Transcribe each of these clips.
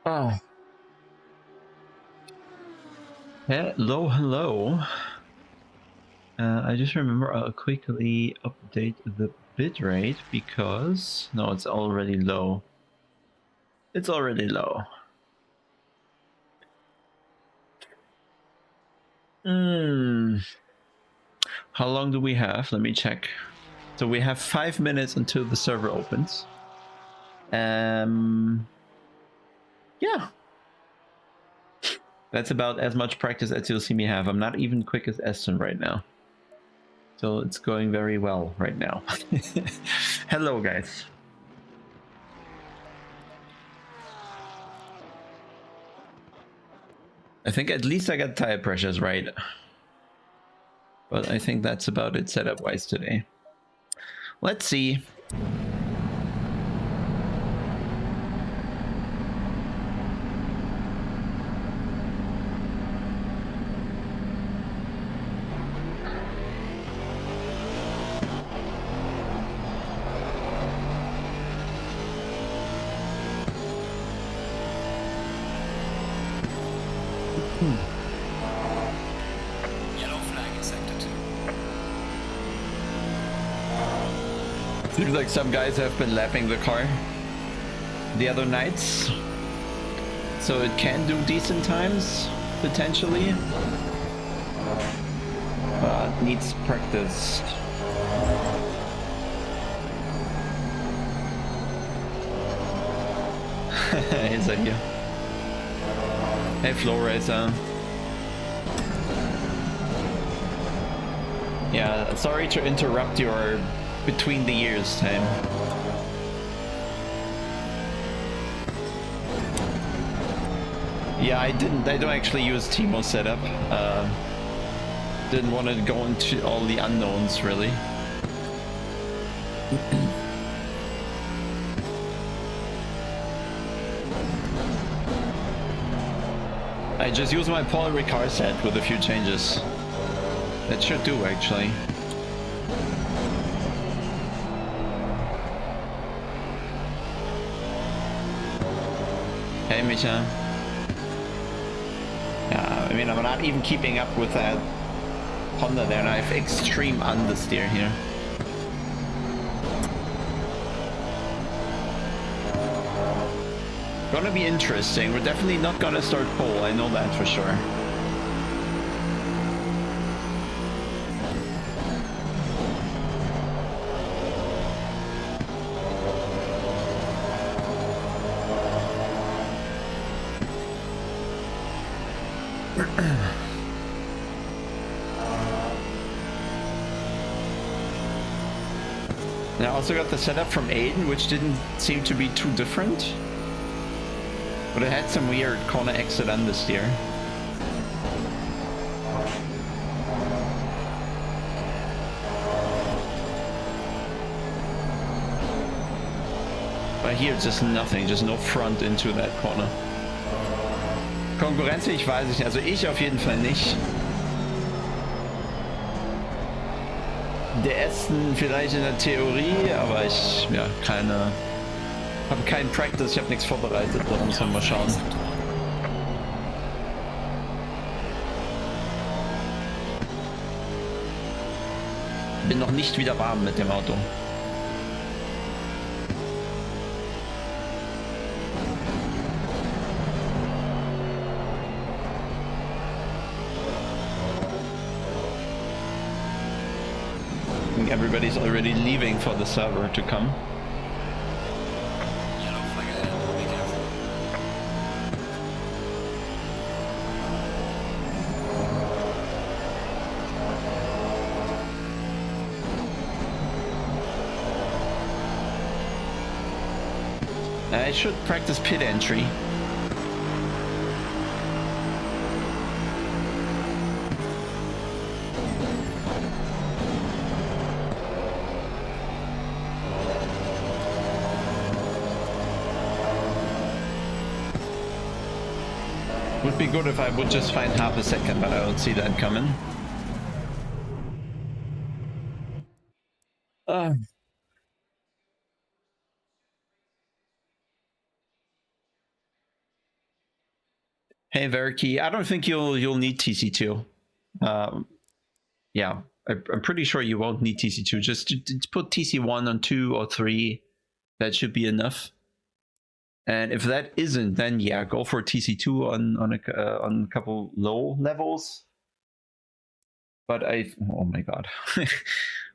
Oh. Hello, hello. I just remember I'll quickly update the bitrate because... No, it's already low. It's already low. How long do we have? Let me check. So we have 5 minutes until the server opens. Yeah. That's about as much practice as you'll see me have. I'm not even quick as Aston right now. So it's going very well right now. Hello, guys. I think at least I got tire pressures right. But I think that's about it setup-wise today. Let's see. Yellow flag in sector 2. Seems like some guys have been lapping the car the other nights. So it can do decent times, potentially. But needs practice. Is that you? Hey, Flow Racer. Yeah, sorry to interrupt your between the years time. Yeah, I don't actually use Timo setup. Didn't want to go into all the unknowns, really. I just use my Paul Ricard set with a few changes. That should do, actually. Hey, Micha. Yeah, I mean, I'm not even keeping up with that Honda there, and I have extreme understeer here. Gonna be interesting. We're definitely not gonna start pole, I know that for sure. And I also got the setup from Aiden, which didn't seem to be too different. But it had some weird corner exit understeer. But here just nothing, just no front into that corner. Konkurrenzfähig weiß ich nicht, also ich auf jeden Fall nicht. Der Aston vielleicht in der Theorie, aber ich, ja, habe keinen Practice, ich habe nichts vorbereitet, da muss man mal schauen. Bin noch nicht wieder warm mit dem Auto. I think everybody's already leaving for the server to come. Yellow flag ahead, be careful. I should practice pit entry. Would be good if I would just find half a second, but I don't see that coming. Hey, Verky, I don't think you'll need TC2. Yeah, I'm pretty sure you won't need TC2. Just to put TC1 on 2 or 3, that should be enough. And if that isn't, then yeah, go for TC2 on a couple low levels. But oh my god.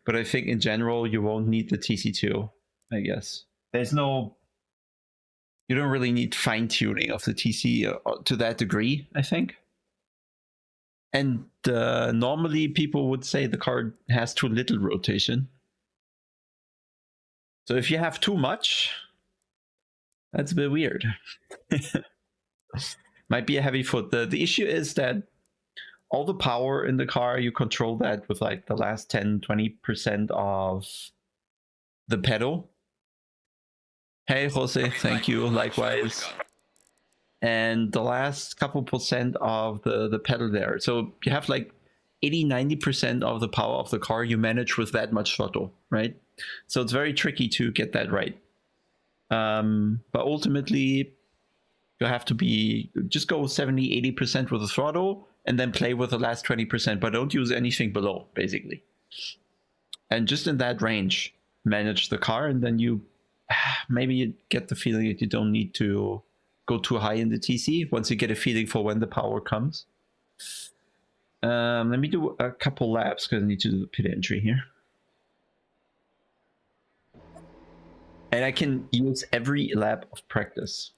But I think in general you won't need the TC2, I guess. There's no, you don't really need fine tuning of the TC to that degree, I think. And normally people would say the car has too little rotation. So if you have too much, that's a bit weird. Might be a heavy foot. The issue is that all the power in the car, you control that with like the last 10-20% of the pedal. Hey Jose, thank you, likewise. And the last couple percent of the pedal there. So you have like 80-90% of the power of the car you manage with that much throttle, right? So it's very tricky to get that right. But ultimately, you have to just go 70-80% with the throttle and then play with the last 20%, but don't use anything below, basically. And just in that range, manage the car, and then you maybe you get the feeling that you don't need to go too high in the TC once you get a feeling for when the power comes. Let me do a couple laps because I need to do the pit entry here. And I can use every lap of practice.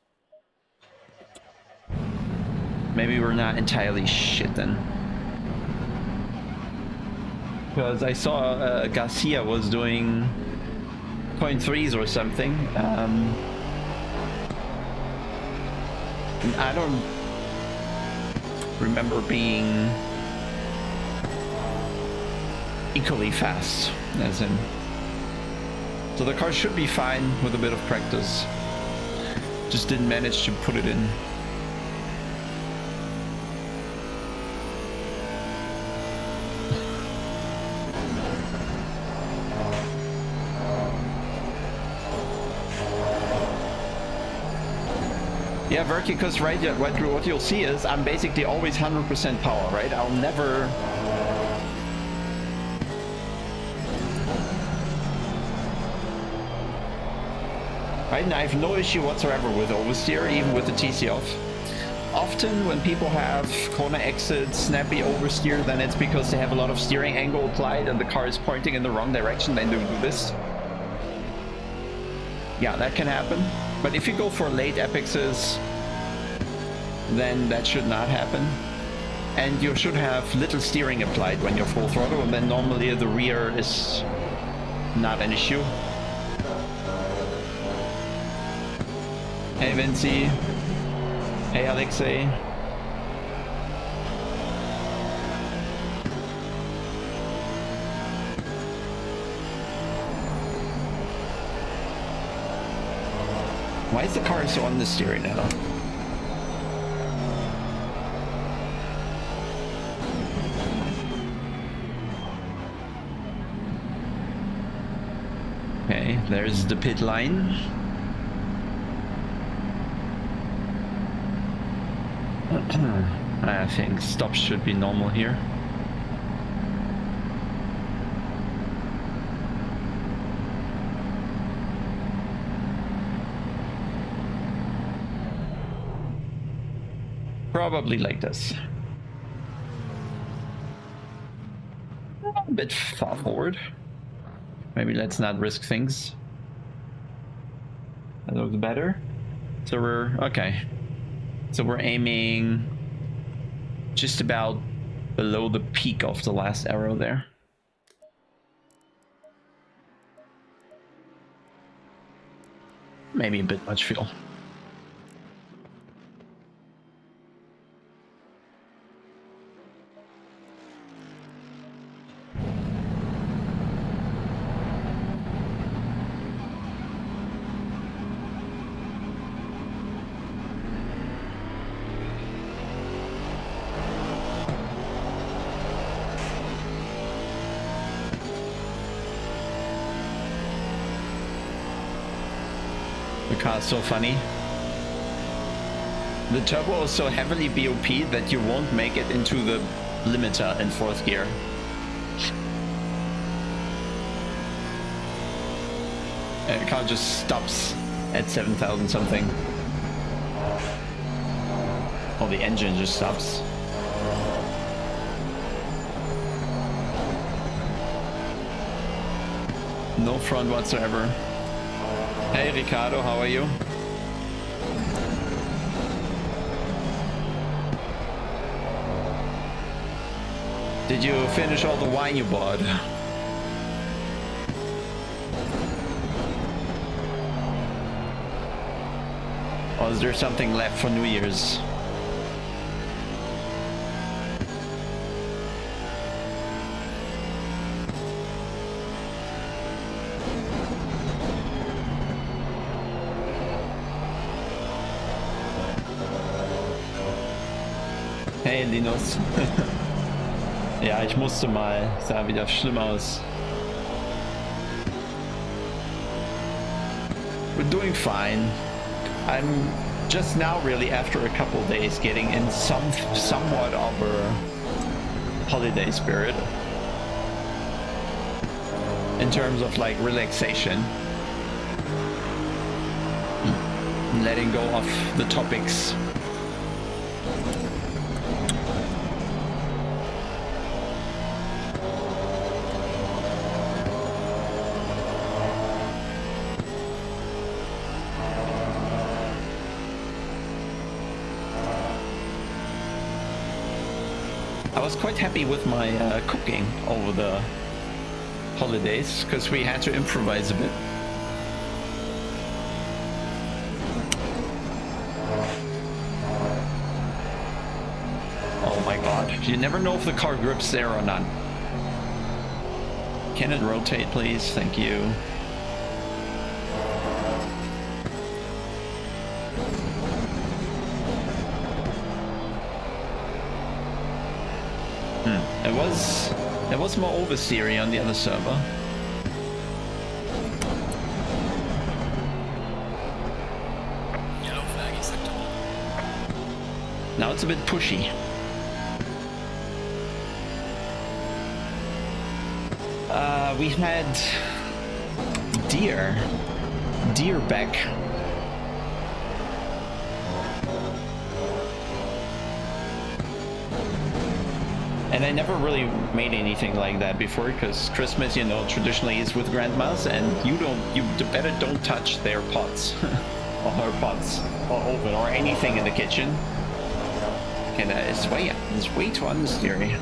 Maybe we're not entirely shit then. Because I saw Garcia was doing 0.3s or something. And I don't remember being equally fast as him. So the car should be fine with a bit of practice. Just didn't manage to put it in. Yeah, Verky, because right, what you'll see is I'm basically always 100% power, right? I'll never... Right, and I have no issue whatsoever with oversteer, even with the TC off. Often when people have corner exit, snappy oversteer, then it's because they have a lot of steering angle applied and the car is pointing in the wrong direction, then they do this. Yeah, that can happen. But if you go for late apexes, then that should not happen. And you should have little steering applied when you're full throttle, and then normally the rear is not an issue. Hey Vinci. Hey Alexei. Why is the car so on the steering now? Okay, there's the pit line. I think stops should be normal here. Probably like this. A bit far forward. Maybe let's not risk things. That looks better. So we're okay. So we're aiming just about below the peak of the last arrow there. Maybe a bit much fuel. The car's so funny. The turbo is so heavily BOP that you won't make it into the limiter in 4th gear. And the car just stops at 7,000 something. Oh, the engine just stops. No front whatsoever. Hey Ricardo, how are you? Did you finish all the wine you bought? Or is there something left for New Year's? Hey Linus. Ja, ich musste mal. Sah wieder schlimm aus. We're doing fine. I'm just now really after a couple days getting in somewhat of a holiday spirit. In terms of like relaxation. Letting go of the topics. I was quite happy with my cooking over the holidays because we had to improvise a bit. Oh my god, you never know if the car grips there or not. Can it rotate please? Thank you. There was more oversteering on the other server. Yellow flag is active. Now it's a bit pushy. We had deer back. And I never really made anything like that before because Christmas, you know, traditionally is with grandmas, and you better don't touch their pots or her pots or oven or anything in the kitchen. And it's way too understeery.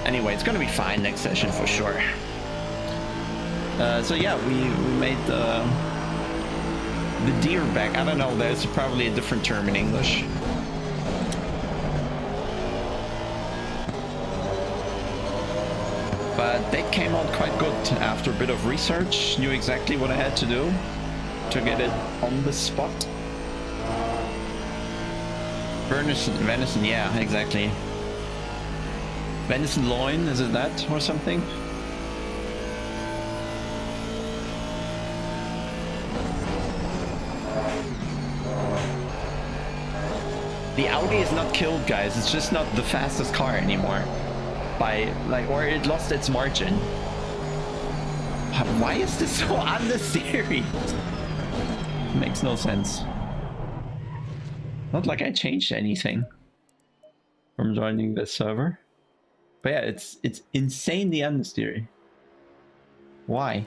Anyway, it's gonna be fine next session for sure. So yeah, we made the deer back. I don't know. There's probably a different term in English. But they came out quite good after a bit of research. Knew exactly what I had to do to get it on the spot. Venison, yeah, exactly. Venison loin, is it that or something? The Audi is not killed, guys. It's just not the fastest car anymore. Or it lost its margin. Why is this so understeery? Makes no sense. Not like I changed anything from joining this server. But yeah, it's insanely understeery. Why?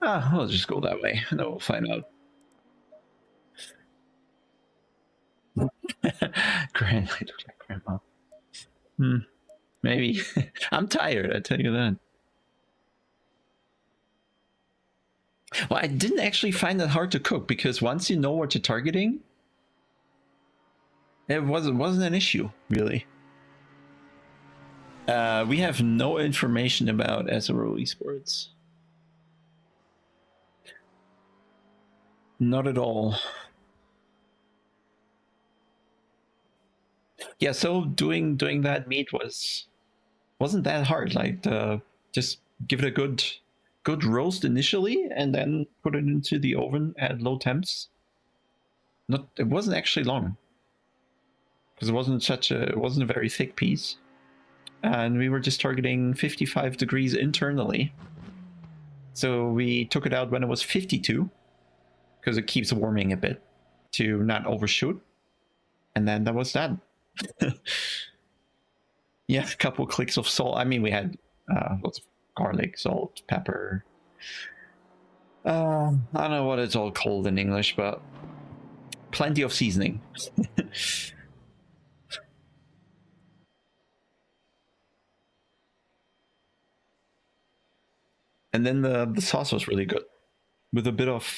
Ah, I'll just go that way and then we'll find out. I look like grandma. Maybe. I'm tired, I tell you that. Well, I didn't actually find that hard to cook because once you know what you're targeting, it wasn't an issue, really. We have no information about SRO Esports. Not at all. Yeah, so doing that meet wasn't that hard. Like, just give it a good good roast initially, and then put it into the oven at low temps. It wasn't actually long, because it wasn't a very thick piece, and we were just targeting 55 degrees internally. So we took it out when it was 52, because it keeps warming a bit to not overshoot, and then that was that. Yeah, a couple clicks of salt. I mean, we had lots of garlic, salt, pepper. I don't know what it's all called in English, but plenty of seasoning. And then the sauce was really good, with a bit of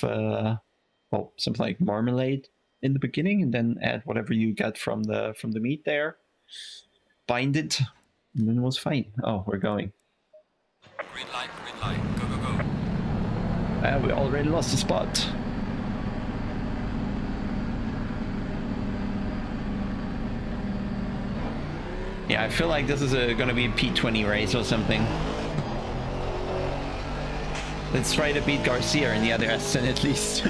well, something like marmalade in the beginning, and then add whatever you get from the meat there. Bind it, and then it was fine. Oh, we're going. Green light, go, go, go. We already lost the spot. Yeah, I feel like this is gonna be a P20 race or something. Let's try to beat Garcia in the other Aston at least.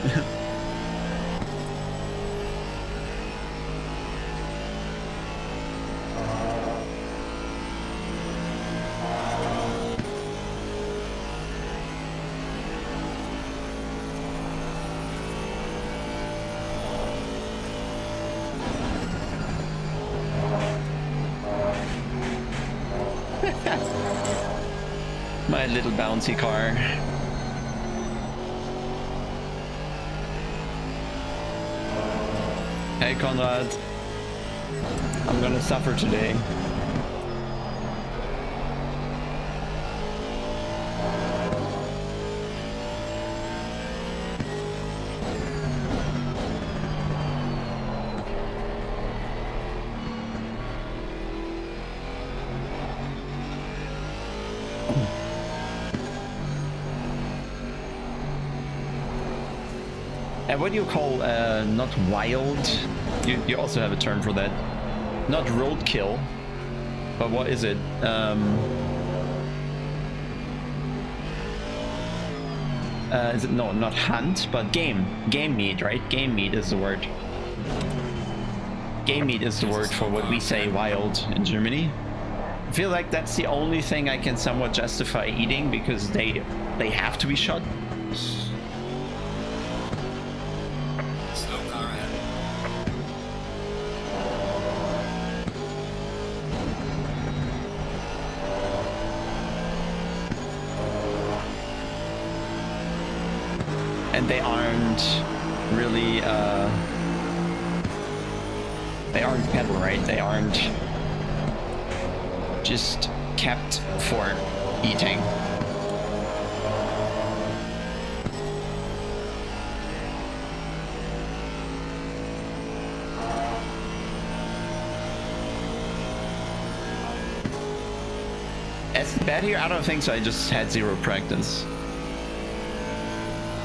My little bouncy car. Hey Conrad, I'm gonna suffer today. And what do you call not wild? You also have a term for that. Not roadkill, but what is it? Is it no, not hunt, but game meat, right? Game meat is the word. Game meat is the word for what we say wild in Germany. I feel like that's the only thing I can somewhat justify eating, because they have to be shot. And they aren't really, they aren't pedal, right? They aren't just kept for eating. Is it bad here? I don't think so. I just had zero practice.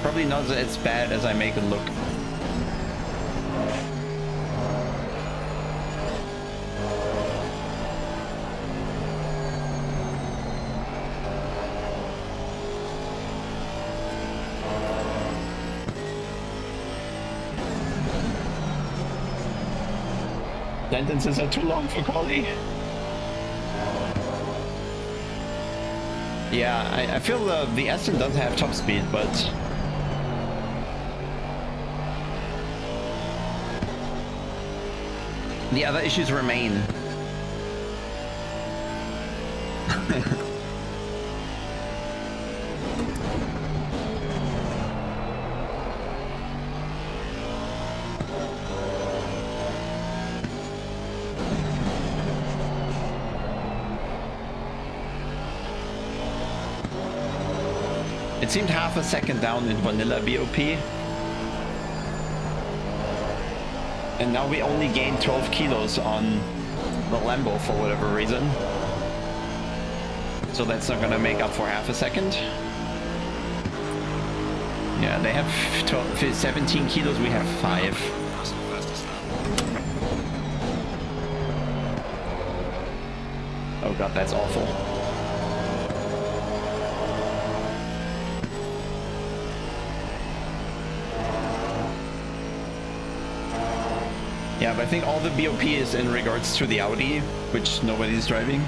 Probably not as bad as I make it look. Sentences are too long for Collie. Yeah, I feel the Aston does have top speed, but the other issues remain. It seemed half a second down in vanilla BOP. And now we only gained 12 kilos on the Lambo for whatever reason. So that's not gonna make up for half a second. Yeah, they have 17 kilos, we have 5. Oh god, that's awful. Yeah, but I think all the BOP is in regards to the Audi, which nobody's driving.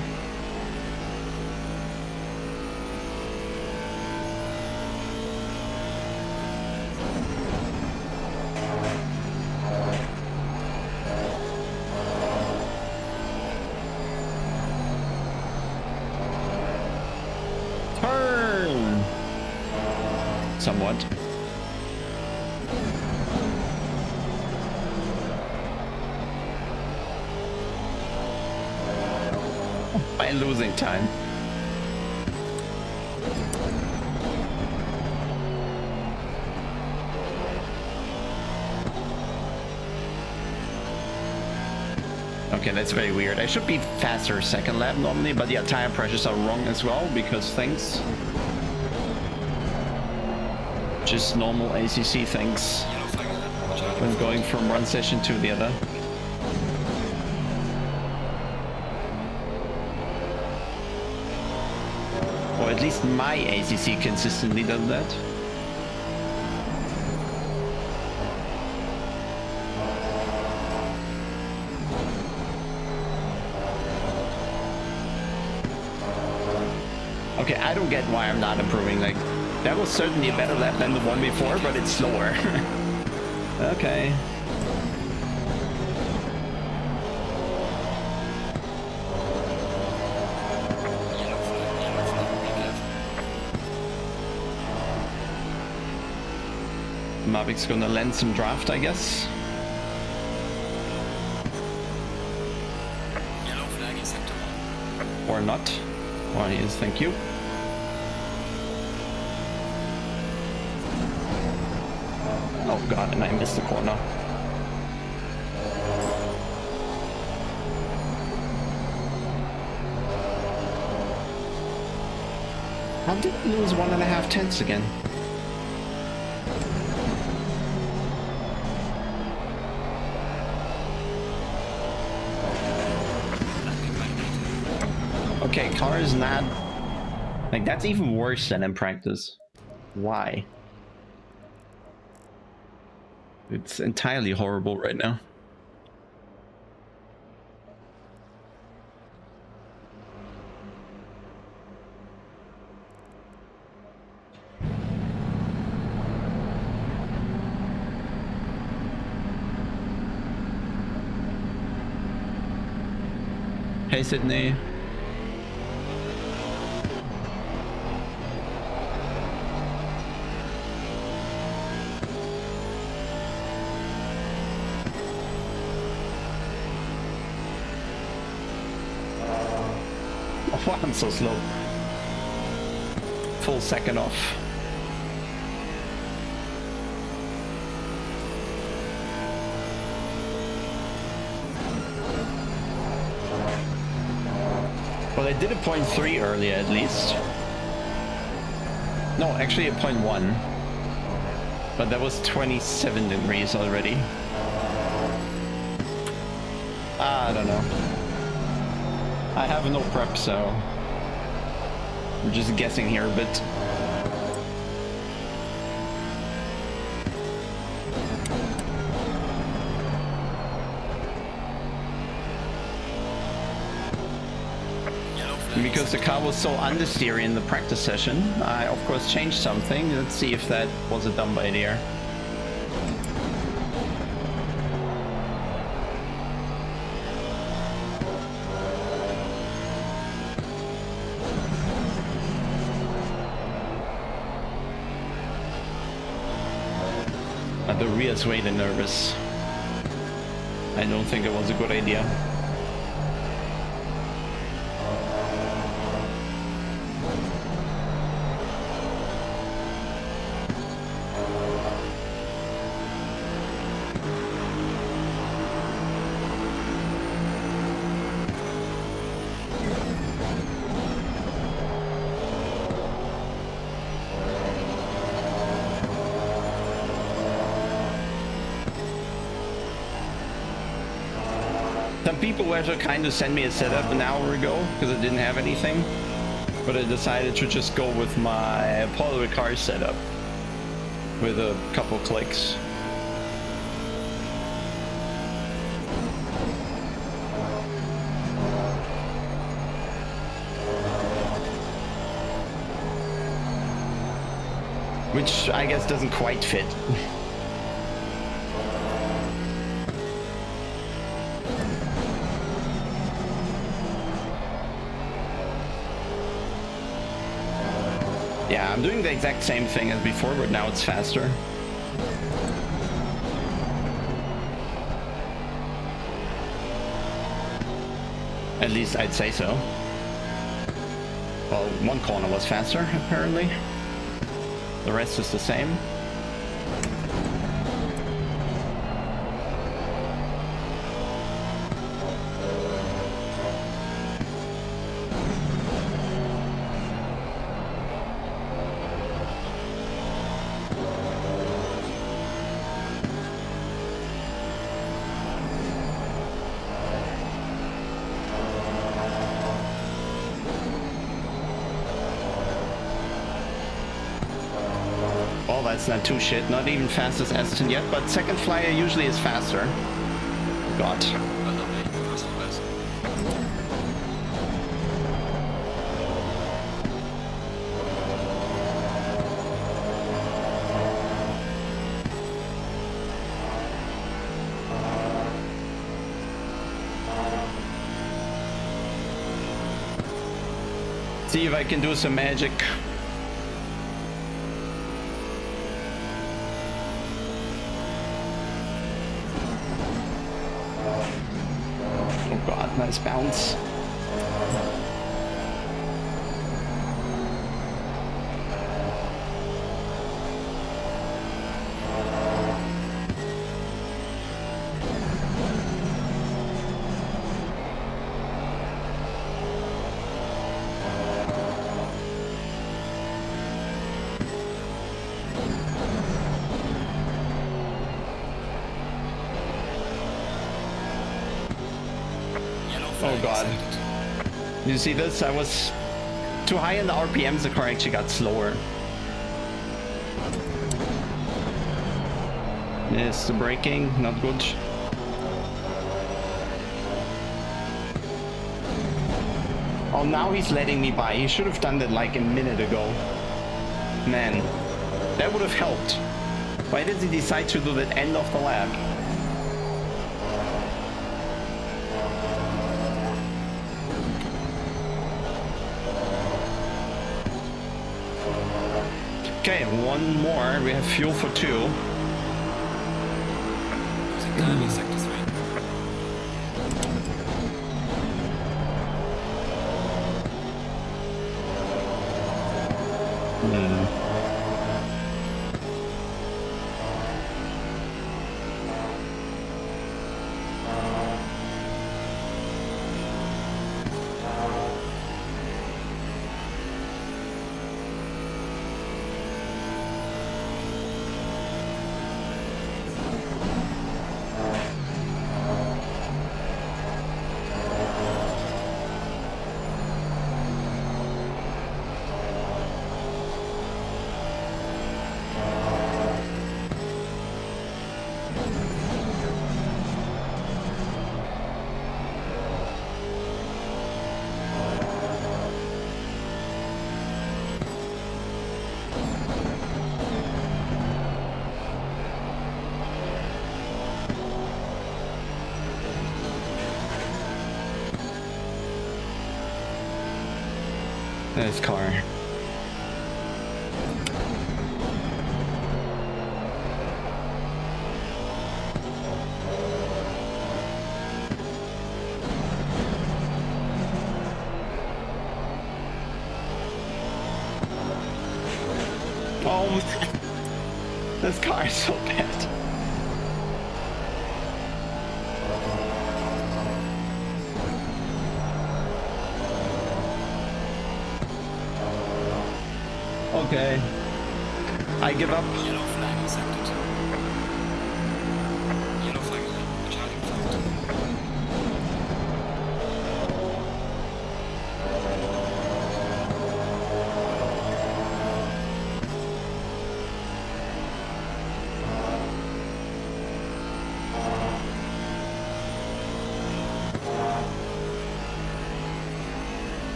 Turn! Somewhat. By losing time. Okay, that's very weird. I should be faster second lap normally, but yeah, tire pressures are wrong as well because things. Just normal ACC things when going from one session to the other. Or at least my ACC consistently does that. Okay, I don't get why I'm not improving. Like, that was certainly a better lap than the one before, but it's slower. Okay. Mavic's gonna lend some draft, I guess. Yellow flag is sector 1. Or not. Well, he is, thank you. Oh god, and I missed the corner. How did I lose 1.5 tenths again? Okay, car is not... Like, that's even worse than in practice. Why? It's entirely horrible right now. Hey, Sydney. Oh, I'm so slow. Full second off. Well, I did a 0.3 earlier at least. No, actually a 0.1. But that was 27 degrees already. I don't know. I have no prep, so I'm just guessing here a bit. Because the car was so understeery in the practice session, I of course changed something. Let's see if that was a dumb idea. The rear's way too nervous. I don't think it was a good idea. Some people were to kind of send me a setup an hour ago because I didn't have anything, but I decided to just go with my Paul Ricard setup with a couple clicks. Which I guess doesn't quite fit. Yeah, I'm doing the exact same thing as before, but now it's faster. At least I'd say so. Well, one corner was faster, apparently. The rest is the same. Well, that's not too shit. Not even fast as Aston yet, but second flyer usually is faster. God. See if I can do some magic. Oh god, nice bounce. Oh god. You see this? I was too high in the RPMs, the car actually got slower. Yes, the braking, not good. Oh, now he's letting me by. He should have done that like a minute ago. Man, that would have helped. Why did he decide to do that end of the lap? Okay, one more. We have fuel for two. This car. Oh man. This car is so bad. Okay. I give up. Yellow flag accepted. Yellow flag charging flag.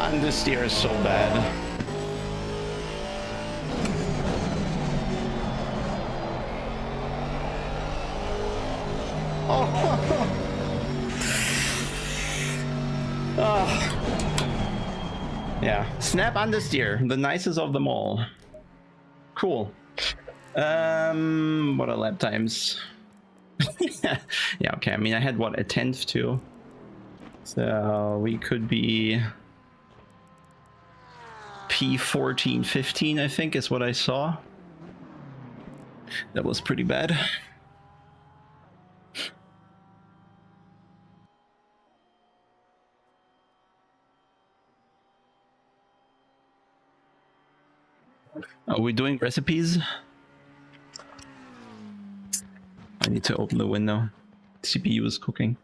understeer is so bad. Oh. Yeah, snap understeer, the nicest of them all. Cool. What are lap times? Yeah, okay. I mean, I had what, a 10th too, so we could be P14-15, I think is what I saw. That was pretty bad. Are we doing recipes? I need to open the window. CPU is cooking.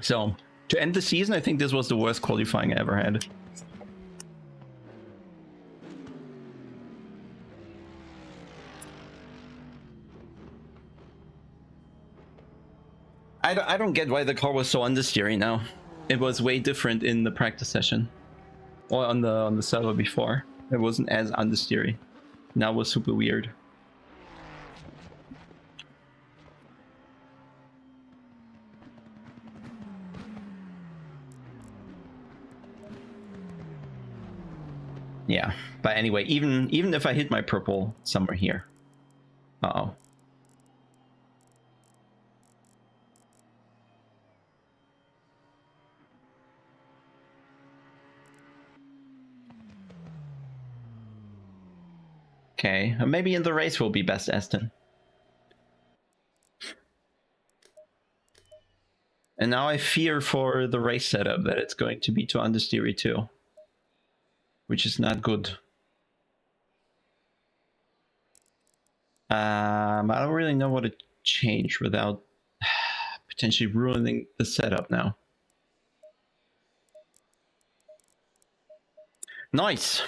So, to end the season, I think this was the worst qualifying I ever had. I don't get why the car was so understeering now. It was way different in the practice session. Or on the server before. It wasn't as understeery. Now it was super weird. Yeah, but anyway, even if I hit my purple somewhere here. Uh-oh. Okay, maybe in the race will be best Aston. And now I fear for the race setup that it's going to be too understeery too. Which is not good. I don't really know what to change without potentially ruining the setup now. Nice.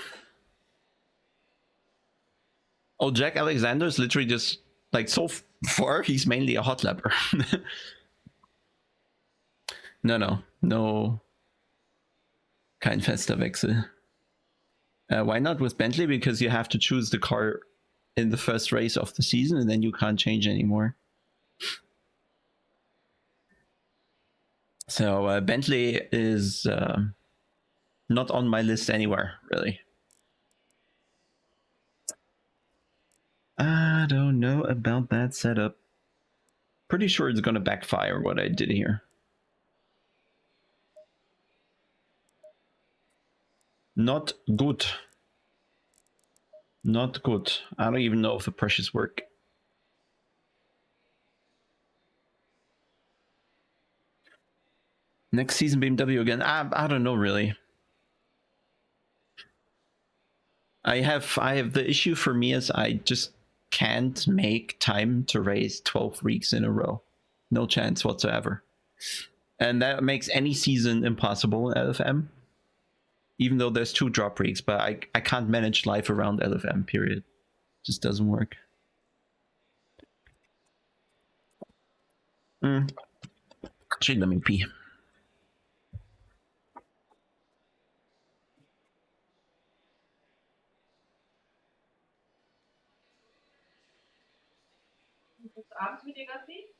Oh, Jack Alexander is literally just like so far he's mainly a hot lapper. No. Kein fester Wechsel. Why not with Bentley? Because you have to choose the car in the first race of the season and then you can't change anymore. So Bentley is not on my list anywhere, really. I don't know about that setup. Pretty sure it's gonna backfire what I did here. Not good. Not good. I don't even know if the pressures work. Next season BMW again. I don't know really. I have the issue for me is I just can't make time to race 12 weeks in a row. No chance whatsoever. And that makes any season impossible in LFM. Even though there's 2 drop weeks, but I can't manage life around LFM, period. Just doesn't work. Actually, let me pee. Abends mit dir Gassi?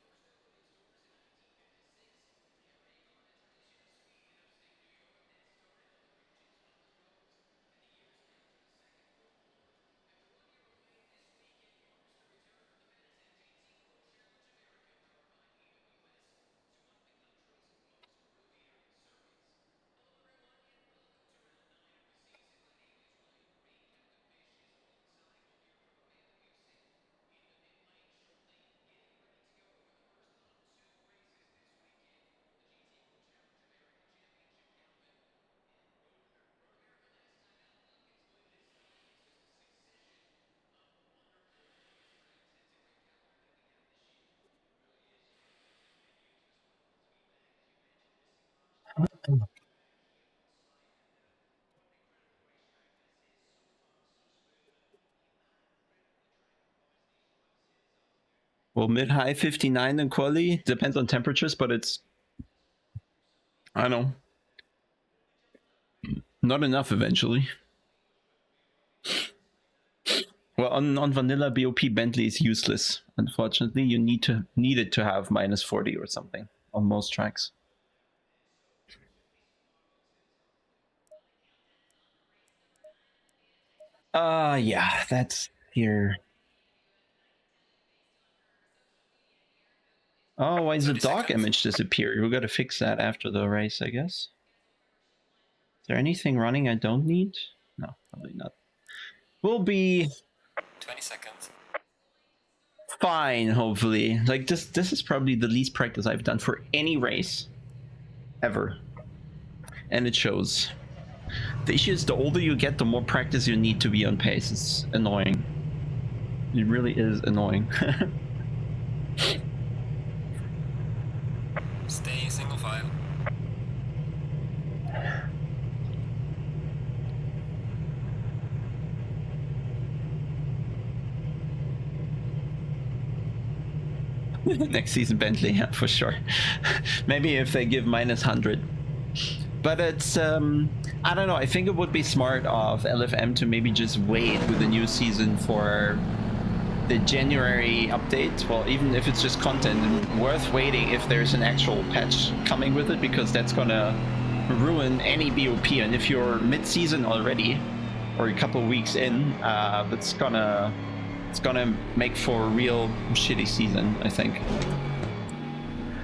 Well, mid-high 59 in quali. Depends on temperatures, but it's I know. Not enough eventually. Well, on vanilla BOP, Bentley is useless. Unfortunately, you need it to have -40 or something on most tracks. Yeah, that's here. Oh, why is the 30 dog seconds. image disappeared? We gotta fix that after the race, I guess. Is there anything running I don't need? No, probably not. We'll be 20 seconds. fine, hopefully. Like this is probably the least practice I've done for any race ever. And it shows. The issue is the older you get, the more practice you need to be on pace. It's annoying. It really is annoying. Stay single file. Next season Bentley, yeah, for sure. Maybe if they give -100. But it's I don't know, I think it would be smart of LFM to maybe just wait with the new season for the January update. Well, even if it's just content, worth waiting if there's an actual patch coming with it, because that's gonna ruin any BOP. And if you're mid-season already or a couple weeks in, it's gonna make for a real shitty season, I think.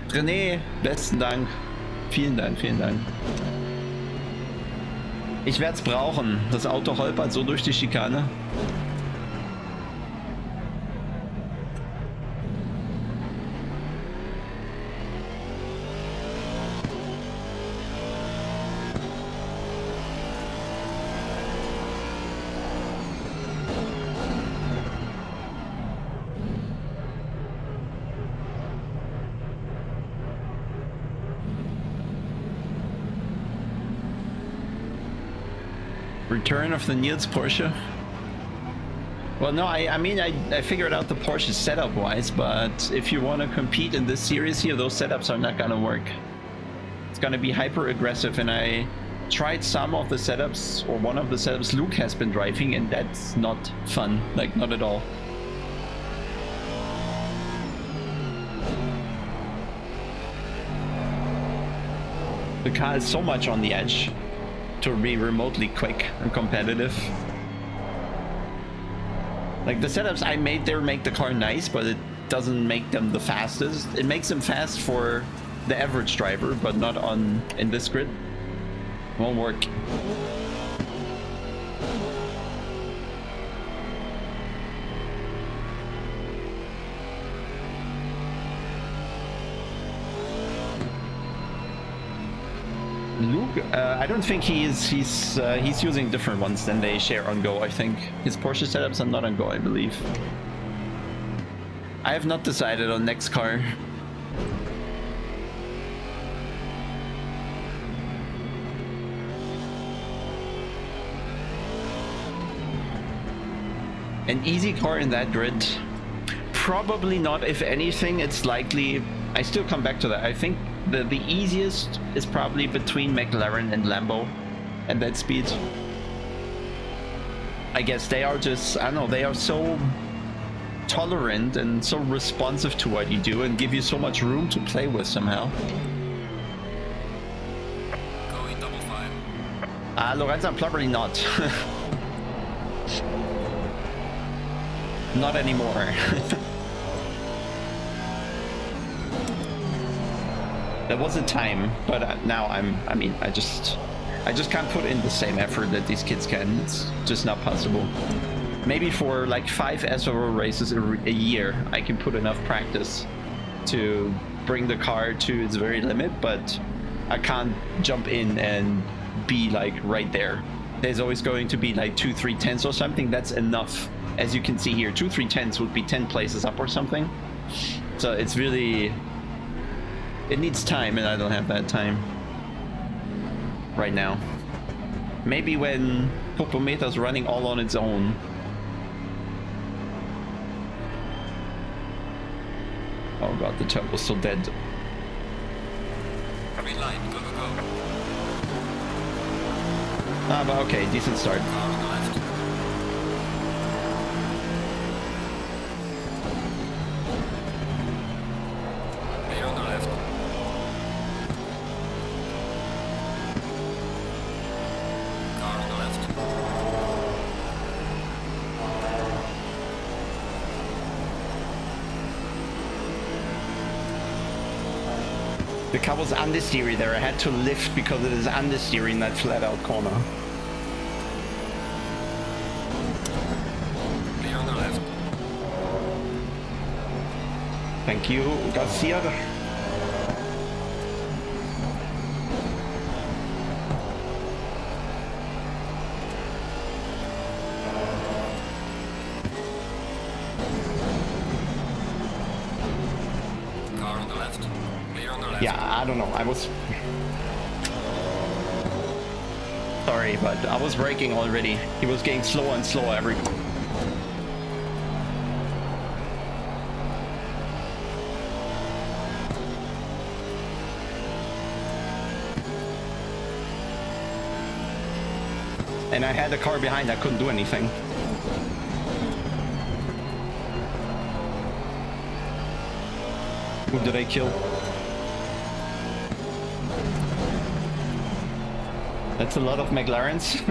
René, besten Dank. Vielen Dank, vielen Dank. Ich werde es brauchen. Das Auto holpert so durch die Schikane. Return of the Niels Porsche. Well, no, I mean, I figured out the Porsche setup-wise, but if you want to compete in this series here, those setups are not gonna work. It's gonna be hyper-aggressive, and I tried some of the setups, or one of the setups Luke has been driving, and that's not fun, like, not at all. The car is so much on the edge to be remotely quick and competitive. Like, the setups I made there make the car nice, but it doesn't make them the fastest. It makes them fast for the average driver, but not in this grid. Won't work. Luke, I don't think he's using different ones than they share on Go. I think his Porsche setups are not on Go, I believe. I have not decided on next car. An easy car in that grid? Probably not. If anything, it's likely... I still come back to that. I think the easiest is probably between McLaren and Lambo at that speed. I guess they are just... I don't know, they are so tolerant and so responsive to what you do and give you so much room to play with somehow. Go in double file. Lorenzo, probably not. Not anymore. There was a time, but now I mean, I just can't put in the same effort that these kids can. It's just not possible. Maybe for like 5 SRO races a year, I can put enough practice to bring the car to its very limit, but I can't jump in and be like right there. There's always going to be like 2-3 tenths or something. That's enough. As you can see here, 2-3 tenths would be 10 places up or something. So it's really... It needs time, and I don't have that time right now. Maybe when Popometa's running all on its own. Oh god, the turbo's so dead. Green line, go, go, go. Ah, but okay, decent start. Car on the left. Clear on the left. Car on the left. The car was understeery there. I had to lift because it is understeery in that flat out corner. Clear on the left. Thank you, Garcia. Car on the left. Clear on the left. Yeah, I don't know. I was... Sorry, but I was braking already. He was getting slower and slower every... And I had a car behind, I couldn't do anything. Who did I kill? That's a lot of McLarens.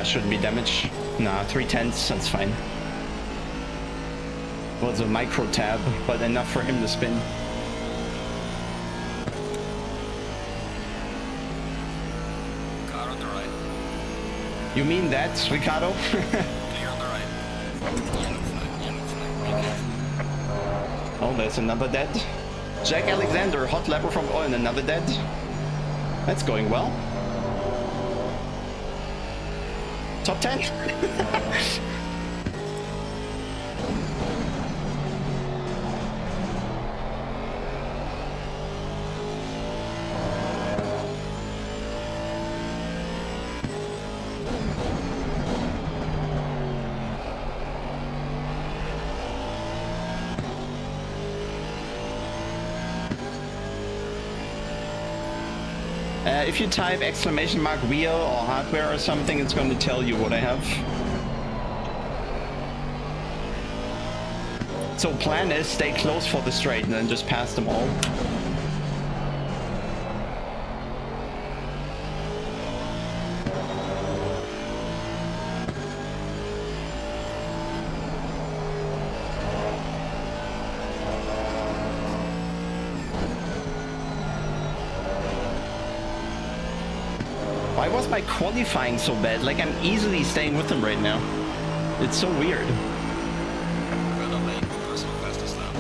Shouldn't be damaged. Nah, 3/10, that's fine. Was a micro tab, but enough for him to spin. Car on the right. You mean that, Ricardo? Clear on the right. Yellow flag, yellow flag. Okay. Oh, there's another dead. Jack Alexander, hot lapper from Oil, another dead. That's going well. Top 10? If you type exclamation mark wheel or hardware or something, it's going to tell you what I have. So plan is stay close for the straight and then just pass them all. Why was my qualifying so bad? Like, I'm easily staying with them right now. It's so weird. Well done, mate. Personal fastest lap.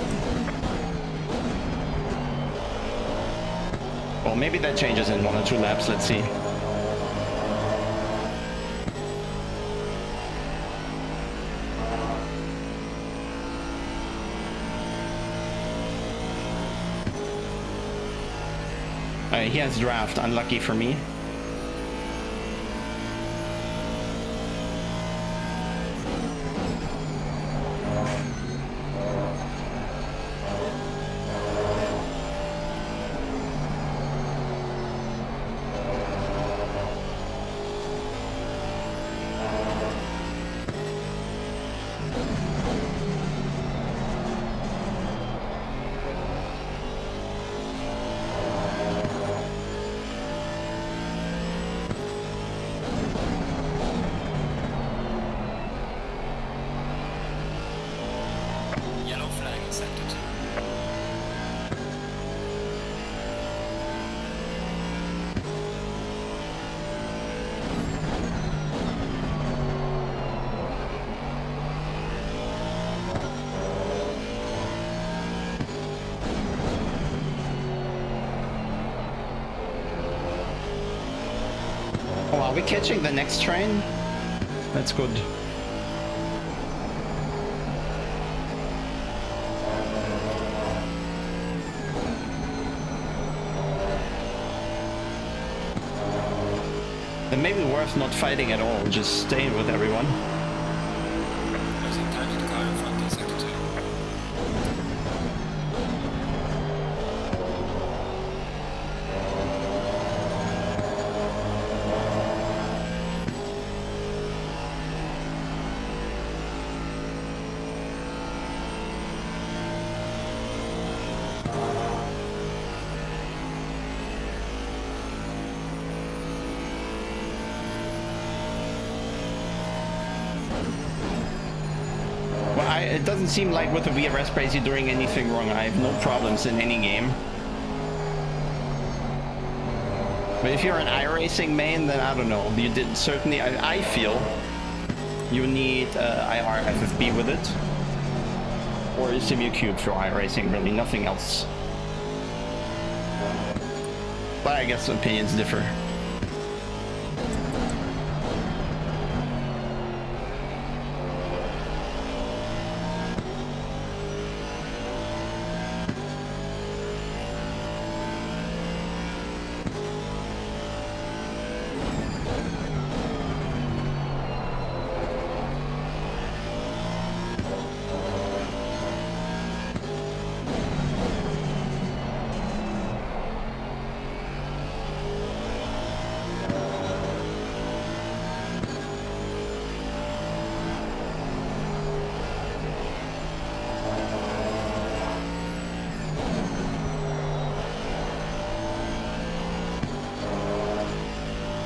Well, maybe that changes in 1 or 2 laps. Let's see. He has draft. Unlucky for me. are we catching the next train? That's good. Then maybe worth not fighting at all, just staying with everyone. Losing time to the car in front in sector 2. It doesn't seem like with the VRS Brace you're doing anything wrong. I have no problems in any game. But if you're an iRacing main, then I don't know. You did certainly, I feel, you need IR FFB with it. Or a SimuCube for iRacing, really, nothing else. But I guess opinions differ.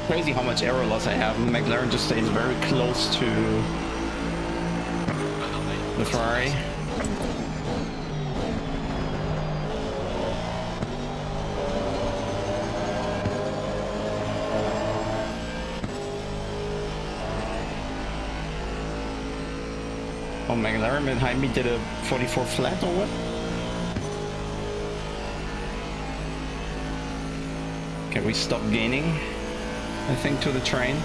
Crazy how much aero loss I have. McLaren just stays very close to the Ferrari. Oh, McLaren behind me did a 44 flat or what? Can we stop gaining? I think to the train.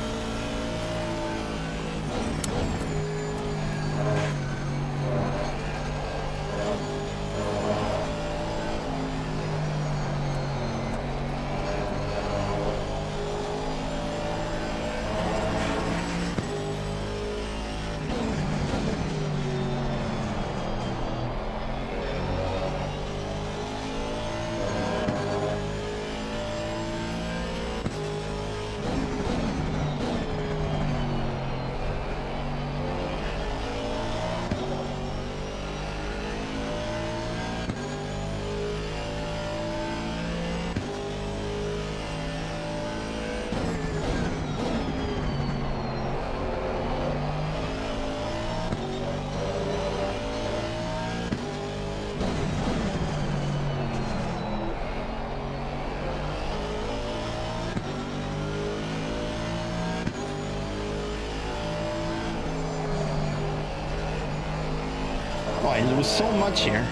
Oh, I lose so much here.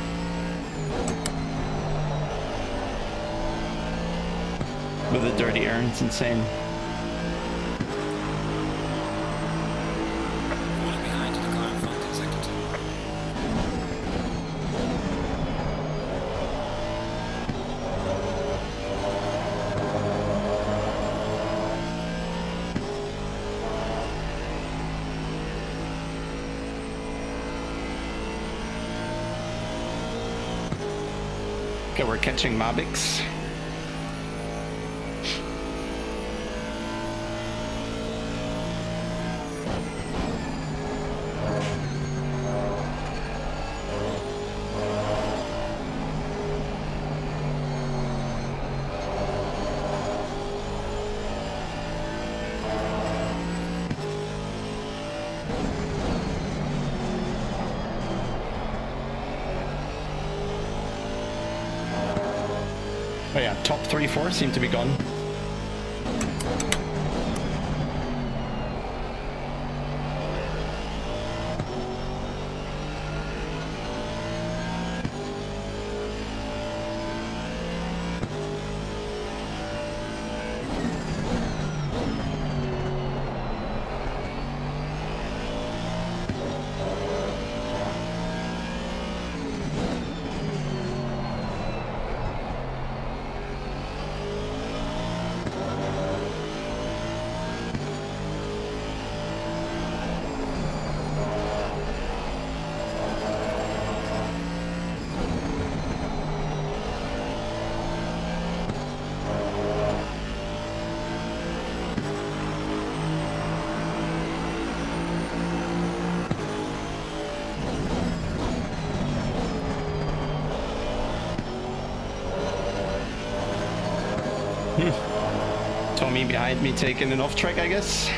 With the dirty air, it's insane. Falling behind to the car in front in sector 2. Okay, we're catching Mobix. Oh yeah, top 3-4 seem to be gone. Tommy behind me taking an off track, I guess.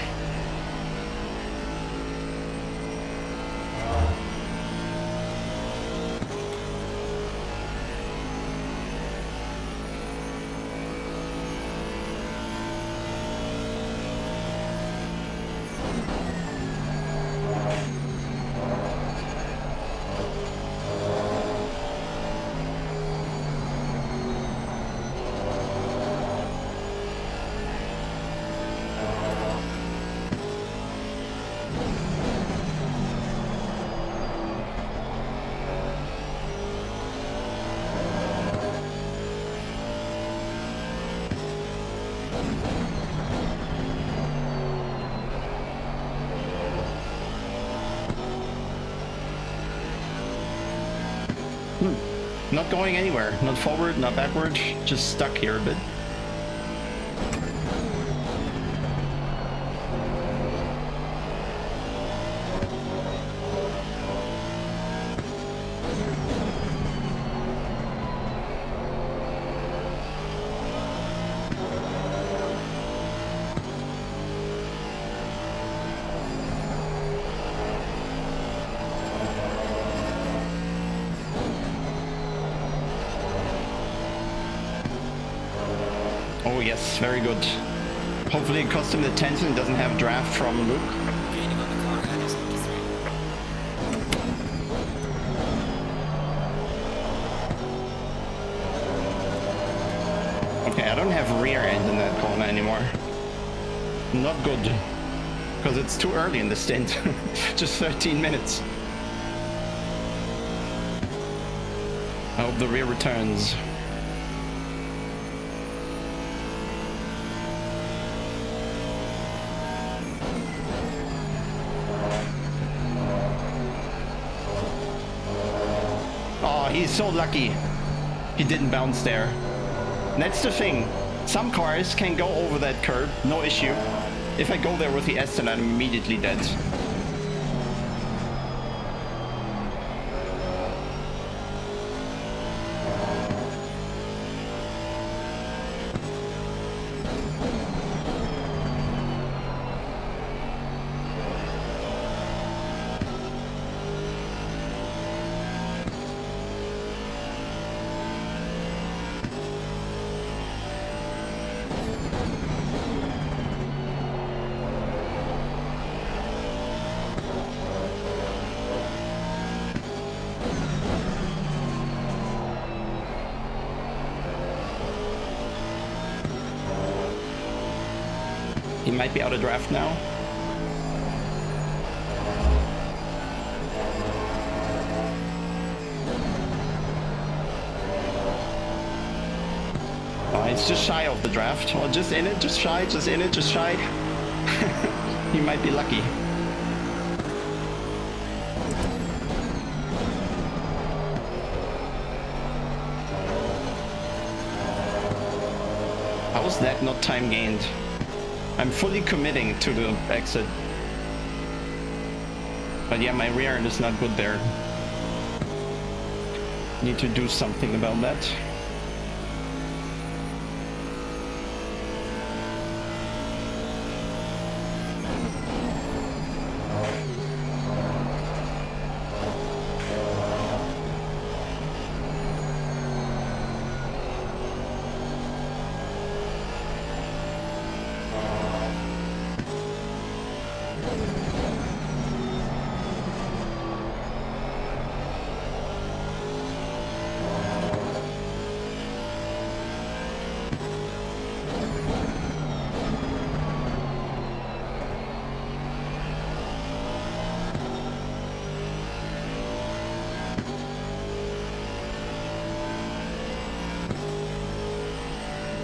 Not going anywhere. Not forward, not backward. Just stuck here a bit. Oh yes, very good. Hopefully it cost him the tension, doesn't have draft from Luke. Gaining on the car at is 93. Okay, I don't have rear end in that corner anymore. Not good. Because it's too early in the stint. Just 13 minutes. I hope the rear returns. He's so lucky he didn't bounce there. That's the thing. Some cars can go over that curb, no issue. If I go there with the Aston, I'm immediately dead. He might be out of draft now. Oh, it's just shy of the draft. Or just in it, just shy, just in it, just shy. He might be lucky. How was that not time gained? I'm fully committing to the exit. But yeah, my rear end is not good there. Need to do something about that.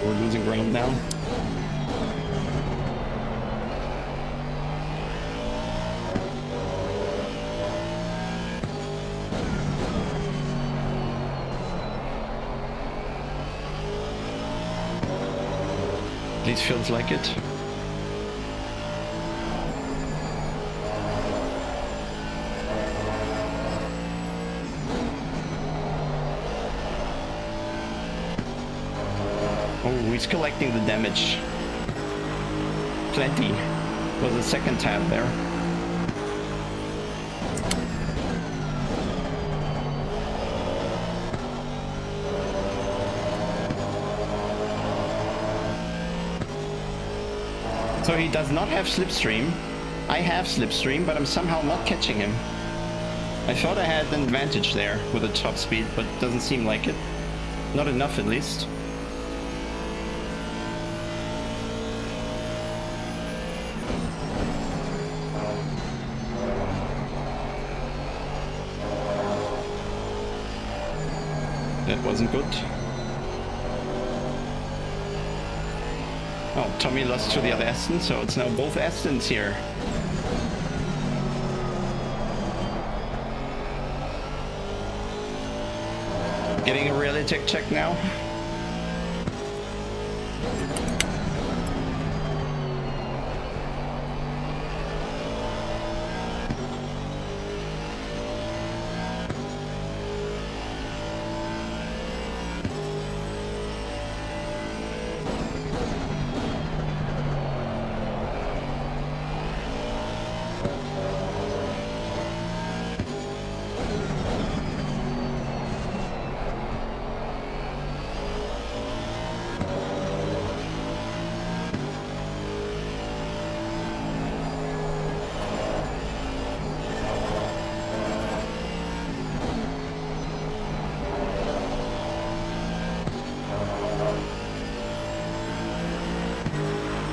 We're losing ground now. At least feels like it. Oh, he's collecting the damage. Plenty. Was a second tab there. So he does not have slipstream. I have slipstream, but I'm somehow not catching him. I thought I had an advantage there with the top speed, but it doesn't seem like it. Not enough, at least. That wasn't good. Oh, Tommy lost to the other Aston, so it's now both Astons here. Getting a reality check now.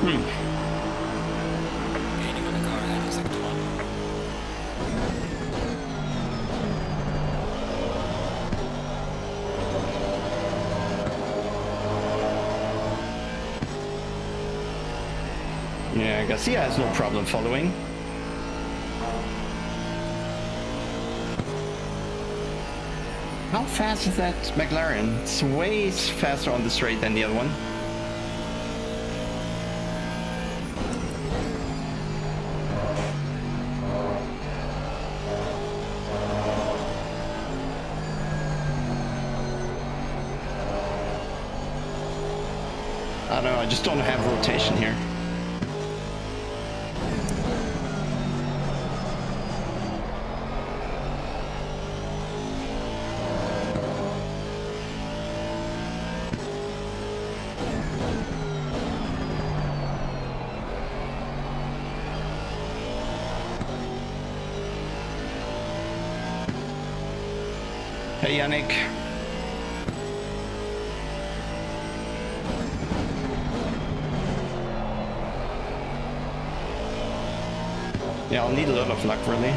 Gaining on the car ahead of sector 1. Yeah, Garcia has no problem following. How fast is that McLaren? It's way faster on the straight than the other one. I don't know, I just don't have rotation here. Hey Yannick. Yeah, I'll need a lot of luck, really.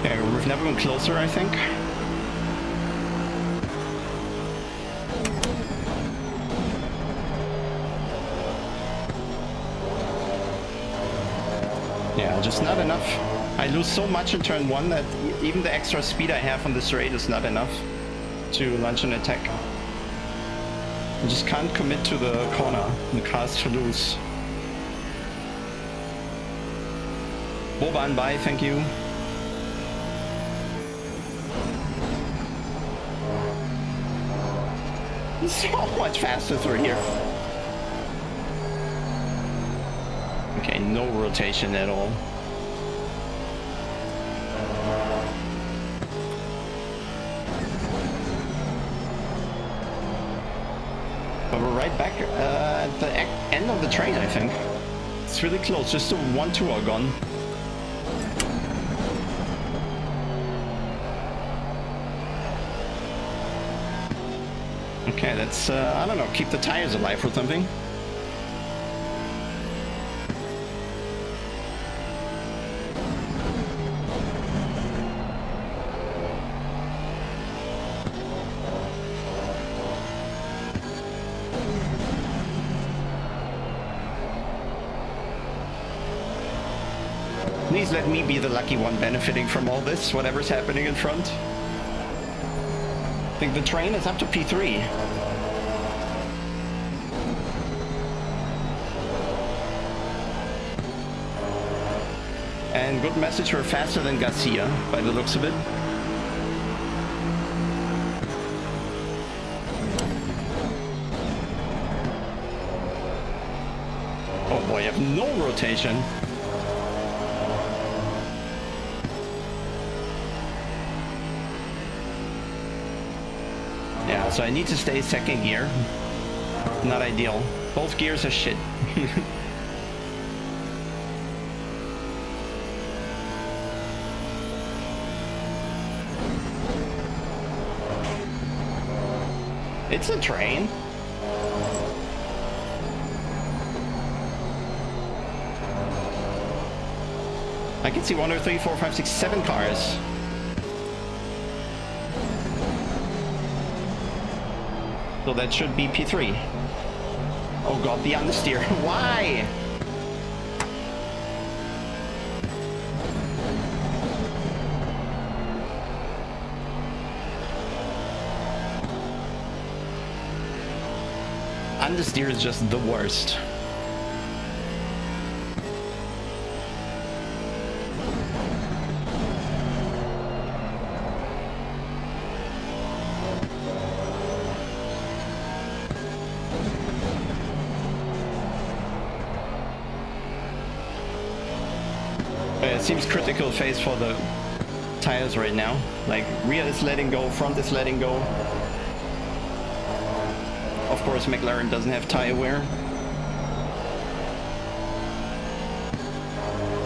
Okay, we've never been closer, I think. Yeah, just not enough. I lose so much in turn 1 that even the extra speed I have on this raid is not enough to launch an attack. I just can't commit to the corner. The car's too loose. Boban, bye, thank you. So much faster through here. Okay, no rotation at all. But we're right back at the end of the train, I think. It's really close, just 1-2 are gone. Okay, that's, I don't know, keep the tires alive or something. Please let me be the lucky one benefiting from all this, whatever's happening in front. I think the train is up to P3. And good message, we're faster than Garcia, by the looks of it. Oh boy, I have no rotation. Yeah, so I need to stay second gear. Not ideal. Both gears are shit. It's a train. I can see 1, 2, 3, 4, 5, 6, 7 cars. So that should be P3. Oh god, the understeer. Why? Understeer is just the worst. It seems critical phase for the tires right now. Like, rear is letting go, front is letting go. Of course, McLaren doesn't have tire wear.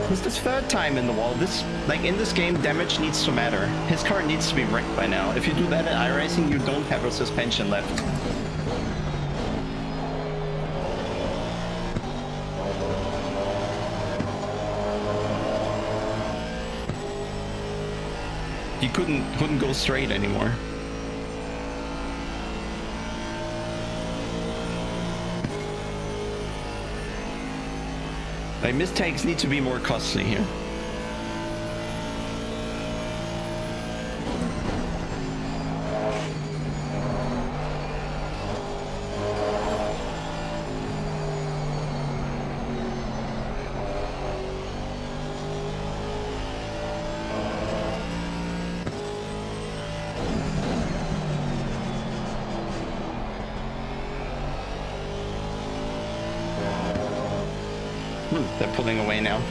This is the third time in the wall. This, like, in this game, damage needs to matter. His car needs to be wrecked by now. If you do that at iRacing, you don't have a suspension left. You couldn't go straight anymore. Like, mistakes need to be more costly here. They're pulling away now.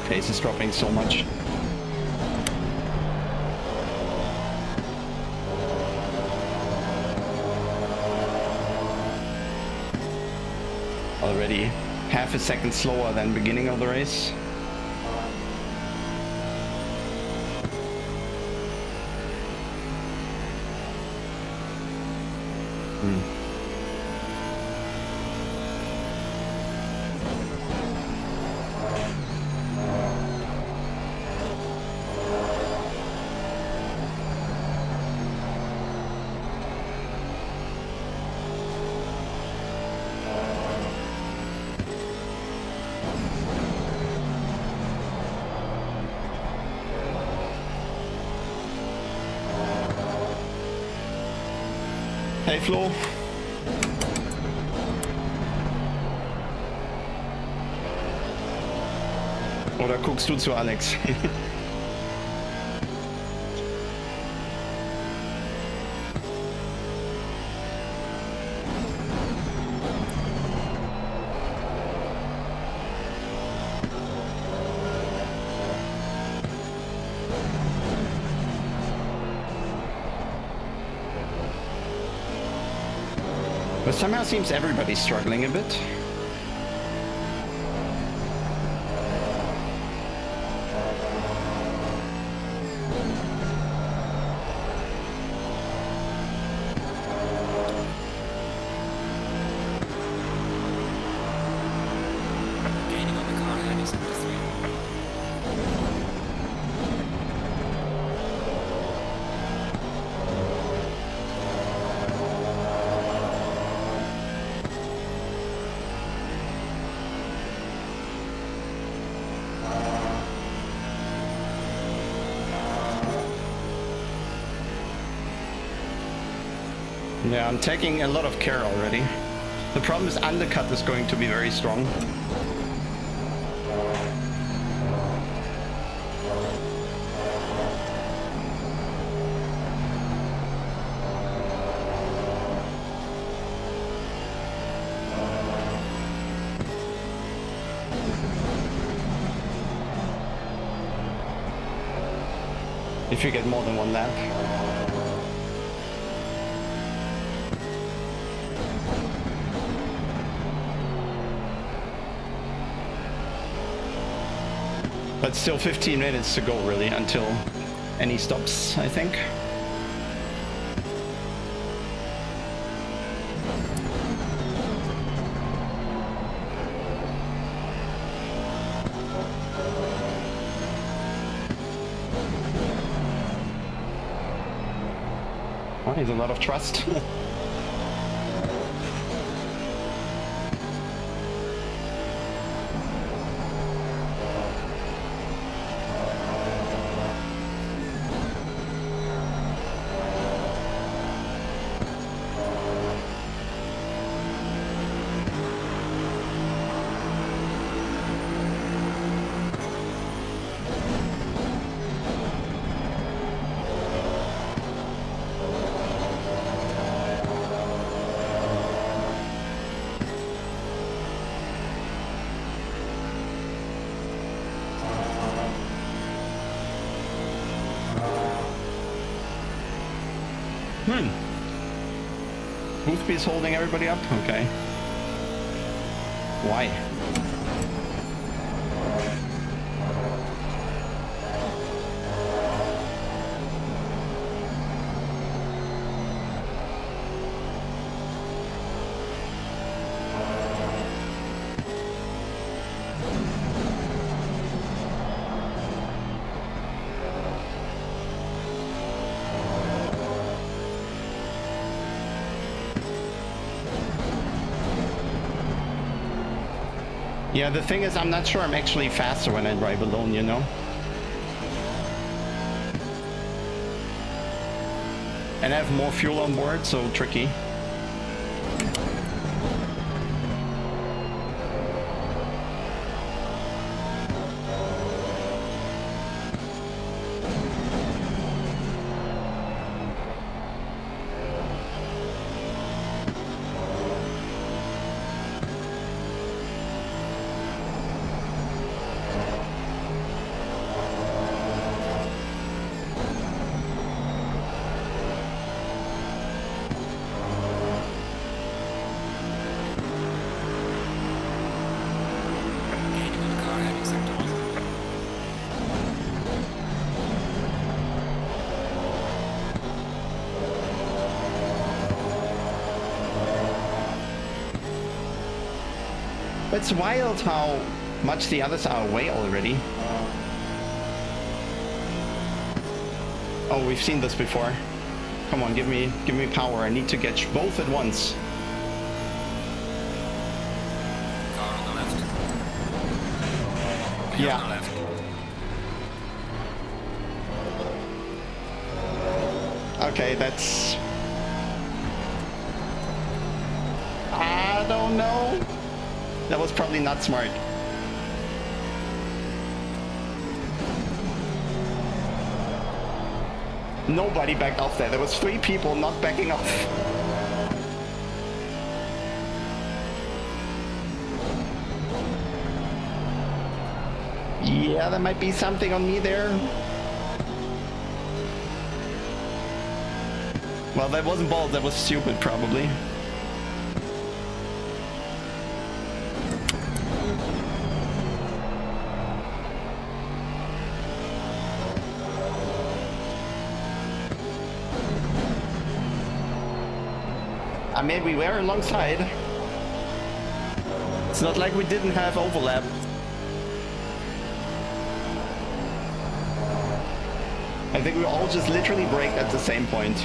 Pace is dropping so much. Already half a second slower than beginning of the race. Hey Flo. Oder guckst du zu Alex? But somehow seems everybody's struggling a bit. Gaining on the car ahead is number 3. Yeah, I'm taking a lot of care already. The problem is undercut is going to be very strong. If you get more than one lap. But still 15 minutes to go really until any stops, I think. Oh, he's a lot of trust. Boothby is holding everybody up? Okay. Why? Yeah, the thing is, I'm not sure I'm actually faster when I drive alone, you know? And I have more fuel on board, so tricky. It's wild how much the others are away already. Oh, we've seen this before. Come on, give me power. I need to get both at once. Car on the left. Yeah. On the left. Okay, that's... I don't know. That was probably not smart. Nobody backed off there. There was 3 people not backing off. Yeah, there might be something on me there. Well, that wasn't bold. That was stupid, probably. I mean, we were alongside. It's not like we didn't have overlap. I think we all just literally braked at the same point.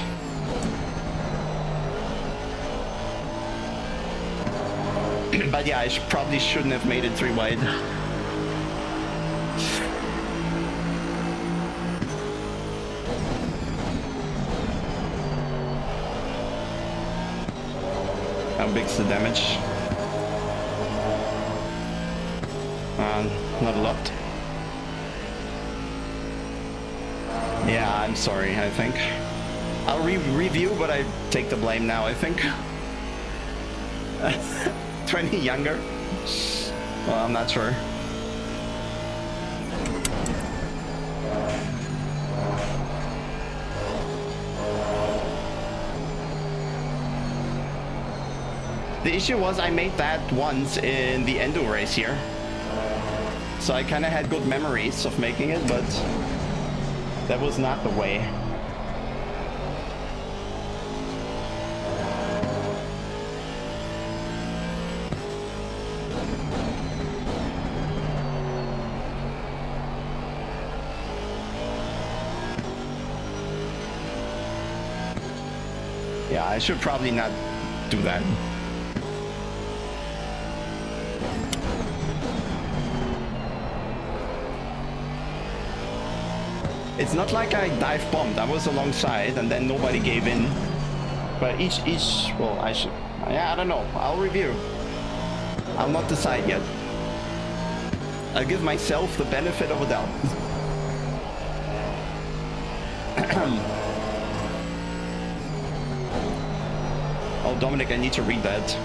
But yeah, I probably shouldn't have made it 3 wide. How big's the damage? Not a lot. Yeah, I'm sorry, I think. I'll review, but I take the blame now, I think. 20 younger? Well, I'm not sure. The issue was I made that once in the Endo race here. So I kind of had good memories of making it, but that was not the way. Yeah, I should probably not do that. It's not like I dive bombed. I was alongside and then nobody gave in. But well, I should, yeah, I don't know. I'll review. I'll not decide yet. I'll give myself the benefit of a doubt. Oh, Dominic, I need to read that.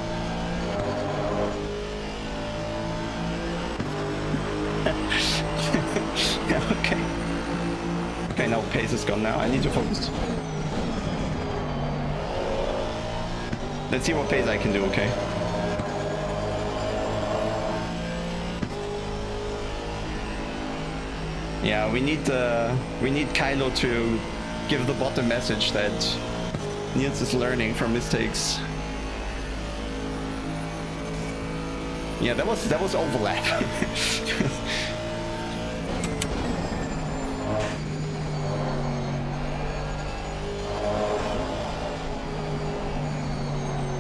Yeah, okay. Okay, now pace is gone now. I need to focus. Let's see what pace I can do, okay? Yeah, we need Kylo to give the bot a message that Niels is learning from mistakes. Yeah, that was overlap.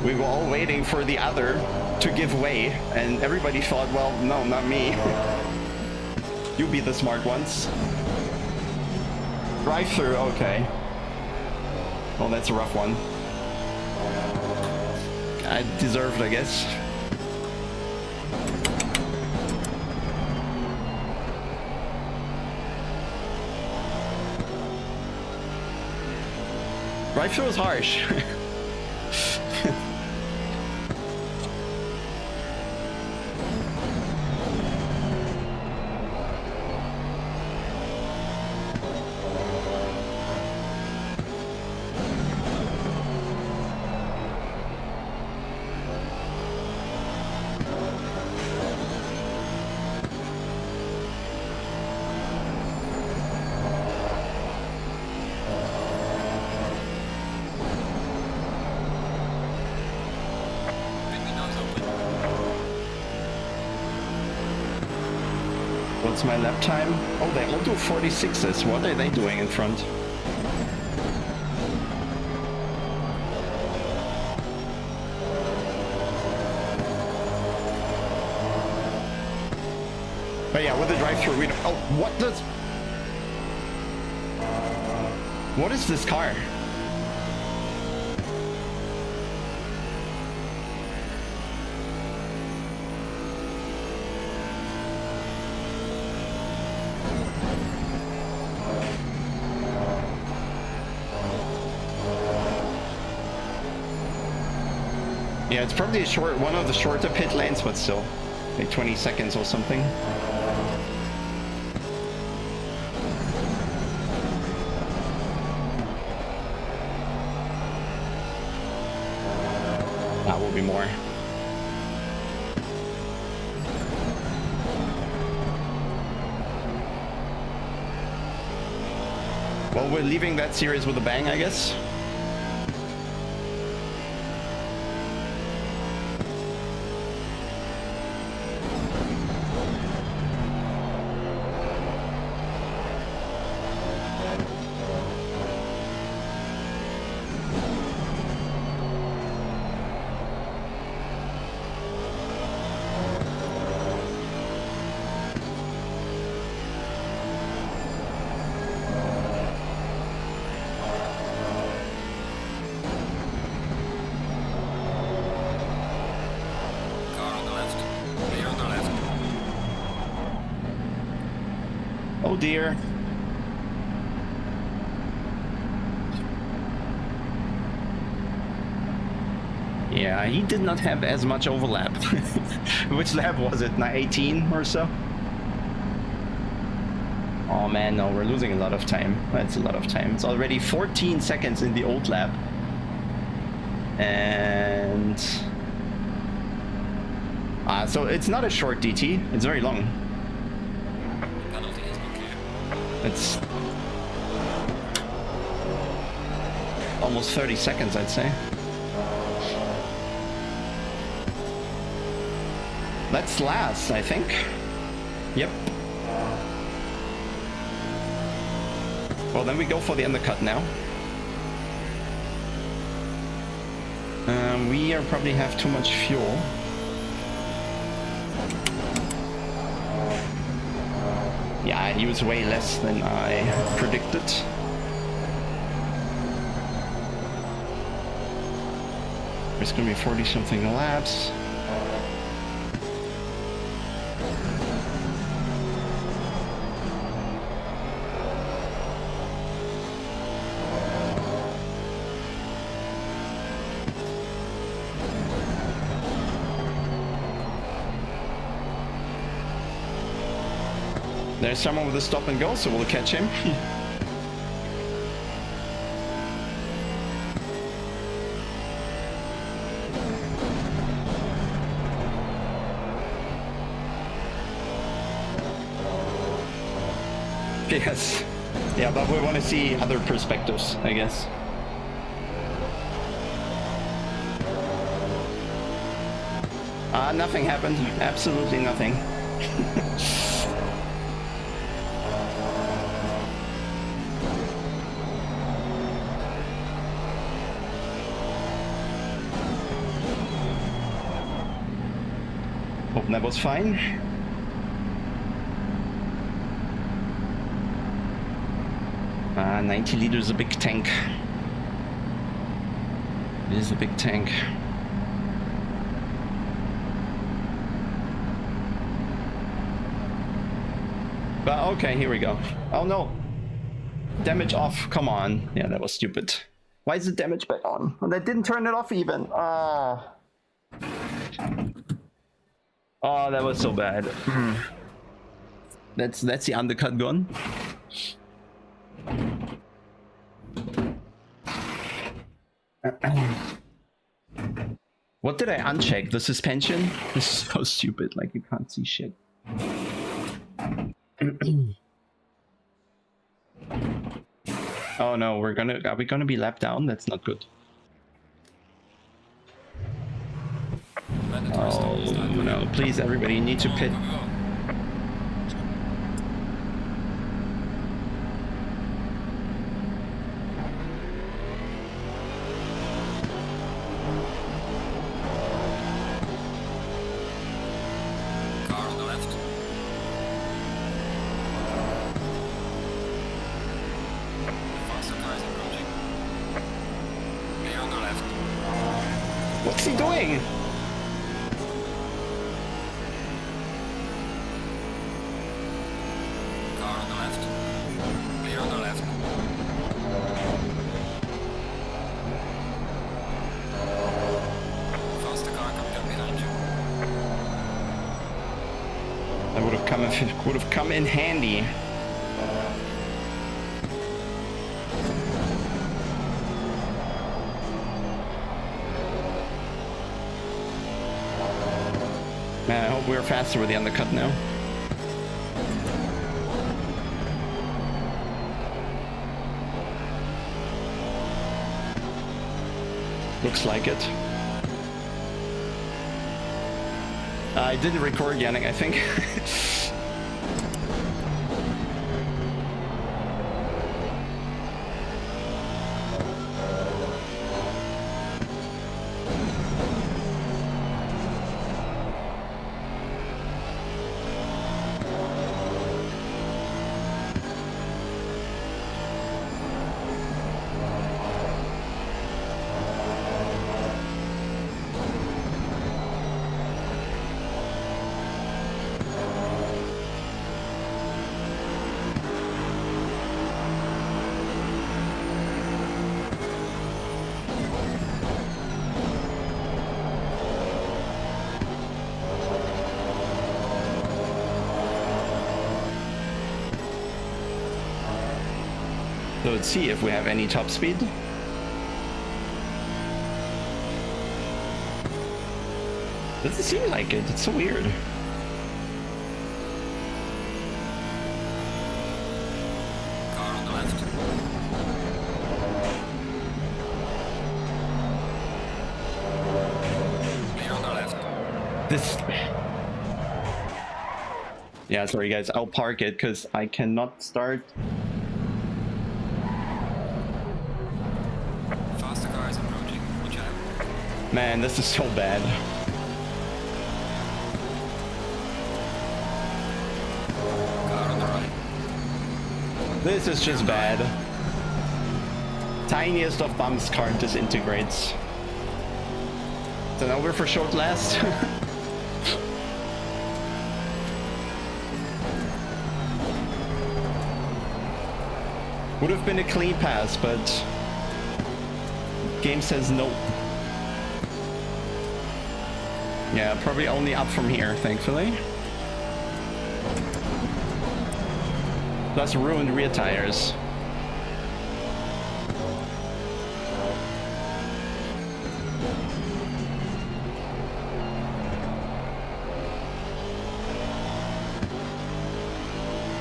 We were all waiting for the other to give way, and everybody thought, well, no, not me. You be the smart ones. Drive-through, okay. Well, that's a rough one. I deserved, I guess. Drive-through is harsh. What's my lap time? Oh, they all do 46s. What are they doing in front? But yeah, with the drive-through, we don't... Oh, what does... What is this car? Yeah, it's probably one of the shorter pit lanes, but still, like 20 seconds or something. That will be more. Well, we're leaving that series with a bang, I guess. Oh dear. Yeah, he did not have as much overlap. Which lap was it? 18 or so? Oh man, no, we're losing a lot of time. That's a lot of time. It's already 14 seconds in the old lap. And... so it's not a short DT, it's very long. Penalty has been clear. It's almost 30 seconds, I'd say. That's last, I think. Yep. Well, then we go for the undercut now. We are probably have too much fuel. Yeah, I use way less than I predicted. There's gonna be 40 something laps. There's someone with a stop and go, so we'll catch him. Yes. Yeah, but we want to see other perspectives, I guess. Nothing happened. Absolutely nothing. Hope that was fine. Ah, 90 liters is a big tank. It is a big tank. But okay, here we go. Oh no. Damage off, come on. Yeah, that was stupid. Why is the damage back on? Well, they didn't turn it off even. Ah. Oh, that was so bad. That's the undercut gone. What did I uncheck? The suspension? This is so stupid, like you can't see shit. Oh no, are we gonna be lapped down? That's not good. Oh no, please everybody, you need to pit. Car on the left. The faster car is approaching. Clear on the left. What's he doing? Car on the left. Clear on the left. Faster car coming up behind you. That would have come in handy. Man, I hope we're faster with the undercut now. Looks like it. I didn't record Yannick, I think. So let's see if we have any top speed. Doesn't seem like it. It's so weird. Car on the left. Clear on the left. This... Yeah, sorry guys, I'll park it because I cannot start. Faster car is approaching. Watch out. Man, this is so bad. Car on the right. This is just bad. Tiniest of bumps car disintegrates. So now we're for short last. Would have been a clean pass, but game says no. Yeah, probably only up from here, thankfully. Plus ruined rear tires.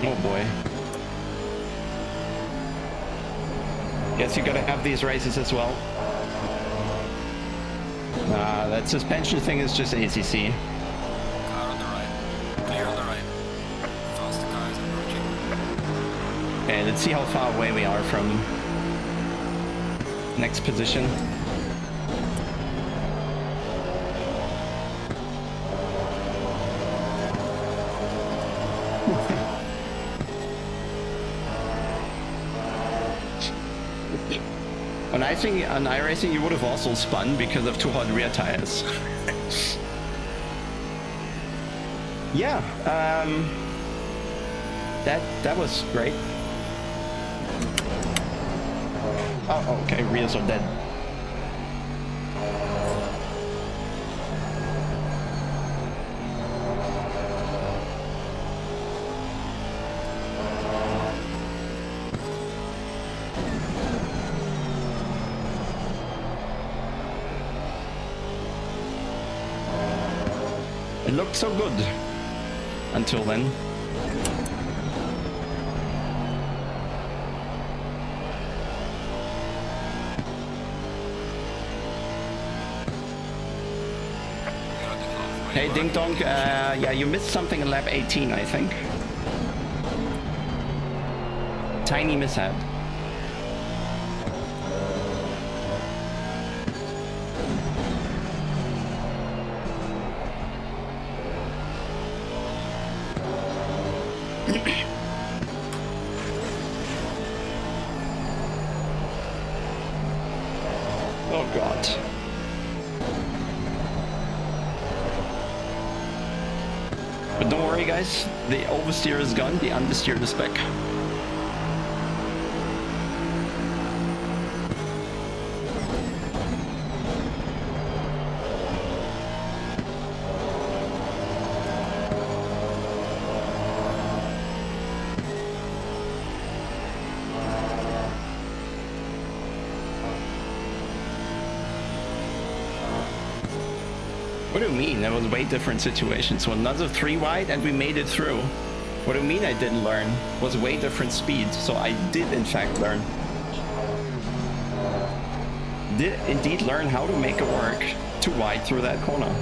Oh boy. Guess you gotta have these races as well. Nah, that suspension thing is just ACC. Car on the right. Clear on the right. Faster car is approaching. Okay, let's see how far away we are from next position. On iRacing, you would have also spun because of too hot rear tires. Yeah, that was great. Oh, okay, rears are dead. It looked so good until then. Hey Ding Dong, yeah, you missed something in lap 18, I think. Tiny mishap. Oh god. But don't worry guys, the oversteer is gone, the understeer is back. What do you mean? That was way different situations. So another 3 wide and we made it through. What do you mean I didn't learn? It was way different speed, so I did in fact learn. Did indeed learn how to make it work 2 wide through that corner.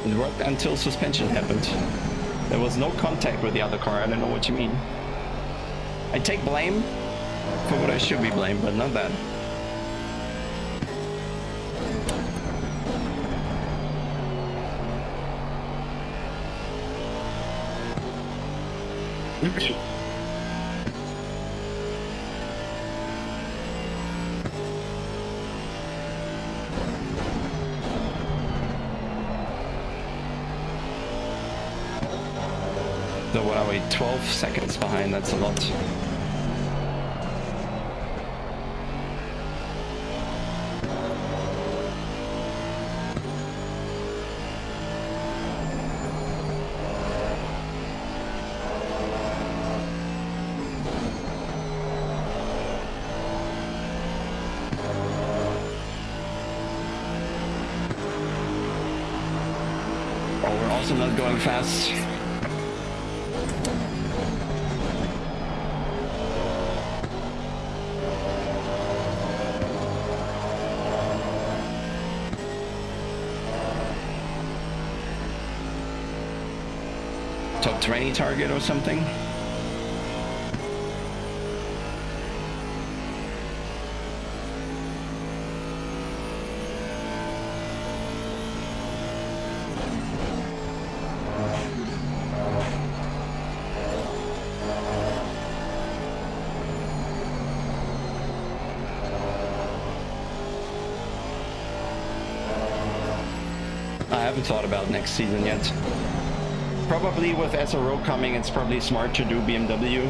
It worked until suspension happened. There was no contact with the other car, I don't know what you mean. I take blame for what I should be blamed, but not that. So what are we, 12 seconds behind? That's a lot. Oh, we're also not going fast. Top 20 target or something? I haven't thought about next season yet. Probably with SRO coming, it's probably smart to do BMW.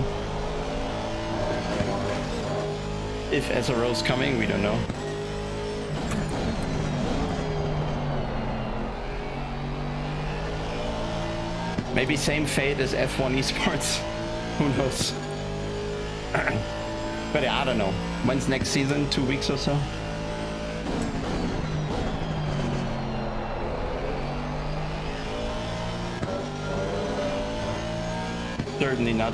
If SRO's coming, we don't know. Maybe same fate as F1 esports. Who knows? But yeah, I don't know. When's next season? 2 weeks or so? Certainly not.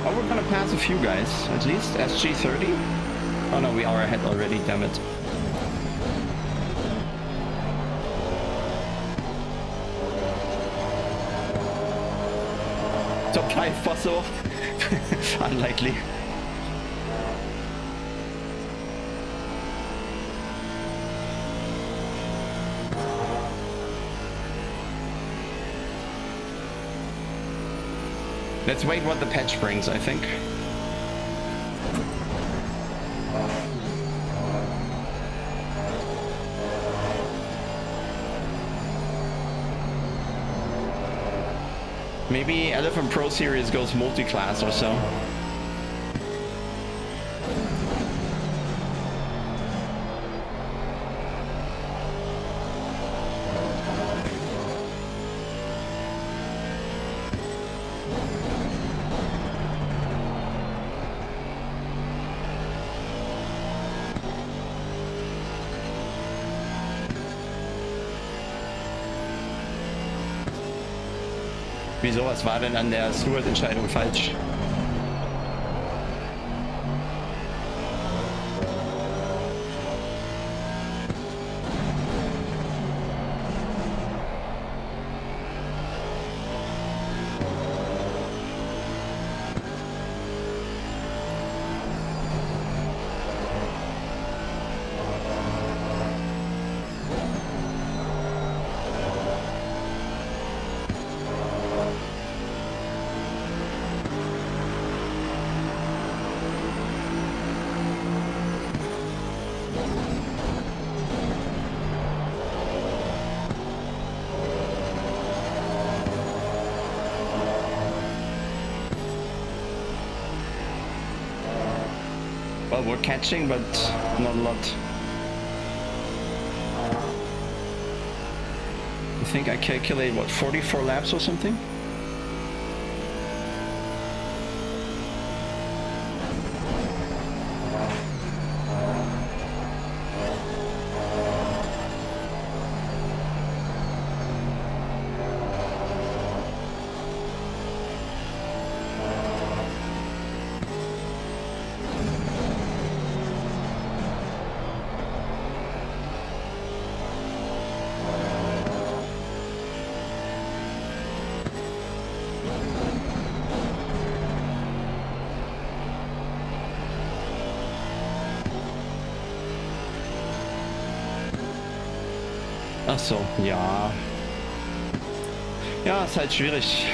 Oh, we're gonna pass a few guys, at least. SG30? Oh no, we are ahead already, damn it. Top 5 possible? Unlikely. Let's wait what the patch brings, I think. Maybe LFM Pro Series goes multi-class or so. Wieso, was war denn an der Steward-Entscheidung falsch? Well, we're catching, but not a lot. I think I calculate, what, 44 laps or something? Ach so, ja. Ja, ist halt schwierig.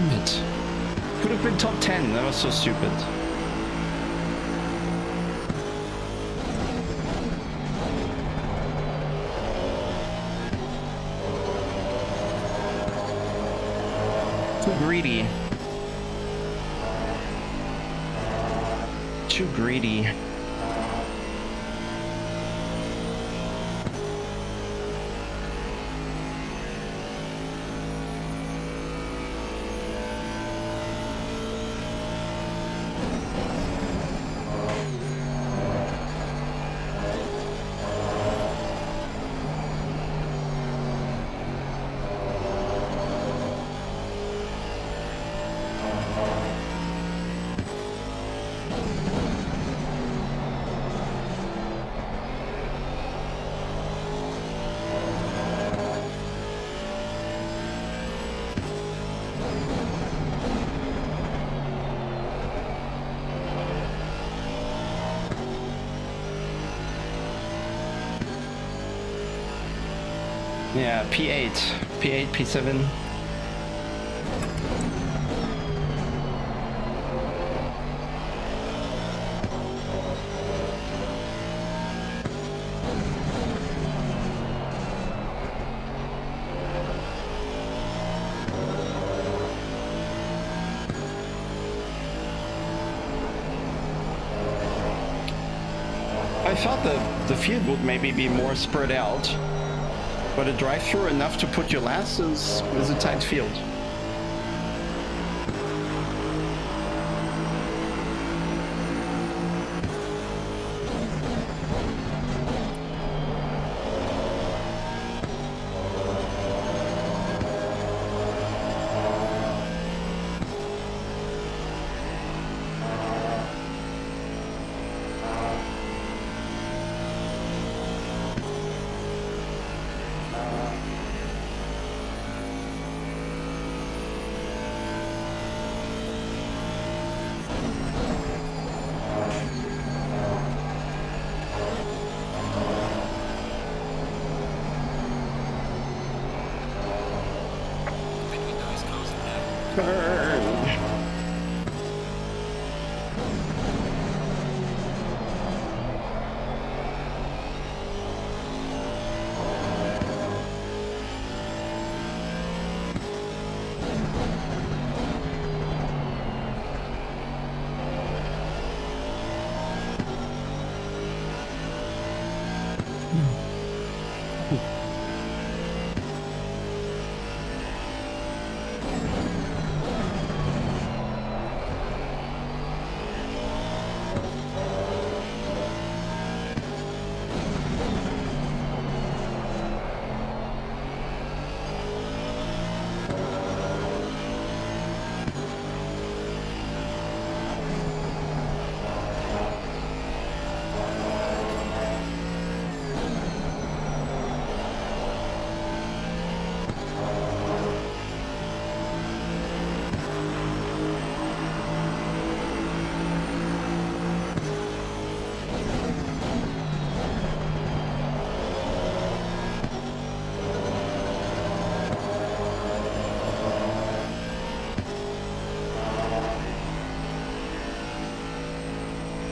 Damn it. Could have been top 10. That was so stupid. Too greedy. Too greedy. Yeah, P8, P7. I thought the field would maybe be more spread out. But a drive-through enough to put your last is a tight field.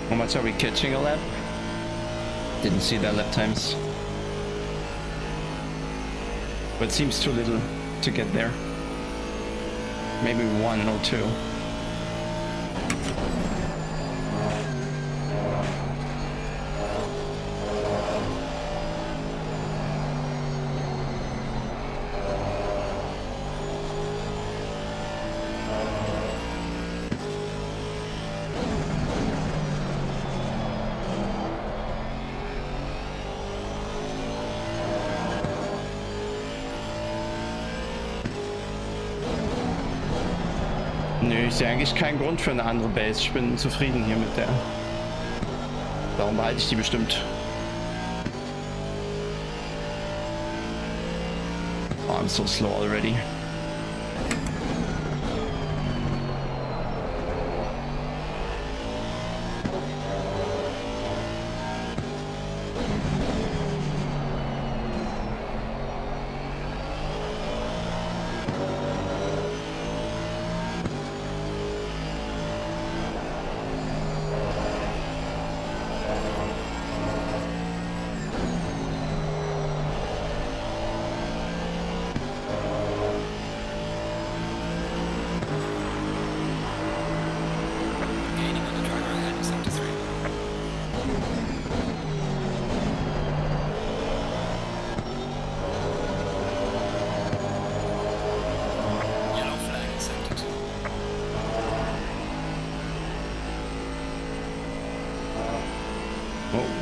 How much are we catching a lap? Didn't see the lap times. But it seems too little to get there. Maybe 1 or 2. Nö, ich sehe eigentlich keinen Grund für eine andere Base. Ich bin zufrieden hier mit der. Darum behalte ich die bestimmt. Oh, I'm so slow already.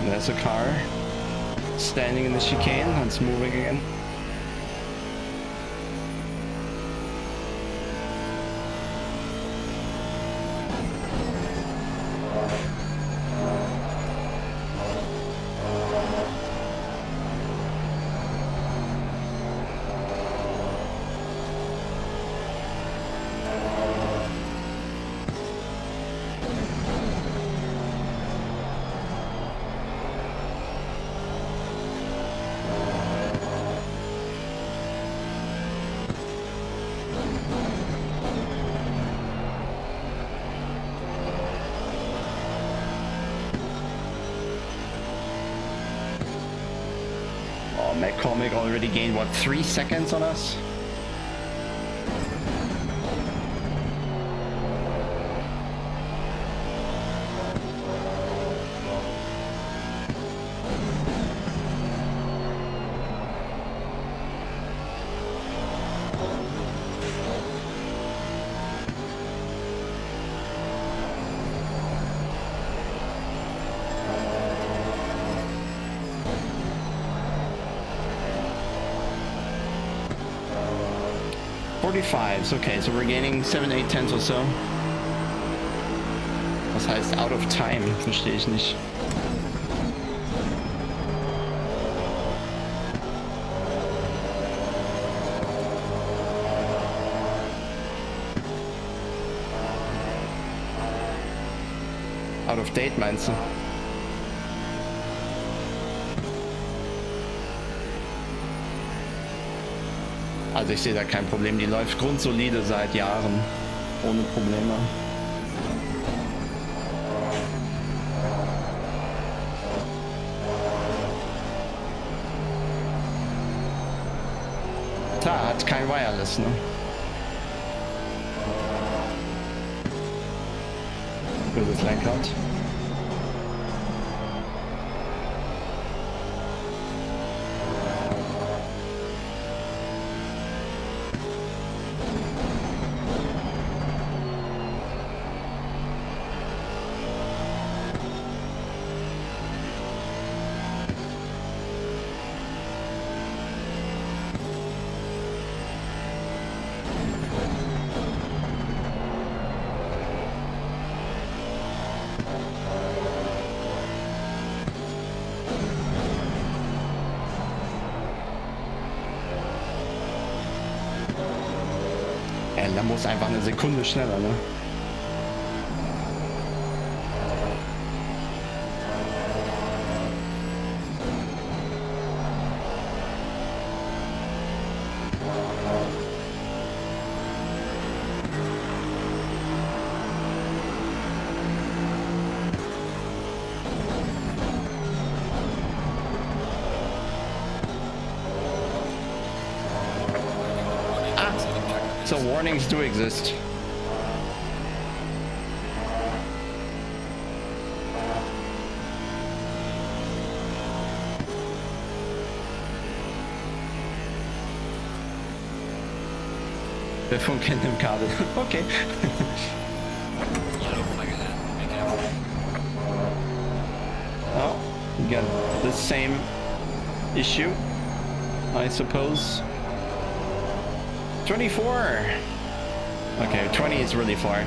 There's a car standing in the chicane. It's moving again. McCormick already gained, what, 3 seconds on us? Okay, so we're gaining 7, 8 tenths or so. Was heißt out of time? Verstehe ich nicht. Out of date meinst du? Also ich sehe da kein Problem, die läuft grundsolide seit Jahren, ohne Probleme. Klar, hat kein Wireless, ne? Für das Lenkrad. Da muss einfach eine Sekunde schneller, ne? So warnings do exist. Der Funk kennt im Kabel. Okay. Oh, we got the same issue, I suppose. 24! Okay, 20 is really far.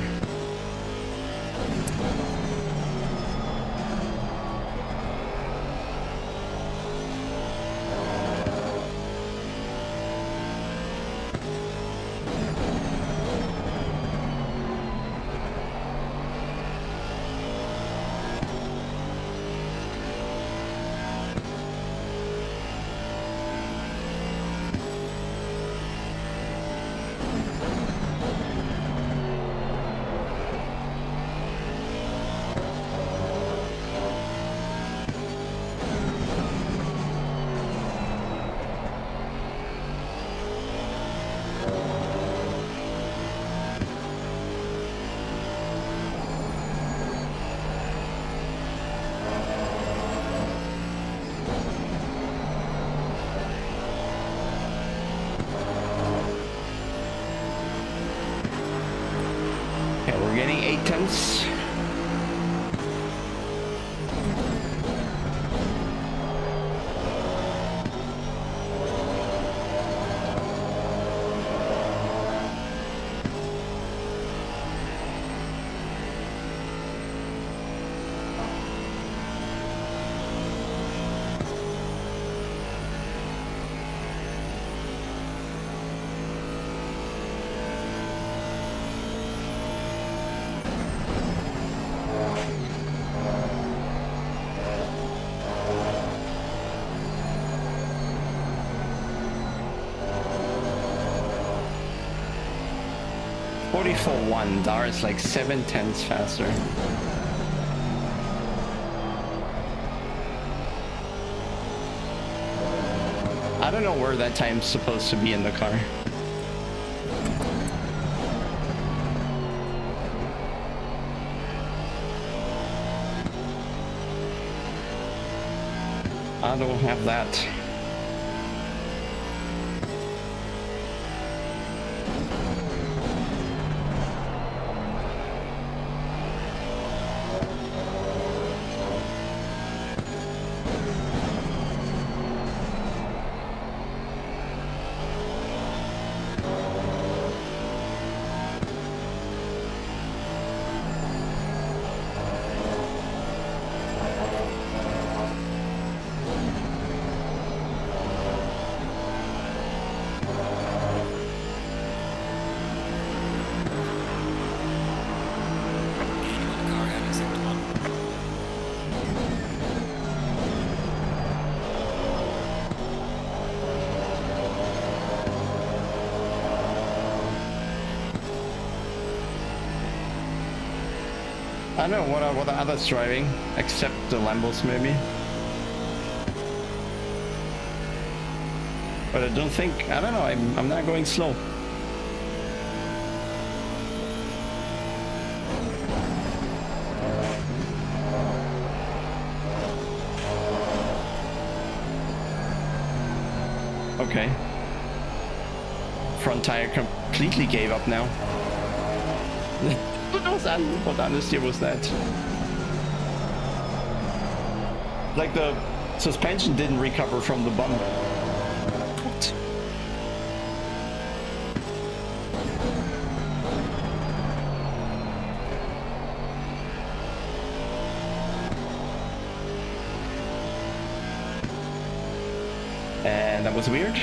We're getting 8 tenths. 44.1. Dar is like 7/10 faster. I don't know where that time's supposed to be in the car. I don't have that. Car having sector 1. I don't know what are others driving, except the Lambos maybe. But I don't think, I don't know, I'm not going slow. Okay. Front tire completely gave up now. What honesty was that? Like the suspension didn't recover from the bump. What? And that was weird.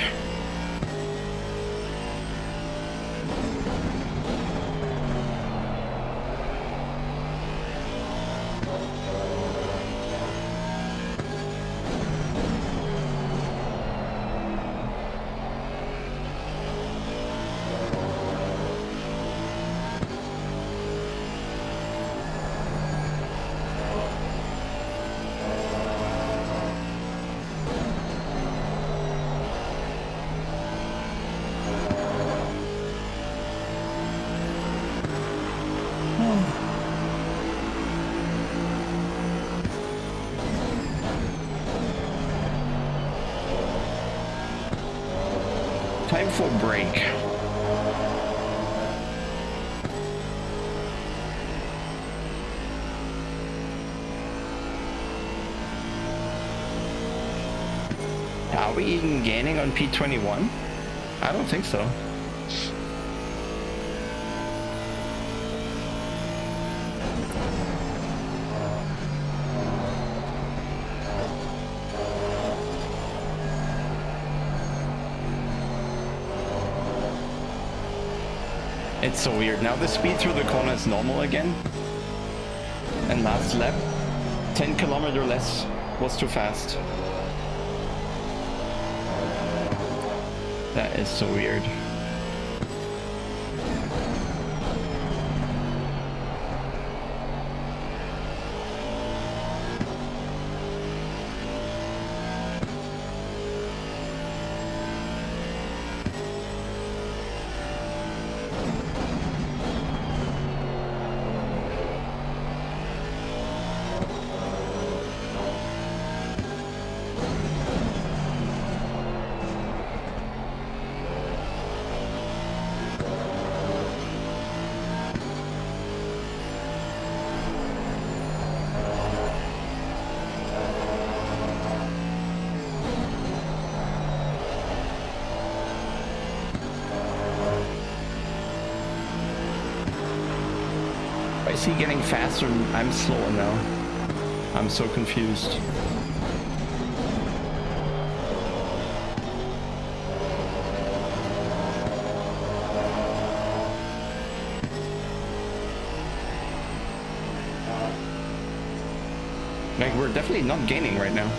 Time for break. Are we even gaining on P21? I don't think so. It's so weird. Now the speed through the corner is normal again. And last lap, 10 kilometers less was too fast. That is so weird. Why is he getting faster and I'm slower now? I'm so confused. Like, we're definitely not gaining right now.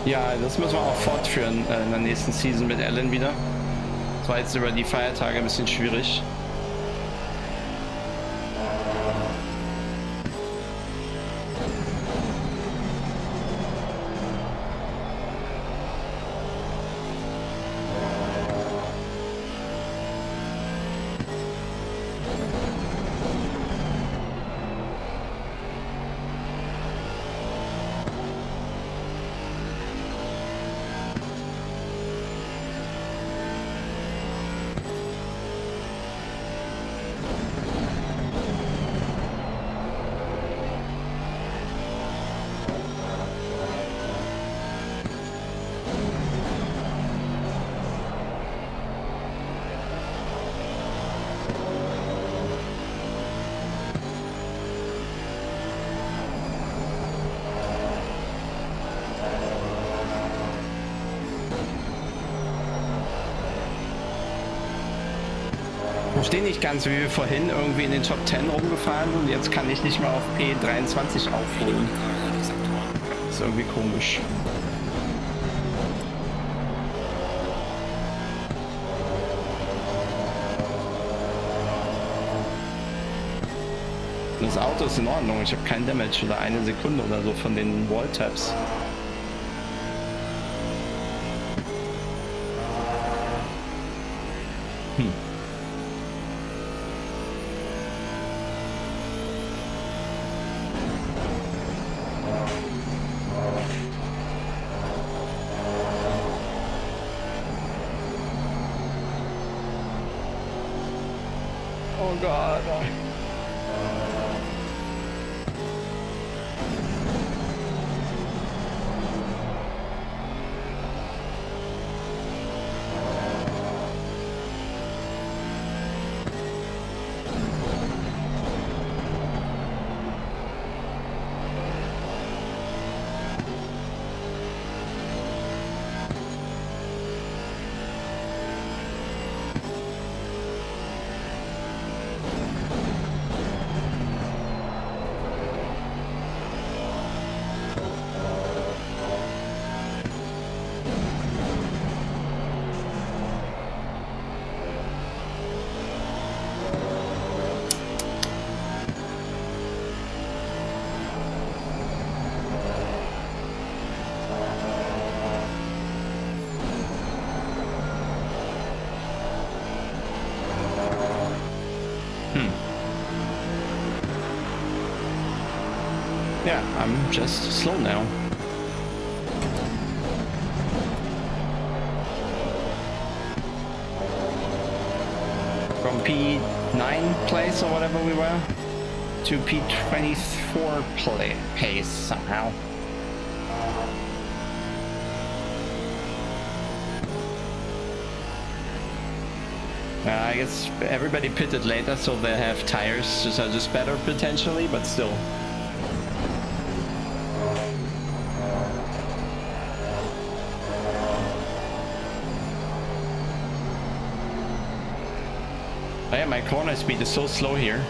Ja, das müssen wir auch fortführen in der nächsten Season mit Alan wieder. Das war jetzt über die Feiertage ein bisschen schwierig. Ich verstehe nicht ganz, wie wir vorhin irgendwie in den Top 10 rumgefahren und jetzt kann ich nicht mehr auf P23 aufholen. Das ist irgendwie komisch. Das Auto ist in Ordnung, ich habe keinen Damage oder eine Sekunde oder so von den Wall-Taps. Oh Gott. Yeah, I'm just slow now. From P9 place or whatever we were to P24 pace somehow. I guess everybody pitted later, so they have tires just are just better potentially, but still. Oh yeah, my corner speed is so slow here.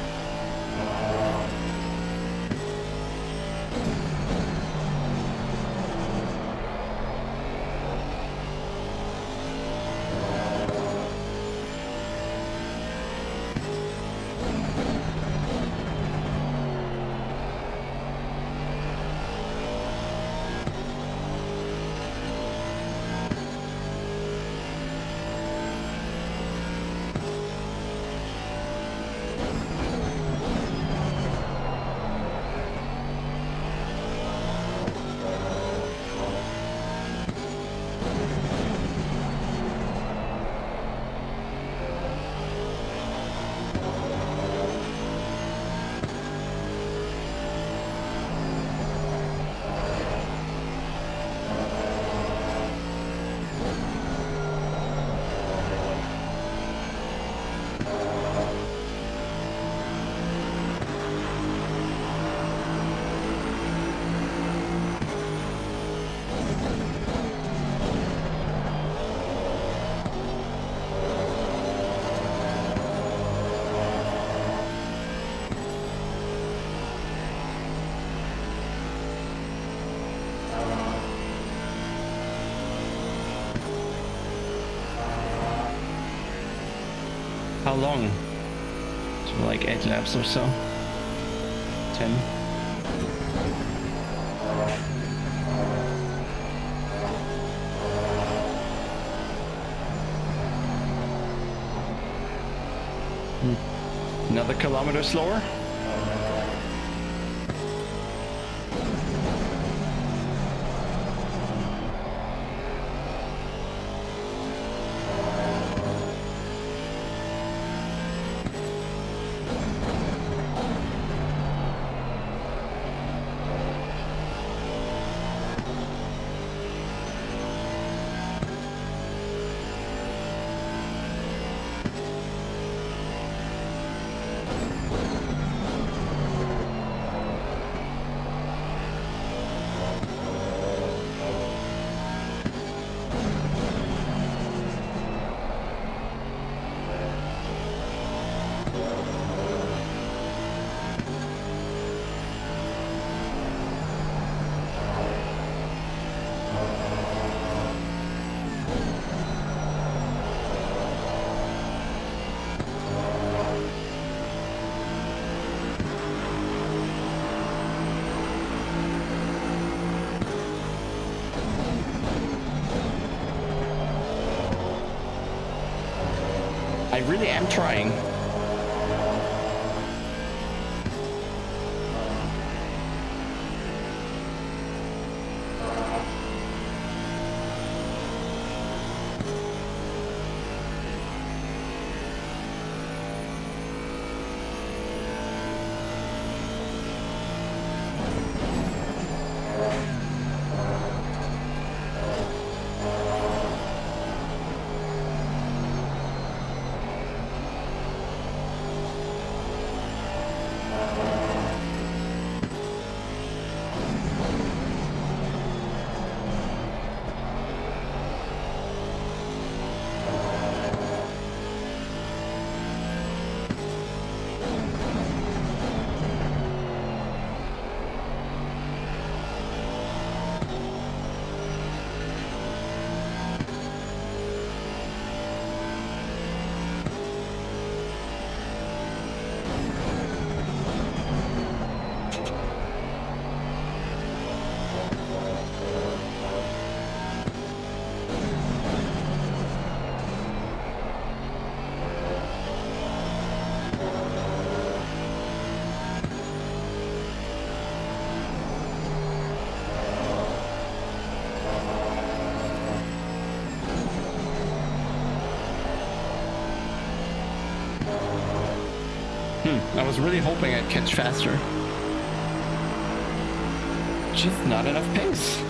long. So like 8 laps or so. 10. Another kilometer slower. I really am trying. I was really hoping I'd catch faster. Just not enough pace.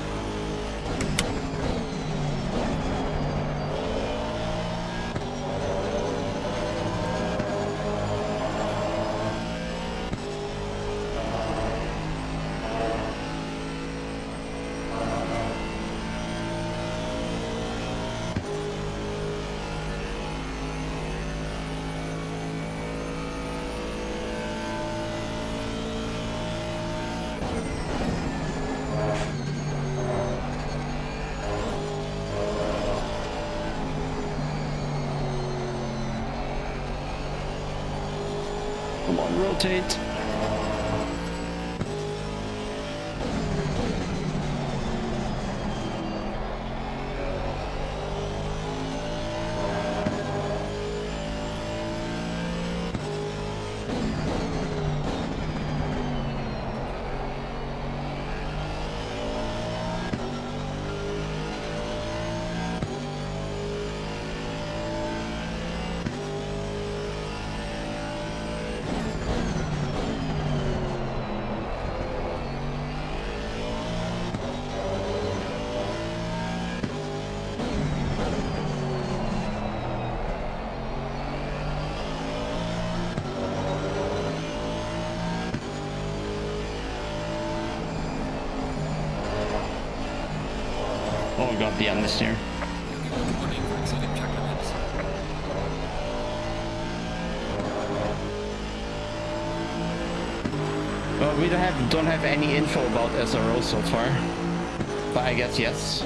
Come on, rotate. Oh god, the understeer. Well, we don't have any info about SRO so far, but I guess yes.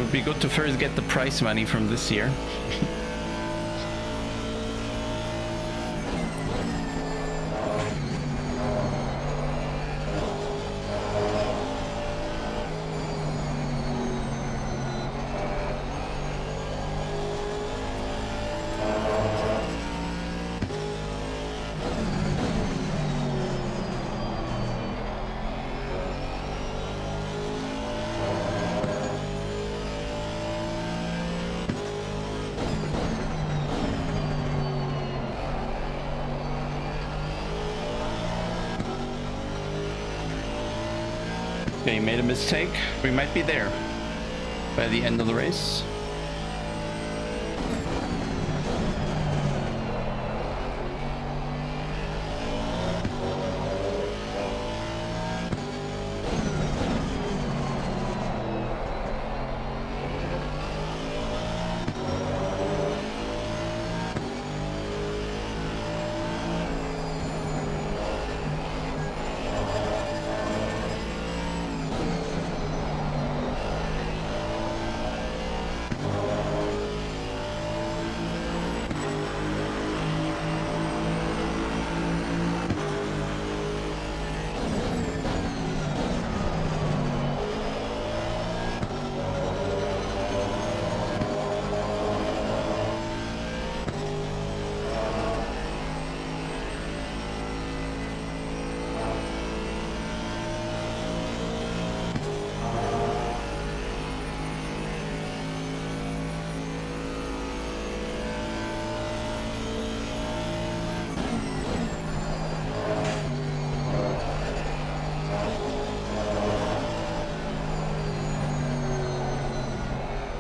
Would be good to first get the prize money from this year. Okay, made a mistake. We might be there by the end of the race.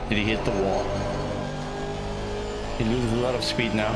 Did he hit the wall? He loses a lot of speed now.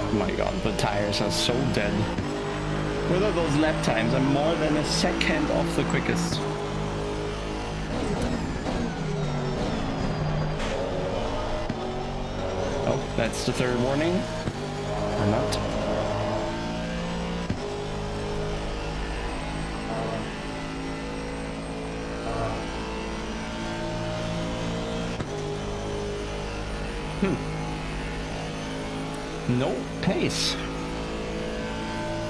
Oh my god, the tires are so dead. What are those lap times? I'm more than a second off the quickest. Oh, that's the third warning. Or not. No pace.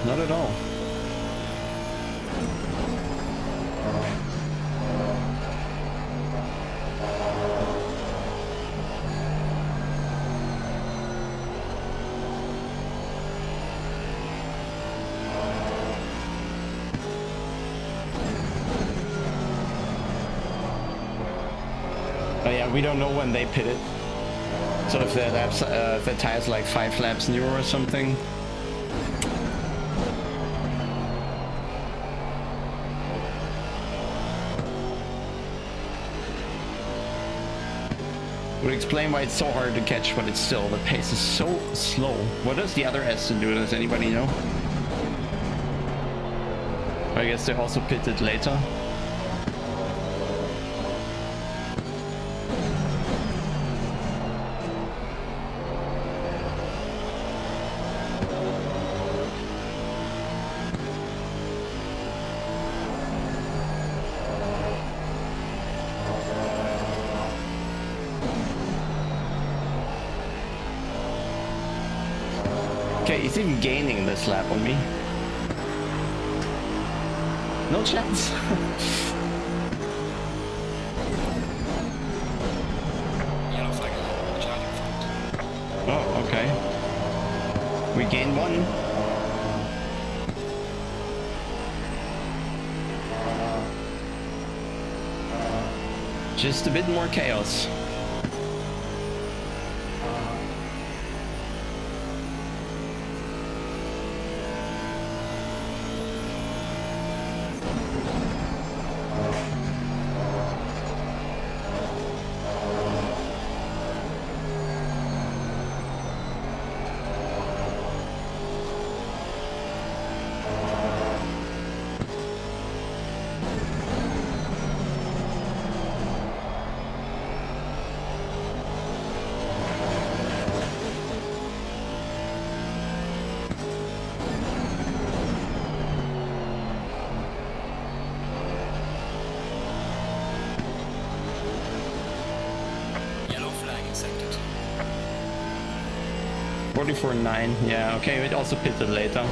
Not at all. Oh yeah, we don't know when they pitted. So if the laps, if the tire's like 5 laps newer or something. Would explain why it's so hard to catch, but it's still, the pace is so slow. What does the other Aston do? Does anybody know? I guess they also pitted later. Okay, he's even gaining this lap on me. No chance. Yellow flag, charging front. one. Just a bit more chaos. Yellow flag accepted. 44.9. Yeah, okay, it also pitted later.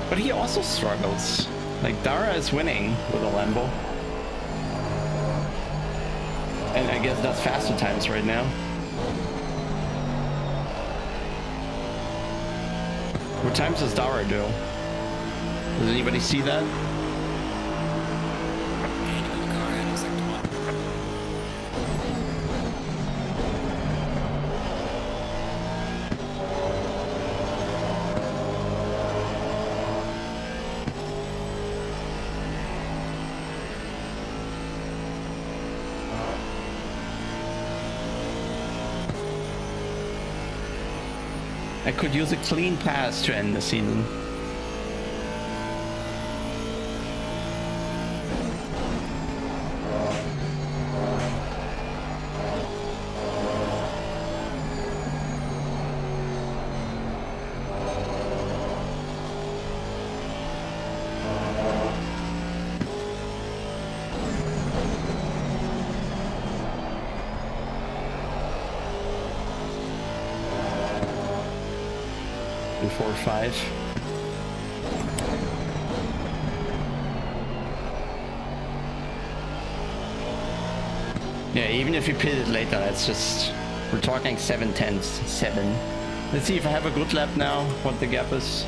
But he also struggles. Like, Dara is winning with a Lambo. And I guess that's faster times right now. What times does Dara do? Does anybody see that? Car ahead of sector 1. I could use a clean pass to end the season. In 4 or 5. Yeah, even if you pit it later, it's just... We're talking 7 tenths, 7. Let's see if I have a good lap now, what the gap is.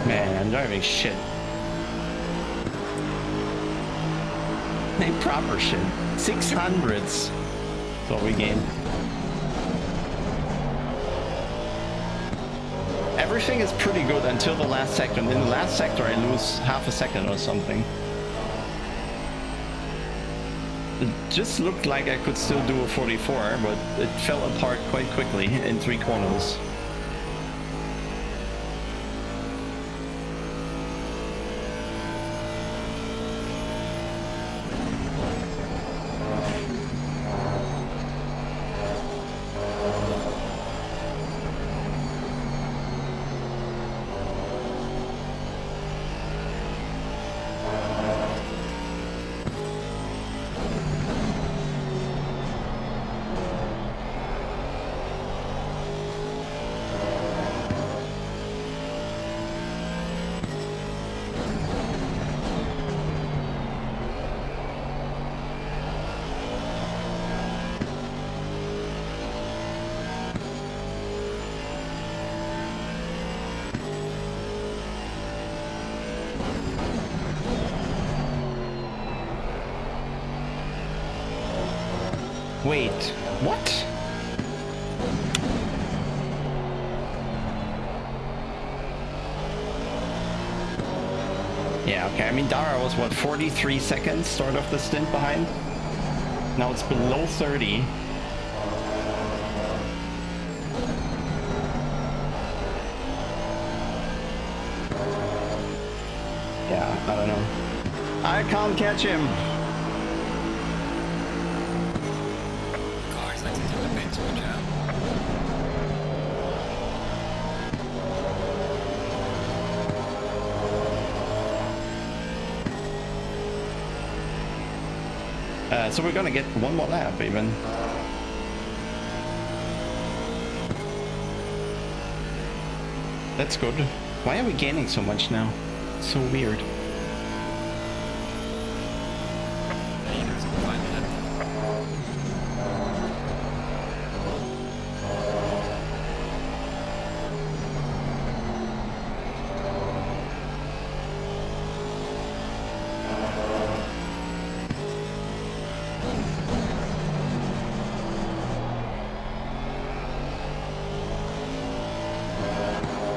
Man, I'm driving shit. Like proper shit. 600s. That's all we gained. Everything is pretty good until the last sector. And in the last sector I lose half a second or something. It just looked like I could still do a 44, but it fell apart quite quickly in 3 corners. Wait, what? Yeah, okay, I mean Dara was what, 43 seconds start of the stint behind? Now it's below 30. Yeah, I don't know. I can't catch him. Cars like to do a bit too much out. So we're gonna get one more lap even. That's good. Why are we gaining so much now? It's so weird. Leaders will find that.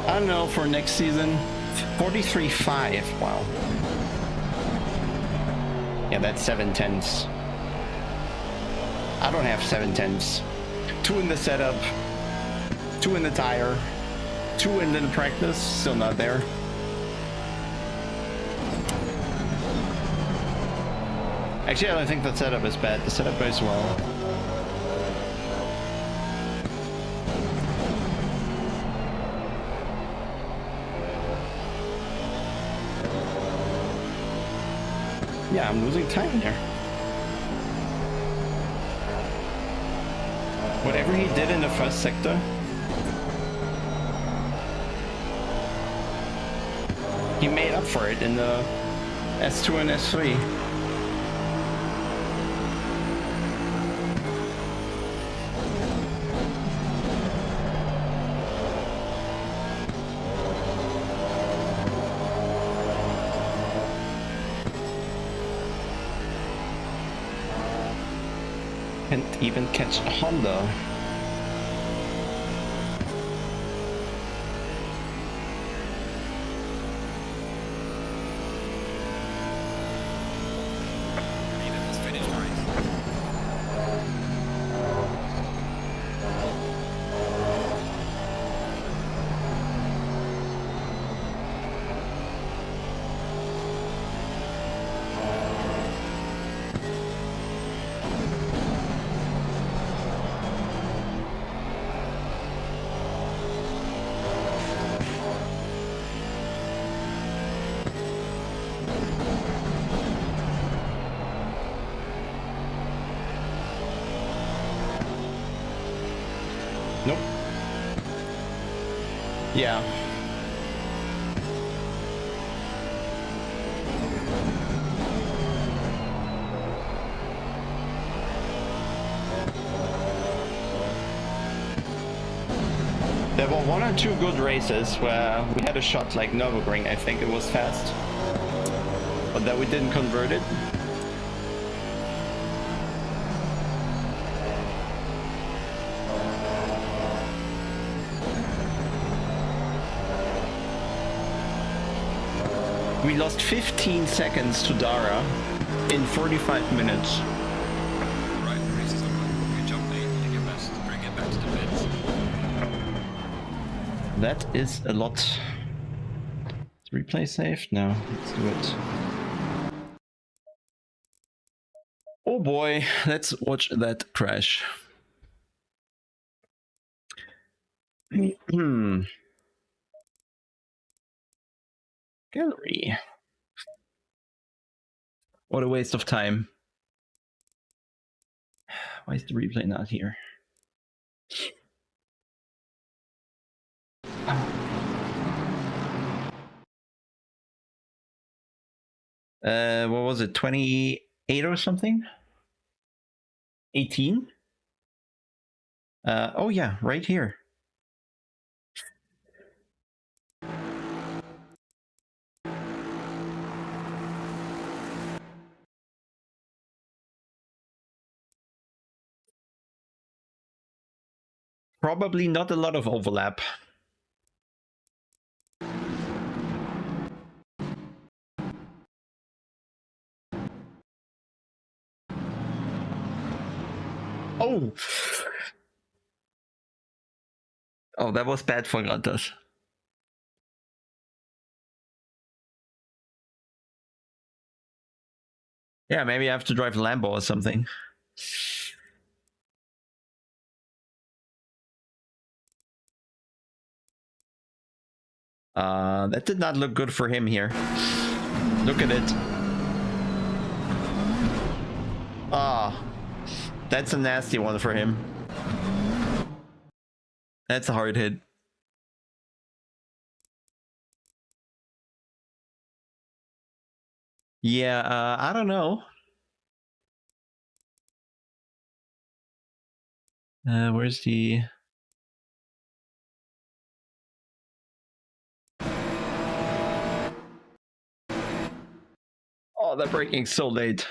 I don't know, for next season, 43.5, wow. Yeah, that's 7/10. I don't have 7/10. 2 in the setup, 2 in the tire, 2 in the practice, still not there. Actually, I don't think the setup is bad, the setup goes well. Yeah, I'm losing time here. Whatever he did in the first sector, he made up for it in the S2 and S3. Can't even catch a Honda. Leader has finished, right? Nope. Yeah. There were 1 or 2 good races where we had a shot like Nürburgring, I think it was fast. But then we didn't convert it. We lost 15 seconds to Dara in 45 minutes. Right, race is over. Good job, mate. You did your best to bring it back to the pits. That is a lot. Is replay saved? No, let's do it. Oh boy, let's watch that crash. Gallery. What a waste of time. Why is the replay not here? What was it? 28 or something? 18? Oh yeah, right here. Probably not a lot of overlap. Oh! Oh, that was bad for Grantas. Yeah, maybe I have to drive a Lambo or something. That did not look good for him here. Look at it. Ah, that's a nasty one for him. That's a hard hit. Yeah, I don't know. Where's the... Oh, they're braking so late.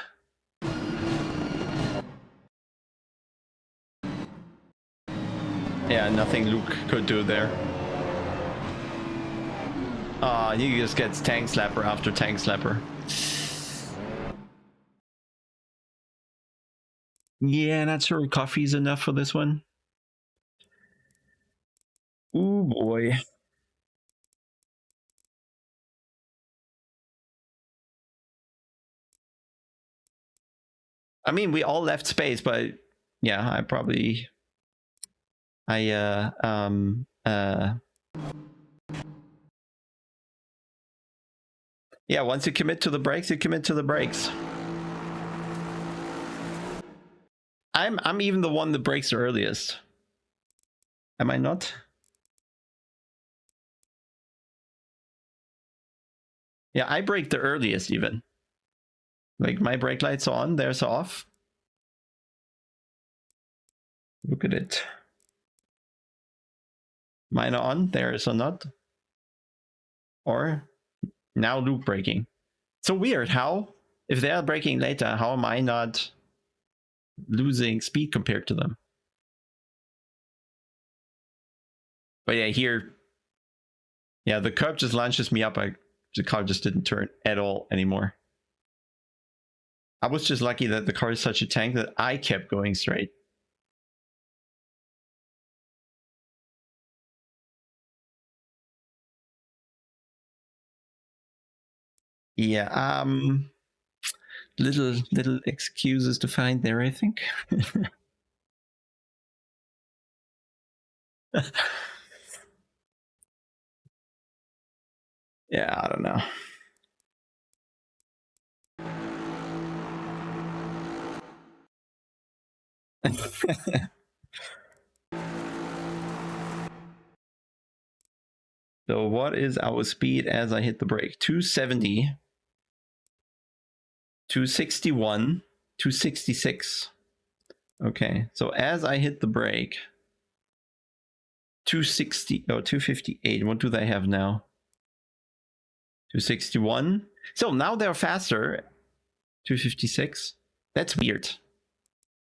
Yeah, nothing Luke could do there. He just gets tank slapper after tank slapper. Yeah, not sure coffee's enough for this one. Ooh boy. I mean, we all left space, but yeah, yeah, once you commit to the brakes, you commit to the brakes. I'm even the one that brakes the earliest. Am I not? Yeah, I brake the earliest even. Like my brake light's on, there's off. Look at it. Mine are on, there's a not. Or now Luke braking. So weird, how? If they are braking later, how am I not losing speed compared to them? But yeah, here, yeah, the curb just launches me up. The car just didn't turn at all anymore. I was just lucky that the car is such a tank that I kept going straight. Yeah, little excuses to find there, I think. Yeah, I don't know. So what is our speed as I hit the brake? 270, 261, 266. Okay, so as I hit the brake, 260, oh, 258. What do they have now? 261. So now they're faster. 256. That's weird.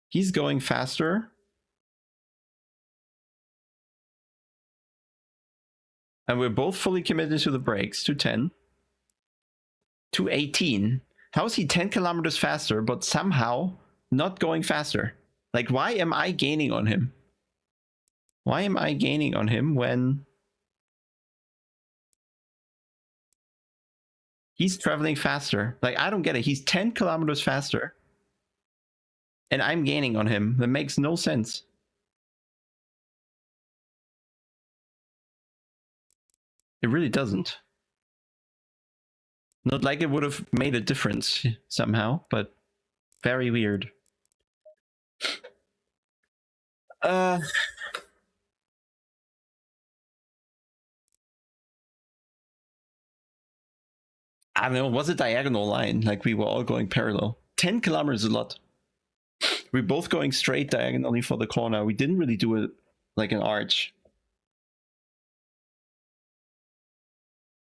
He's going faster. And we're both fully committed to the brakes. 210. 218. How is he 10 kilometers faster, but somehow not going faster? Like, why am I gaining on him? Why am I gaining on him when he's traveling faster? Like, I don't get it. He's 10 kilometers faster. And I'm gaining on him. That makes no sense. It really doesn't. Not like it would have made a difference somehow, but very weird. I don't know, was a diagonal line, like we were all going parallel. 10 kilometers is a lot. We're both going straight diagonally for the corner. We didn't really do it like an arch.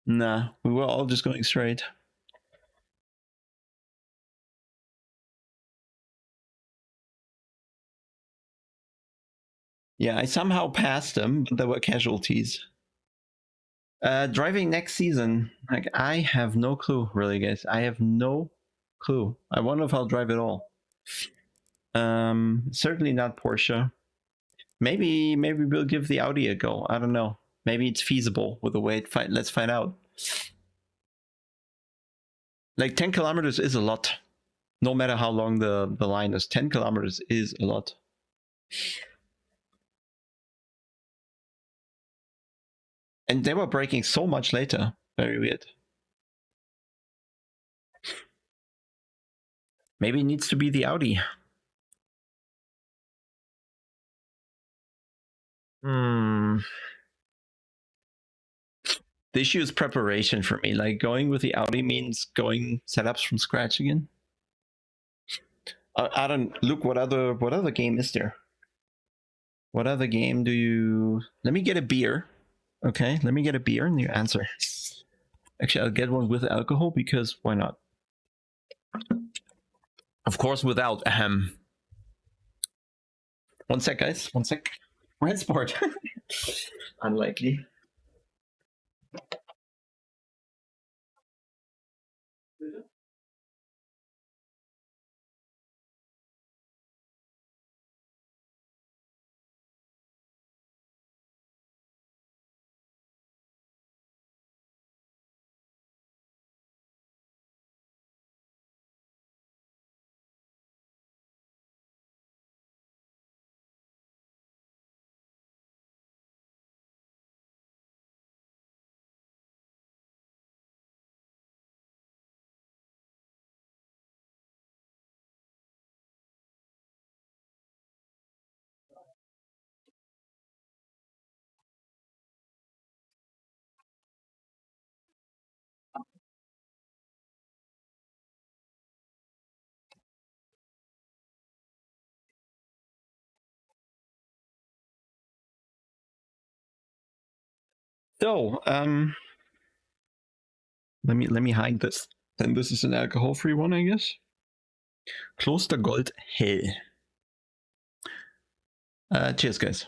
Nah, we were all just going straight. Yeah, I somehow passed them, but there were casualties. Driving next season, like, I have no clue, really, guys. I have no clue. I wonder if I'll drive it all. Certainly not Porsche. Maybe we'll give the Audi a go. I don't know. Maybe it's feasible with the way it let's find out. Like 10 kilometers is a lot. No matter how long the line is, 10 kilometers is a lot. And they were braking so much later. Very weird. Maybe it needs to be the Audi. The issue is preparation for me. Like going with the Audi means going setups from scratch again. I don't look. What other game is there? What other game do you? Let me get a beer. Okay, let me get a beer and you answer. Actually, I'll get one with alcohol because why not? Of course, without ahem. One sec, guys. One sec. Red Sport. Unlikely. So, let me hide this. Then this is an alcohol-free one, I guess. Klostergold Hell. Cheers, guys.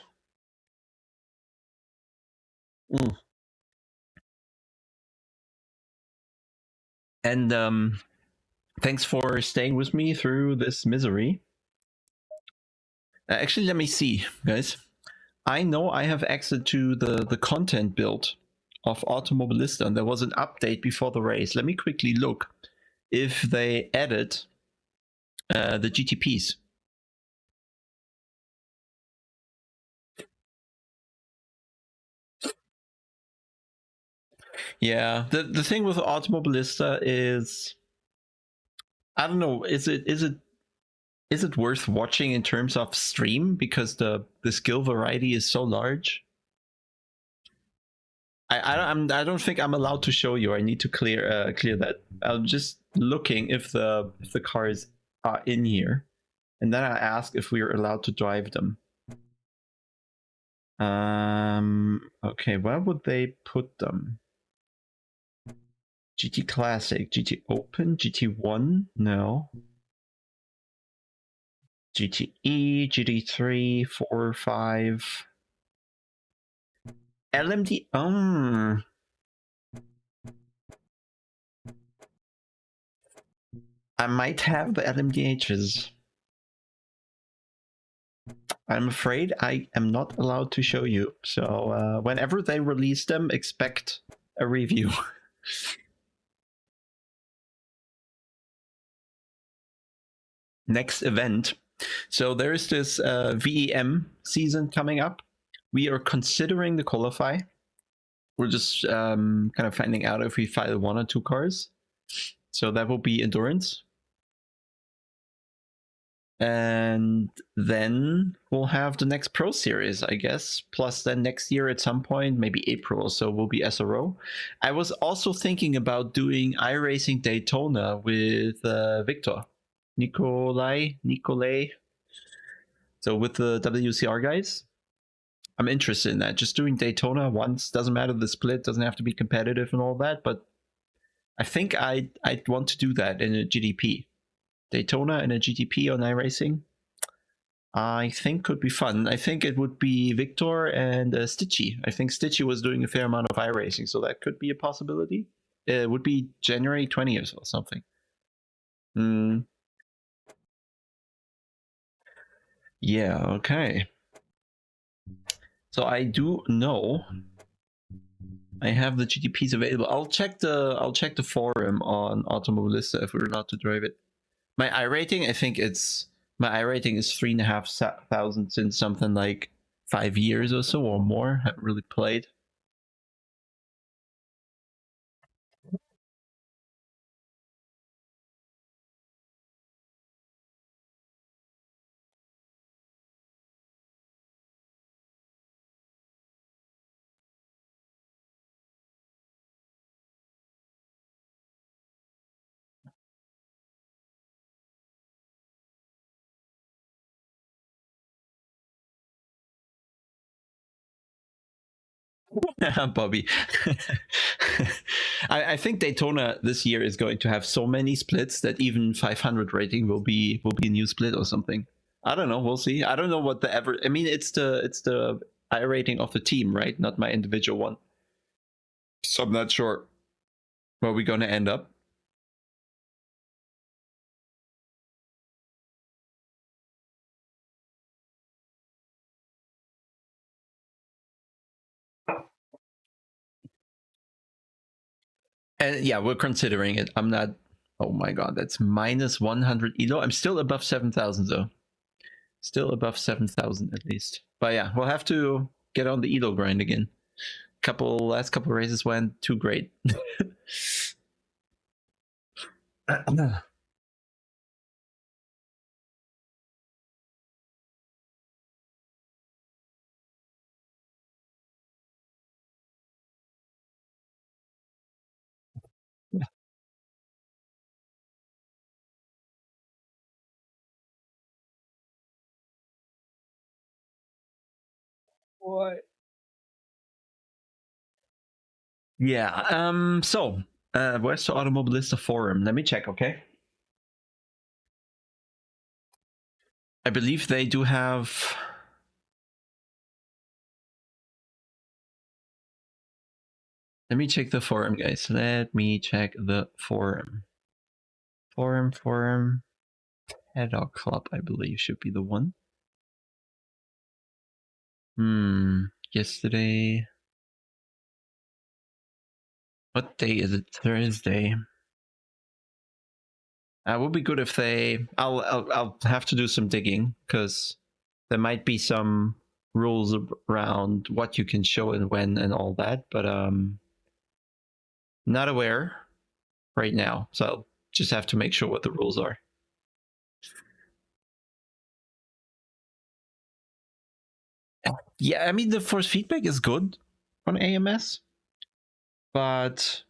And thanks for staying with me through this misery. Actually, let me see, guys. I know I have access to the content build of Automobilista, and there was an update before the race. Let me quickly look if they added the GTPs. Yeah, the thing with Automobilista is, I don't know, is it worth watching in terms of stream because the skill variety is so large? I don't think I'm allowed to show you. I need to clear that. I'm just looking if the cars are in here, and then I ask if we are allowed to drive them. Okay, where would they put them? GT Classic, GT Open, GT1? No. GTE, GT3, 4, 5. LMD. I might have the LMDHs. I'm afraid I am not allowed to show you. So whenever they release them, expect a review. Next event. So there is this VEM season coming up. We are considering to qualify. We're just kind of finding out if we file 1 or 2 cars. So that will be endurance. And then we'll have the next Pro Series, I guess. Plus then next year at some point, maybe April or so, will be SRO. I was also thinking about doing iRacing Daytona with Victor. Nicolai. So with the WCR guys. I'm interested in that. Just doing Daytona once, doesn't matter the split, doesn't have to be competitive and all that, but I think I'd want to do that in a GTP. Daytona and a GTP on iRacing, I think could be fun. I think it would be Victor and Stitchy. I think Stitchy was doing a fair amount of iRacing, so that could be a possibility. It would be January 20th or something. Yeah, okay. So I do know I have the GTPs available. I'll check the forum on Automobilista if we're allowed to drive it. My iRating, I think my iRating is 3,500 since something like 5 years or so or more. Haven't really played. Bobby. I think Daytona this year is going to have so many splits that even 500 rating will be a new split or something. I don't know. We'll see. I don't know what the ever. I mean, it's the I rating of the team, right? Not my individual one. So I'm not sure where we're going to end up. And yeah, we're considering it. I'm not. Oh my god, that's minus 100 elo. I'm still above 7,000 though. Still above 7,000 at least. But yeah, we'll have to get on the elo grind again. Last couple races went too great. What? Yeah. So, where's the Automobilista forum? Let me check. Okay. I believe they do have. Let me check the forum, guys. Let me check the forum. Forum. Paddock Club, I believe, should be the one. Yesterday. What day is it? Thursday. It would be good if they. I'll have to do some digging because there might be some rules around what you can show and when and all that, but not aware right now. So I'll just have to make sure what the rules are. Yeah, I mean the force feedback is good on AMS, but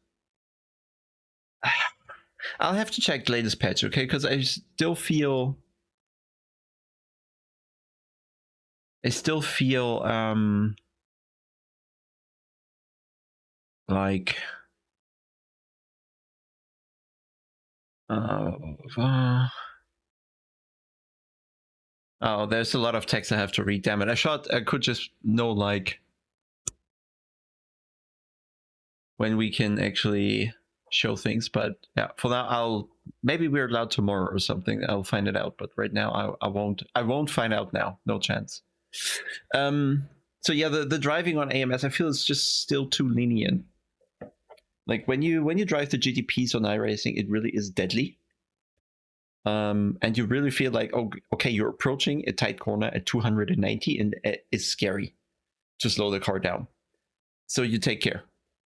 I'll have to check the latest patch, okay? Because I still feel like oh, there's a lot of text I have to read. Damn it! I could just know like when we can actually show things, but yeah, for now maybe we're allowed tomorrow or something. I'll find it out, but right now I won't find out now. No chance. So yeah, the driving on AMS, I feel it's just still too lenient. Like when you drive the GTPs on iRacing, it really is deadly. And you really feel like, oh, okay, you're approaching a tight corner at 290, and it's scary to slow the car down. So you take care.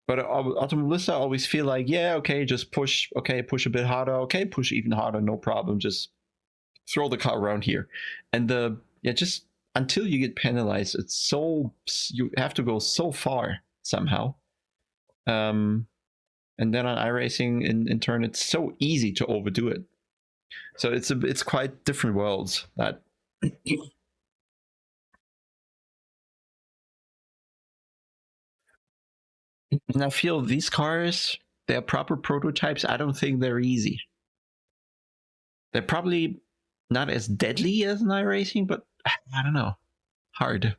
But Automobilista always feel like, yeah, okay, just push. Okay, push a bit harder. Okay, push even harder. No problem. Just throw the car around here, and just until you get penalized, you have to go so far somehow. And then on iRacing, in turn, it's so easy to overdo it. So it's quite different worlds that. And I feel these cars, they're proper prototypes. I don't think they're easy. They're probably not as deadly as an iRacing, but I don't know. Hard.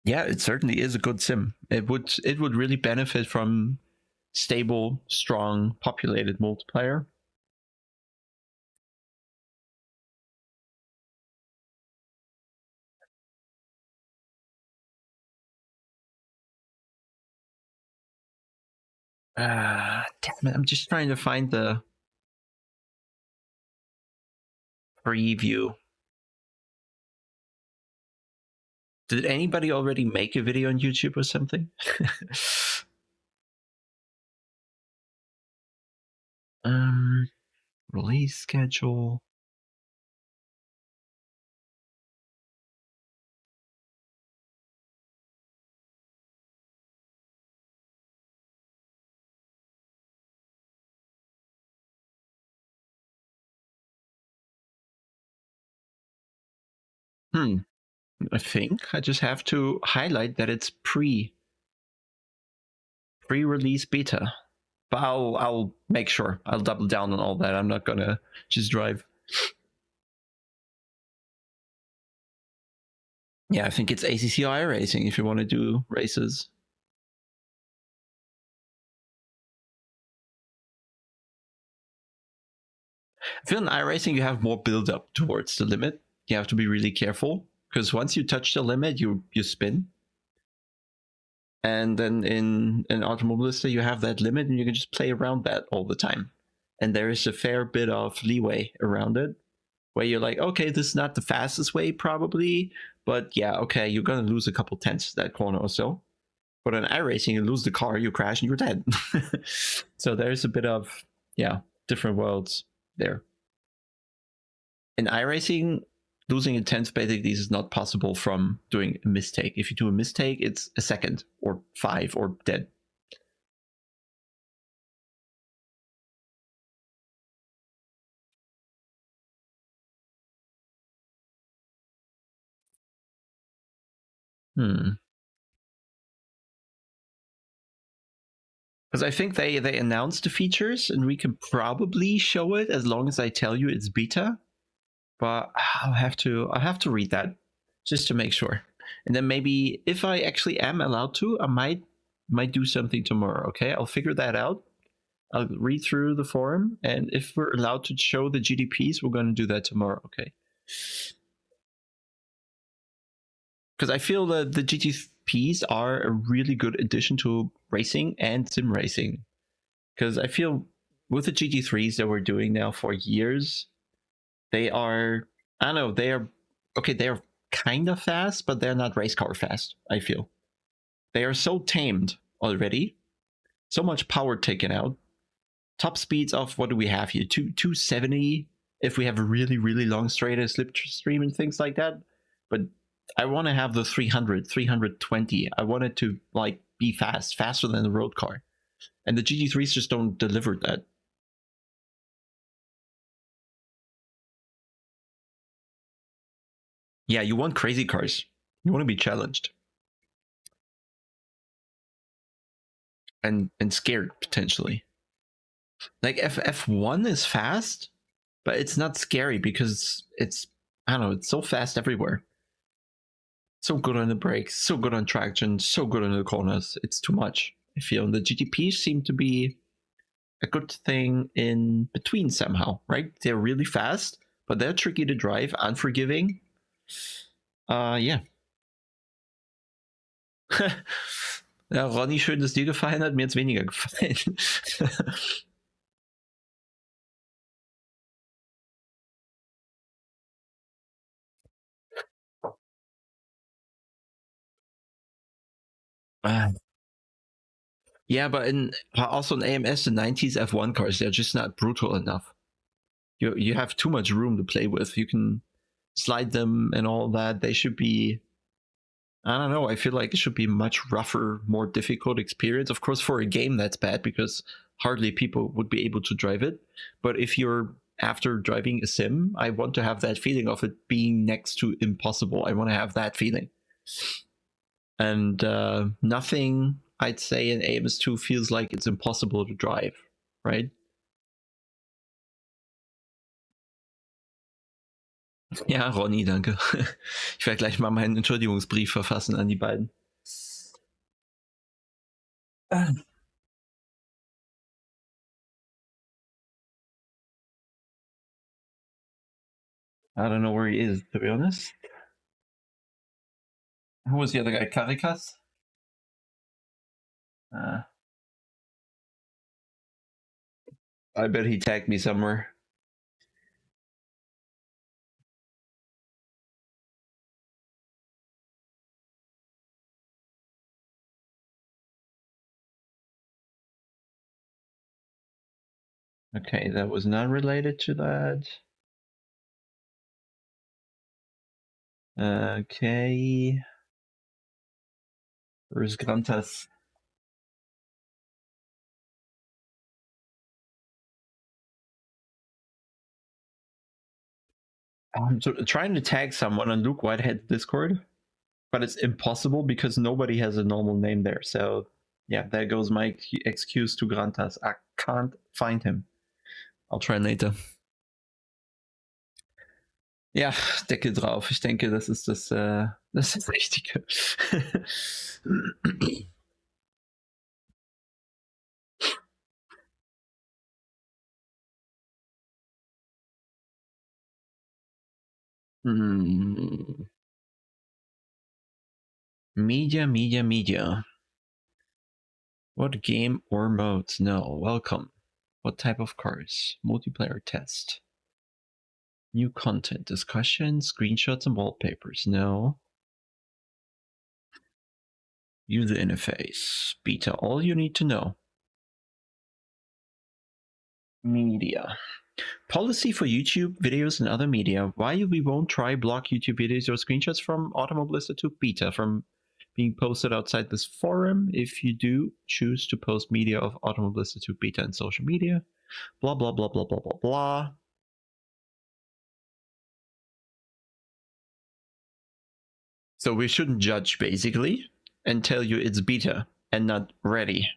Yeah, it certainly is a good sim. It would really benefit from stable, strong, populated multiplayer. Damn it, I'm just trying to find the preview. Did anybody already make a video on YouTube or something? Release schedule. I think I just have to highlight that it's pre-release beta. But I'll make sure. I'll double down on all that. I'm not gonna just drive. Yeah, I think it's ACC iRacing if you want to do races. I feel in iRacing you have more build up towards the limit. You have to be really careful because once you touch the limit, you spin. And then in Automobilista, you have that limit and you can just play around that all the time. And there is a fair bit of leeway around it where you're like, okay, this is not the fastest way probably, but yeah, okay, you're going to lose a couple tenths that corner or so. But in iRacing, you lose the car, you crash, and you're dead. So there's a bit of, yeah, different worlds there. In iRacing, losing a tenth basically is not possible from doing a mistake. If you do a mistake, it's a second or 5 or dead. Because I think they announced the features and we can probably show it as long as I tell you it's beta. But I'll have to read that just to make sure. And then maybe if I actually am allowed to, I might do something tomorrow. Okay, I'll figure that out. I'll read through the forum, and if we're allowed to show the GDPs, we're going to do that tomorrow. Okay. Because I feel that the GTPs are a really good addition to racing and sim racing. Because I feel with the GT3s that we're doing now for years, they are, I don't know, they are kind of fast, but they're not race car fast, I feel. They are so tamed already, so much power taken out. Top speeds of, what do we have here? 270 if we have a really, really long straight slipstream and things like that. But I want to have the 300, 320. I want it to like be faster than the road car. And the GT3s just don't deliver that. Yeah, you want crazy cars. You want to be challenged. And scared, potentially. Like F1 is fast, but it's not scary because it's, I don't know, it's so fast everywhere. So good on the brakes, so good on traction, so good on the corners. It's too much, I feel. And the GTPs seem to be a good thing in between somehow, right? They're really fast, but they're tricky to drive, unforgiving. Ja. Ja, Ronny, schön, dass dir gefallen hat. Mir jetzt weniger gefallen. Yeah, but also in AMS, the 90s F1 cars, they're just not brutal enough. You have too much room to play with. You can slide them and all that. They should be, I don't know, I feel like it should be much rougher, more difficult experience. Of course, for a game, that's bad because hardly people would be able to drive it. But if you're after driving a sim, I want to have that feeling of it being next to impossible. I want to have that feeling. And nothing, I'd say, in AMS2 feels like it's impossible to drive, right? Ja, Ronny, danke. Ich werde gleich mal meinen Entschuldigungsbrief verfassen an die beiden. I don't know where he is, to be honest. Who was the other guy? Caritas? I bet he tagged me somewhere. Okay, that was not related to that. Okay. Where's Grantas? I'm trying to tag someone on Luke Whitehead's Discord, but it's impossible because nobody has a normal name there. So yeah, there goes my excuse to Grantas. I can't find him. I'll try later. Ja, Deckel drauf. Ich denke, das ist das Richtige. Media. What game or modes? No. Welcome. What type of cars? Multiplayer test. New content. Discussion, screenshots, and wallpapers. No. User interface. Beta. All you need to know. Media. Policy for YouTube videos and other media. Why we won't try block YouTube videos or screenshots from Automobilista to Beta from being posted outside this forum. If you do choose to post media of Automobilista to Beta and social media. Blah, blah, blah, blah, blah, blah, blah. So we shouldn't judge, basically, and tell you it's beta and not ready.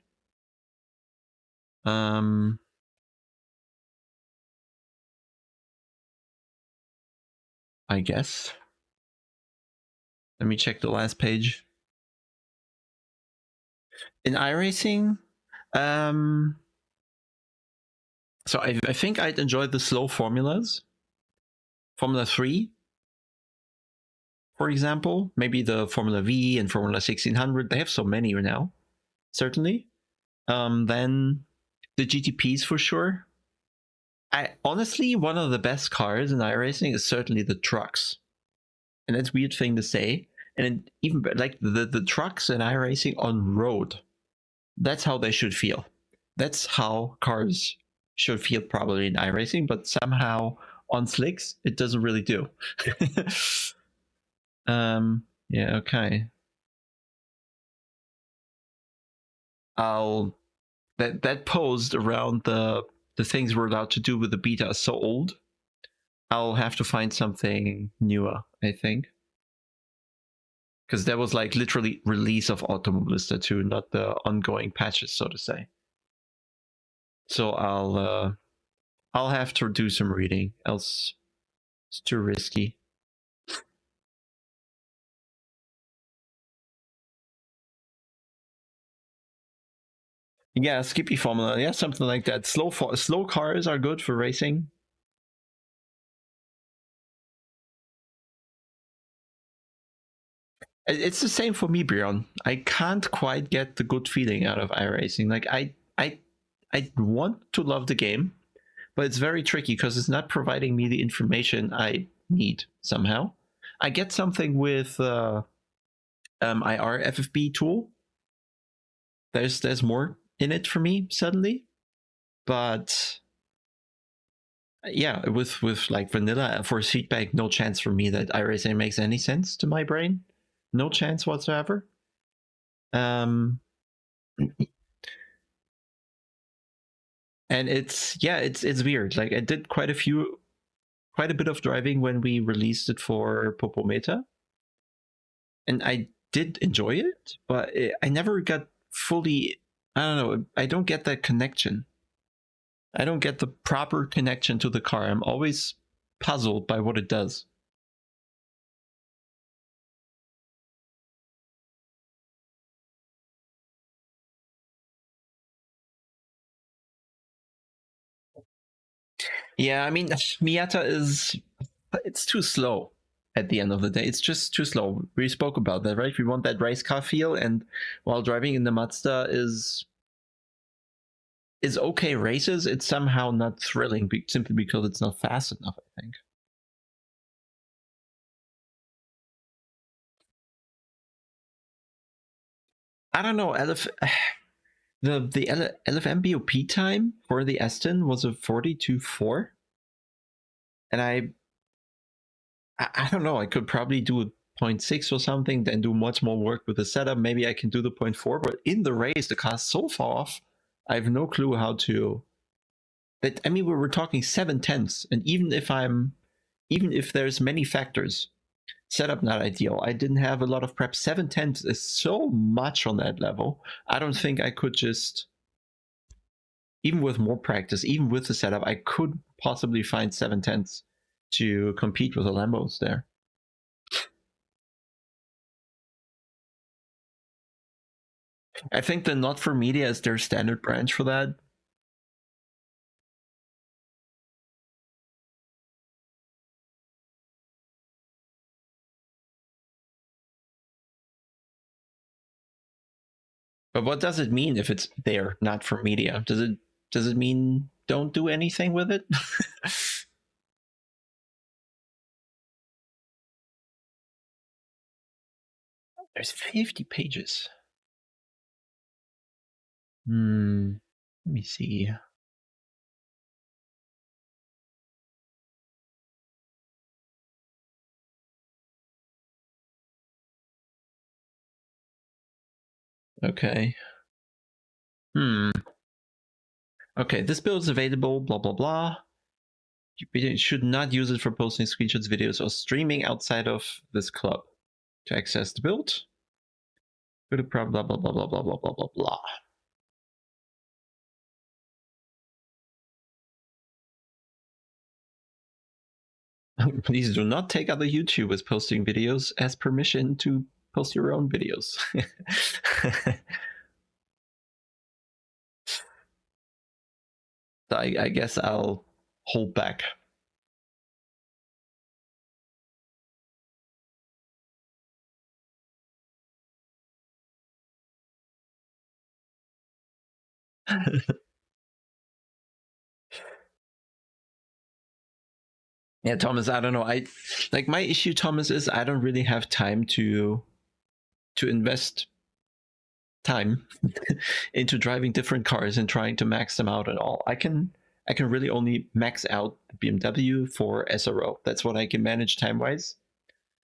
I guess. Let me check the last page. In iRacing, so I think I'd enjoy the slow formulas. Formula 3, for example. Maybe the Formula V and Formula 1600. They have so many now, certainly. Then the GTPs for sure. Honestly, one of the best cars in iRacing is certainly the trucks. And that's a weird thing to say. And even like the trucks in iRacing on road, that's how they should feel. That's how cars should feel probably in iRacing, but somehow on slicks, it doesn't really do. Yeah, okay. That post around the things we're allowed to do with the beta is so old. I'll have to find something newer, I think. Because that was like literally release of Automobilista 2, not the ongoing patches, so to say. So I'll have to do some reading, else it's too risky. Yeah, Skippy formula, yeah, something like that. Slow cars are good for racing. It's the same for me, Bjorn. I can't quite get the good feeling out of iRacing. Like I want to love the game, but it's very tricky because it's not providing me the information I need somehow. I get something with IR FFB tool. There's more in it for me suddenly, but yeah, with like vanilla force feedback, no chance for me that iRacing makes any sense to my brain. No chance whatsoever. And it's weird. Like I did quite a bit of driving when we released it for Popometa, and I did enjoy it, but I never got fully. I don't know. I don't get that connection. I don't get the proper connection to the car. I'm always puzzled by what it does. Yeah, I mean, Miata it's too slow at the end of the day. It's just too slow. We spoke about that, right? We want that race car feel, and while driving in the Mazda is is okay races, it's somehow not thrilling simply because it's not fast enough, I think. I don't know, the LFM BOP time for the Aston was a 42.4. And I don't know, I could probably do a 0.6 or something, then do much more work with the setup. Maybe I can do the 0.4, but in the race, the car's so far off, I have no clue how to... That, I mean, we were talking 7/10, and even if there's many factors, setup not ideal, I didn't have a lot of prep, 7/10 is so much on that level. I don't think I could just... Even with more practice, even with the setup, I could possibly find 7/10 to compete with the Lambos there. I think the Not for Media is their standard branch for that. But what does it mean if it's there, not for media? Does it mean don't do anything with it? There's 50 pages. Let me see. Okay. Okay, this build is available, blah, blah, blah. You should not use it for posting screenshots, videos, or streaming outside of this club. To access the build, go to blah, blah, blah, blah, blah, blah, blah, blah, blah, blah. Please do not take other YouTubers posting videos as permission to post your own videos. So I guess I'll hold back. Yeah, Thomas, I don't know. My issue, Thomas, is I don't really have time to invest time into driving different cars and trying to max them out at all. I can really only max out the BMW for SRO. That's what I can manage time-wise.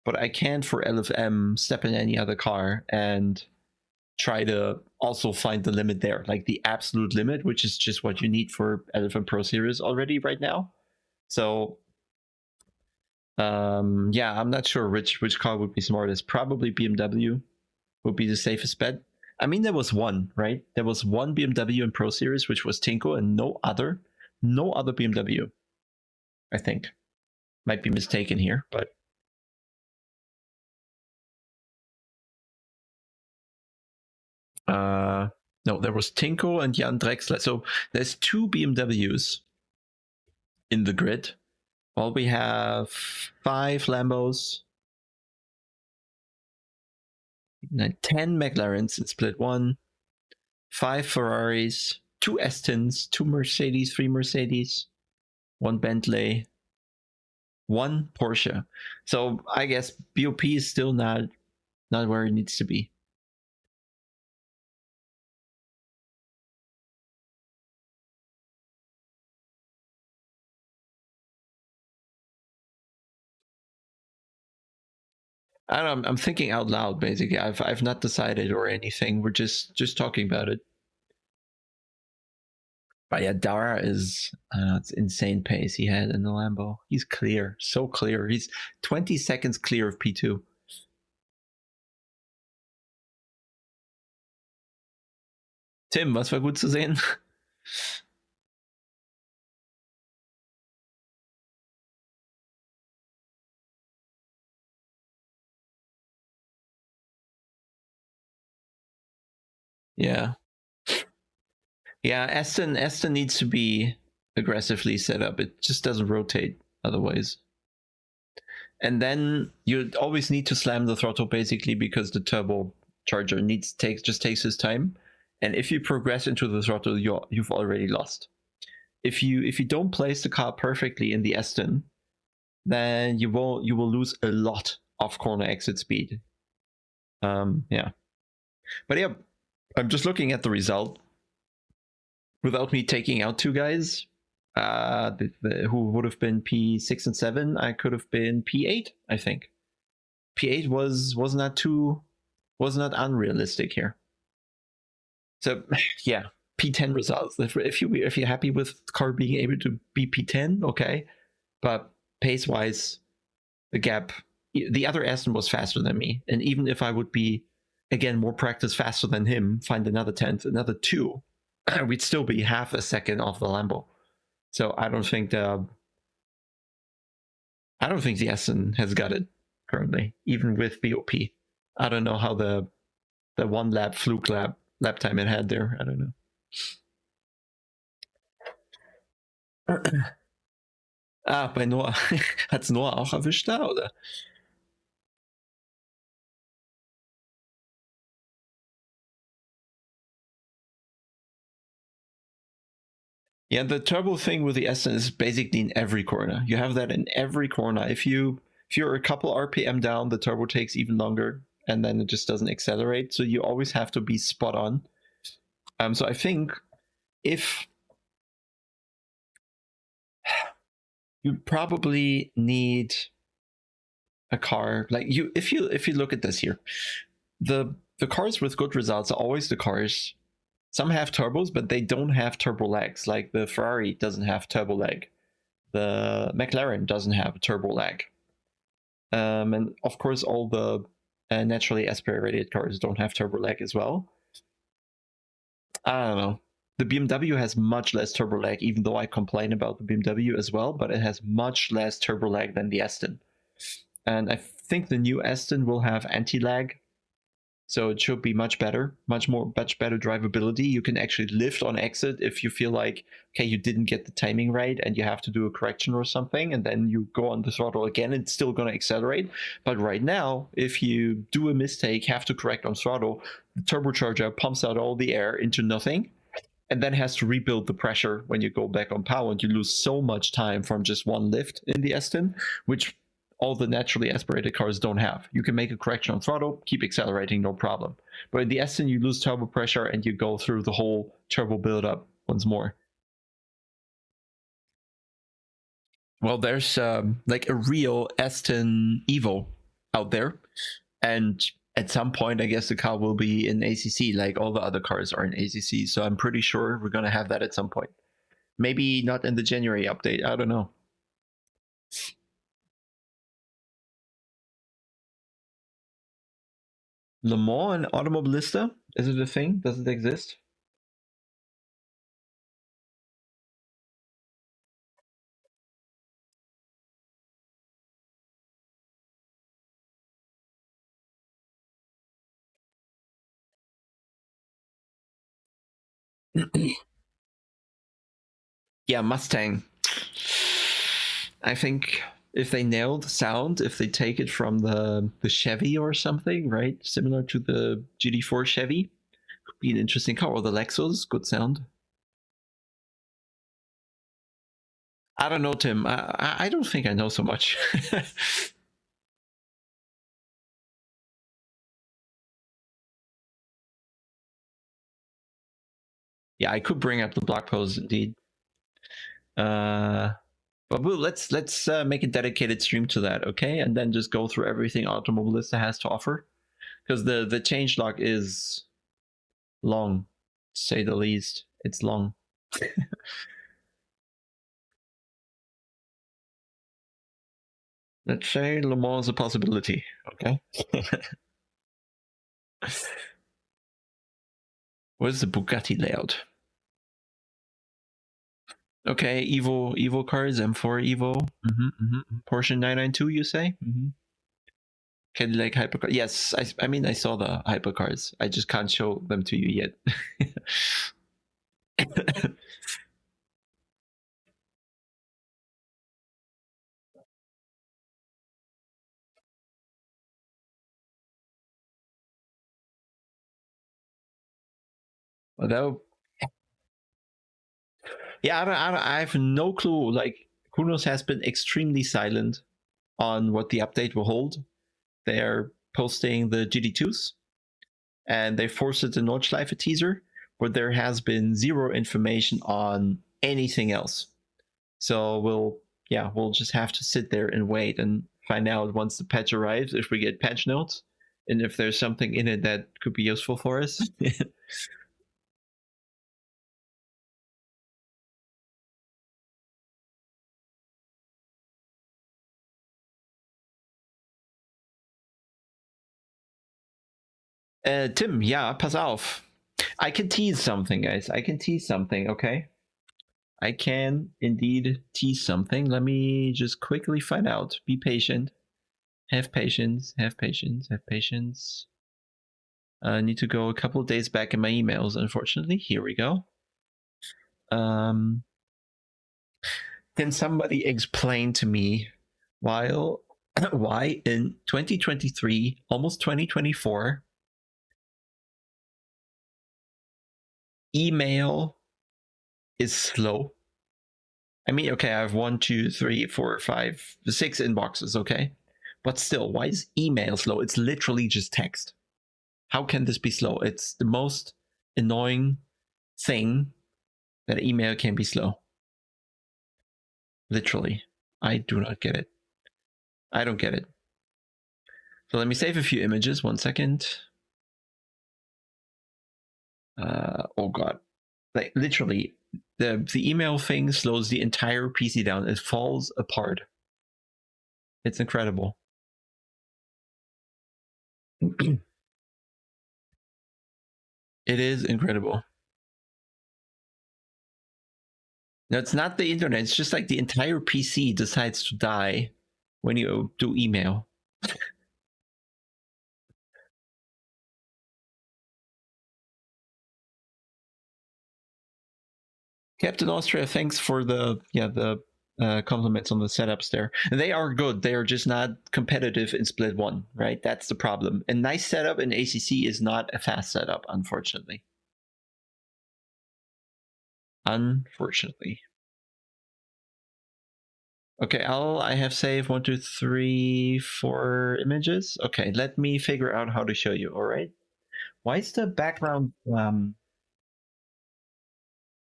But I can't for LFM step in any other car and try to also find the limit there, like the absolute limit, which is just what you need for LFM Pro Series already right now. So yeah, I'm not sure which car would be smartest. Probably BMW would be the safest bet. I mean, there was one, right? There was one BMW in Pro Series, which was Tinko, and no other BMW, I think. Might be mistaken here, but... no, there was Tinko and Jan Drexler. So there's two BMWs in the grid. Well, we have 5 Lambos, 10 McLarens in split 1, 5 Ferraris, 2 Astons, 2 Mercedes, 3 Mercedes, 1 Bentley, 1 Porsche. So I guess BOP is still not where it needs to be. I don't know, I'm thinking out loud, basically. I've not decided or anything. We're just talking about it. But yeah, Dara is it's insane pace he had in the Lambo. He's clear, so clear. He's 20 seconds clear of P2. Tim, was war gut zu sehen? Yeah. Yeah, Aston needs to be aggressively set up. It just doesn't rotate otherwise. And then you always need to slam the throttle basically because the turbocharger just takes his time. and if you progress into the throttle, you've already lost. If you don't place the car perfectly in the Aston, then you will lose a lot of corner exit speed. Yeah, but yeah, I'm just looking at the result. Without me taking out two guys, who would have been P6 and 7, I could have been P8. I think P8 was not unrealistic here. So yeah, P10 results. If you're happy with the car being able to be P10, okay, but pace wise, the gap. The other Aston was faster than me, and even if I would be again more practice faster than him, find another 10th, another 2, we'd still be half a second off the Lambo. So I don't think the Aston has got it currently, even with BOP. I don't know how the one lap fluke lap time it had there. I don't know. Bei Noah. Hat's Noah auch erwischt da, oder? Yeah, the turbo thing with the Aston is basically in every corner. You have that in every corner. If you're a couple RPM down, the turbo takes even longer, and then it just doesn't accelerate. So you always have to be spot on. So I think if you probably need a car like if you look at this here, the cars with good results are always the cars. Some have turbos, but they don't have turbo lags. Like the Ferrari doesn't have turbo lag. The McLaren doesn't have turbo lag. And of course, all the naturally aspirated cars don't have turbo lag as well. I don't know. The BMW has much less turbo lag, even though I complain about the BMW as well, but it has much less turbo lag than the Aston. And I think the new Aston will have anti-lag, so it should be much better drivability. You can actually lift on exit if you feel like, okay, you didn't get the timing right and you have to do a correction or something, and then you go on the throttle again, it's still going to accelerate. But right now, if you do a mistake, have to correct on throttle, the turbocharger pumps out all the air into nothing, and then has to rebuild the pressure when you go back on power, and you lose so much time from just one lift in the Aston, which all the naturally aspirated cars don't have. You can make a correction on throttle, keep accelerating, no problem. But in the Aston, you lose turbo pressure and you go through the whole turbo buildup once more. Well, there's like a real Aston Evo out there, and at some point, I guess the car will be in ACC, like all the other cars are in ACC. So I'm pretty sure we're gonna have that at some point. Maybe not in the January update. I don't know. Le Mans and Automobilista? Is it a thing? Does it exist? Yeah, Mustang. I think if they nail the sound, if they take it from the Chevy or something, right? Similar to the GT4 Chevy, could be an interesting car. Or the Lexus, good sound. I don't know, Tim. I don't think I know so much. Yeah, I could bring up the blog post indeed. But let's make a dedicated stream to that, okay? And then just go through everything Automobilista has to offer, because the changelog is long, to say the least. It's long. Let's say Le Mans is a possibility, okay? What is the Bugatti layout? Okay, Evo cars, M4 Evo, Porsche 992, you say? Cadillac hypercar. Yes, I mean, I saw the hypercars. I just can't show them to you yet. Although, yeah, I have no clue. Like, Kunos has been extremely silent on what the update will hold. They're posting the GD2s, and they forced the Nordschleife teaser, but there has been zero information on anything else. So we'll just have to sit there and wait and find out once the patch arrives if we get patch notes and if there's something in it that could be useful for us. Tim, ja, pass auf. I can tease something, guys. I can tease something, okay? I can indeed tease something. Let me just quickly find out. Be patient. Have patience, have patience, have patience. I need to go a couple of days back in my emails, unfortunately. Here we go. Can somebody explain to me why in 2023, almost 2024, email is slow? I mean, okay, I have 1, 2, 3, 4, 5, 6 inboxes, okay? But still, why is email slow? It's literally just text. How can this be slow? It's the most annoying thing that email can be slow. Literally. I do not get it. I don't get it. So let me save a few images. 1 second. Oh god. Like literally, the email thing slows the entire PC down. It falls apart. It's incredible. It is incredible. No, it's not the internet. It's just like the entire PC decides to die when you do email. Captain Austria, thanks for the compliments on the setups there. And they are good. They are just not competitive in Split 1, right? That's the problem. A nice setup in ACC is not a fast setup, unfortunately. Unfortunately. Okay, I have saved 1, 2, 3, 4 images. Okay, let me figure out how to show you, all right? Why is the background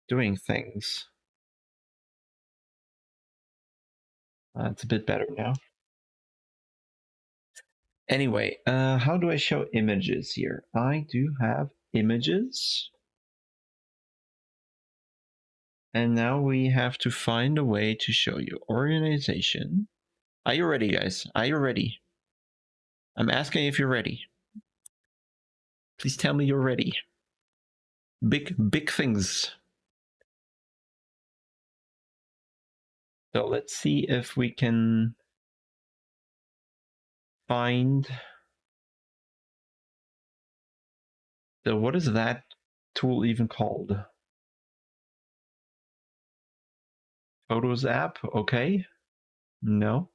doing things? It's a bit better now. Anyway, how do I show images here? I do have images. And now we have to find a way to show you organization. Are you ready, guys? Are you ready? I'm asking if you're ready. Please tell me you're ready. Big things. So let's see if we can find. So what is that tool even called? Photos app, okay. No.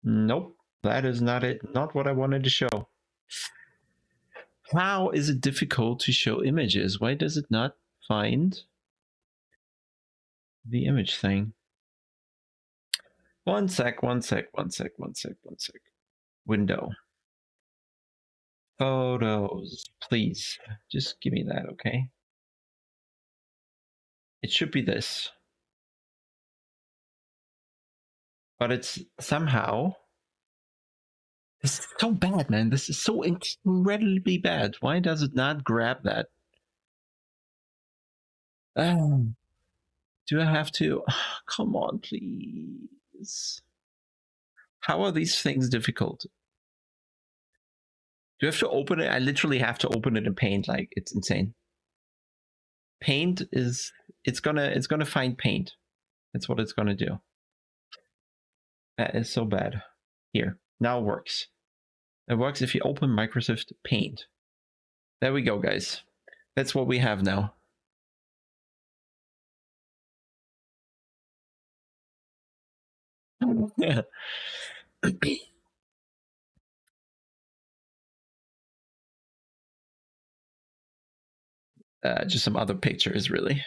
Nope, that is not it. Not what I wanted to show. How is it difficult to show images? Why does it not find the image thing? One sec. Window. Photos, please. Just give me that, okay? It should be this. But it's somehow... This is so bad, man. This is so incredibly bad. Why does it not grab that? Do I have to? Come on, please. How are these things difficult? Do you have to open it? I literally have to open it in Paint. Like, it's insane. Paint is... It's gonna find Paint. That's what it's gonna do. That is so bad. Here. Now it works. It works if you open Microsoft Paint. There we go, guys. That's what we have now. Just some other pictures, really.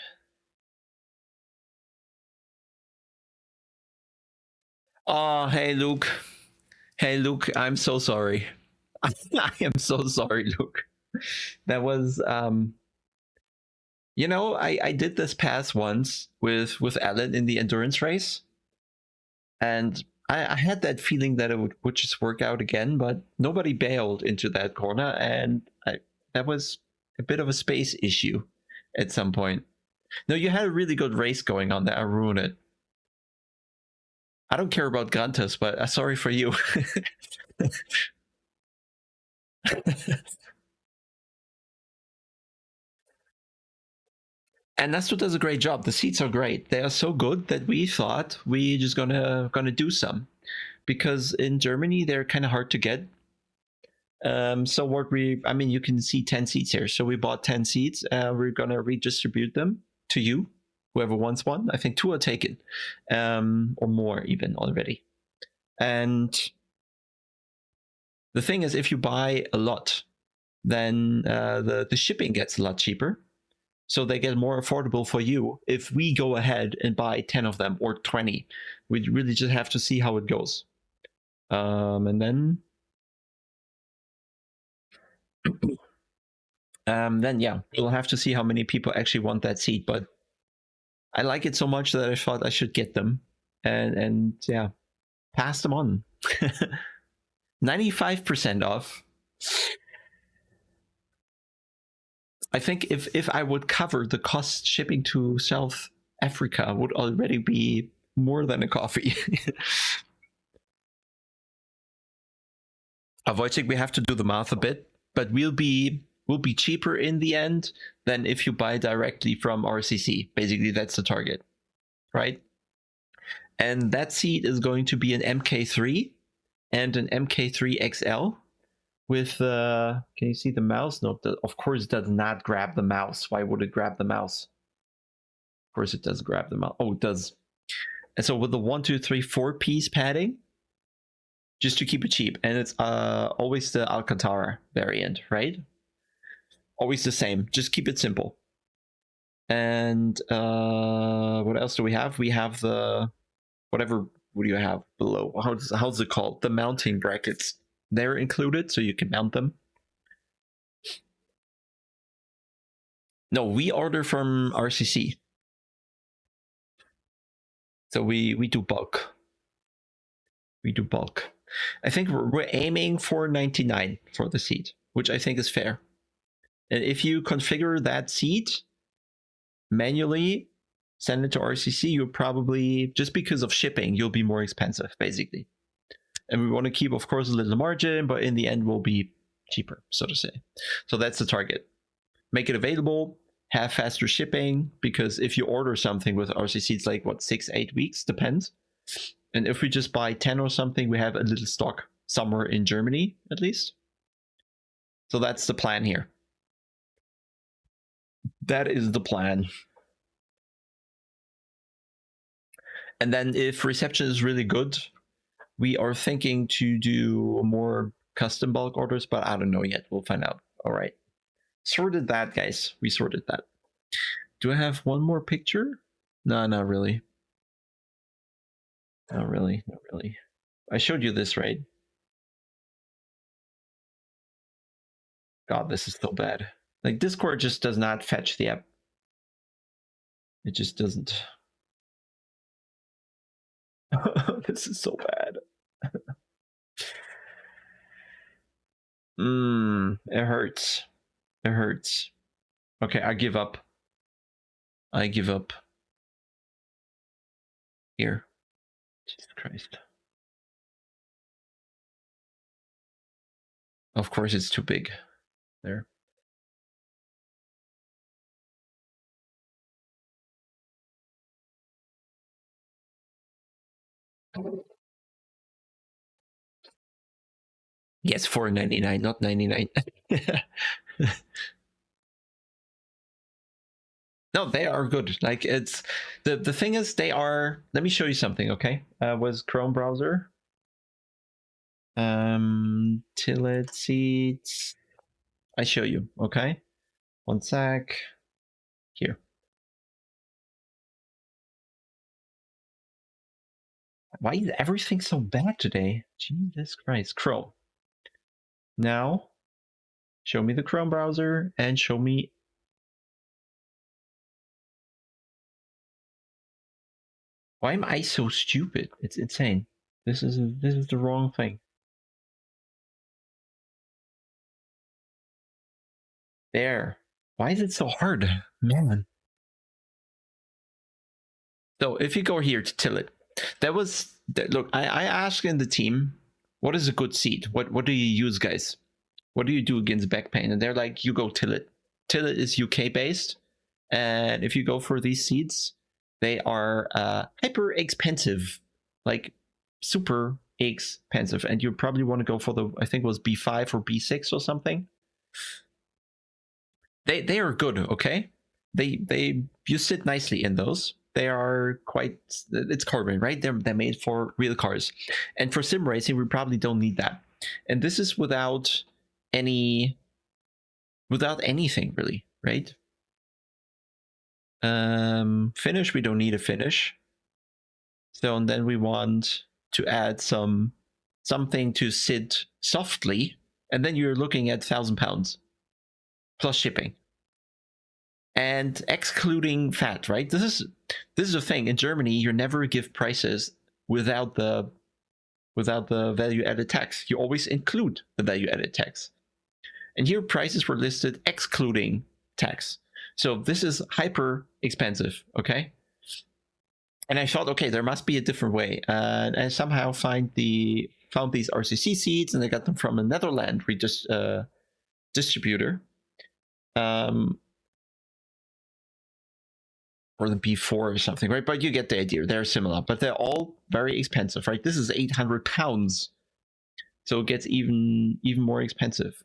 Oh, hey, Luke. Hey, Luke, I'm so sorry. I am so sorry, Luke. That was, you know, I did this pass once with Alan in the endurance race, and I had that feeling that it would just work out again, but nobody bailed into that corner, and that was a bit of a space issue at some point. No, you had a really good race going on there. I ruined it. I don't care about Grantas, but sorry for you. And Nestor does a great job. The seats are great. They are so good that we thought we just gonna do some, because in Germany they're kind of hard to get. So what I mean, you can see 10 seats here. So we bought 10 seats. We're gonna redistribute them to you, whoever wants one. I think 2 are taken, or more even already. And the thing is, if you buy a lot, then the shipping gets a lot cheaper. So they get more affordable for you if we go ahead and buy 10 of them or 20. We really just have to see how it goes. And then yeah, we'll have to see how many people actually want that seat. But I like it so much that I thought I should get them and yeah, pass them on. 95% off. I think if I would cover the cost shipping to South Africa, would already be more than a coffee. Wojciech, we have to do the math a bit, but we'll be cheaper in the end than if you buy directly from RCC. Basically, that's the target, right? And that seat is going to be an MK3 and an MK3 XL. With can you see the mouse? No, of course it does not grab the mouse. Why would it grab the mouse? Of course it does grab the mouse. Oh, it does. And so with the 1, 2, 3, 4 piece padding, just to keep it cheap, and it's always the Alcantara variant, right? Always the same. Just keep it simple. And what else do we have? We have the whatever. What do you have below? How's it called? The mounting brackets. They're included, so you can mount them. No, we order from RCC. So we do bulk. We do bulk. I think we're aiming for 99 for the seat, which I think is fair. And if you configure that seat manually, send it to RCC, you'll probably, just because of shipping, you'll be more expensive, basically. And we want to keep, of course, a little margin, but in the end, we'll be cheaper, so to say. So that's the target. Make it available, have faster shipping, because if you order something with RCC, it's like, what, 6-8 weeks? Depends. And if we just buy 10 or something, we have a little stock somewhere in Germany, at least. So that's the plan here. That is the plan. And then if reception is really good, we are thinking to do more custom bulk orders, but I don't know yet. We'll find out. All right. Sorted that, guys. We sorted that. Do I have one more picture? No, not really. Not really. Not really. I showed you this, right? God, this is so bad. Like, Discord just does not fetch the app. It just doesn't. This is so bad. It hurts. It hurts. Okay, I give up. I give up. Here. Jesus Christ. Of course it's too big. There. Yes, $4.99, not 99. No, they are good. Like, it's the thing is, they are. Let me show you something, okay? Was Chrome browser. Tilt seats. I show you, okay? One sec. Here. Why is everything so bad today? Jesus Christ. Chrome. Now, show me the Chrome browser and show me. Why am I so stupid? It's insane. This is the wrong thing. There. Why is it so hard? Man. So if you go here to Tilt, look, I asked in the team, what is a good seat? What do you use, guys? What do you do against back pain? And they're like, you go Tilt. Tilt is UK based. And if you go for these seats, they are hyper expensive, like super expensive. And you probably want to go for the, I think it was B5 or B6 or something. They are good, okay? You sit nicely in those. They are quite, it's carbon, right? They're made for real cars. And for sim racing, we probably don't need that. And this is without anything really, right? Finish, we don't need a finish. So, and then we want to add something to sit softly, and then you're looking at £1,000 plus shipping. And excluding fat, right? This is a thing. In Germany, you never give prices without the value added tax. You always include the value added tax. And here prices were listed excluding tax. So this is hyper expensive, okay? And I thought, okay, there must be a different way. And I somehow found these RCC seats, and I got them from a Netherlands distributor. Or the B4 or something, right? But you get the idea. They're similar, but they're all very expensive, right? This is £800, so it gets even more expensive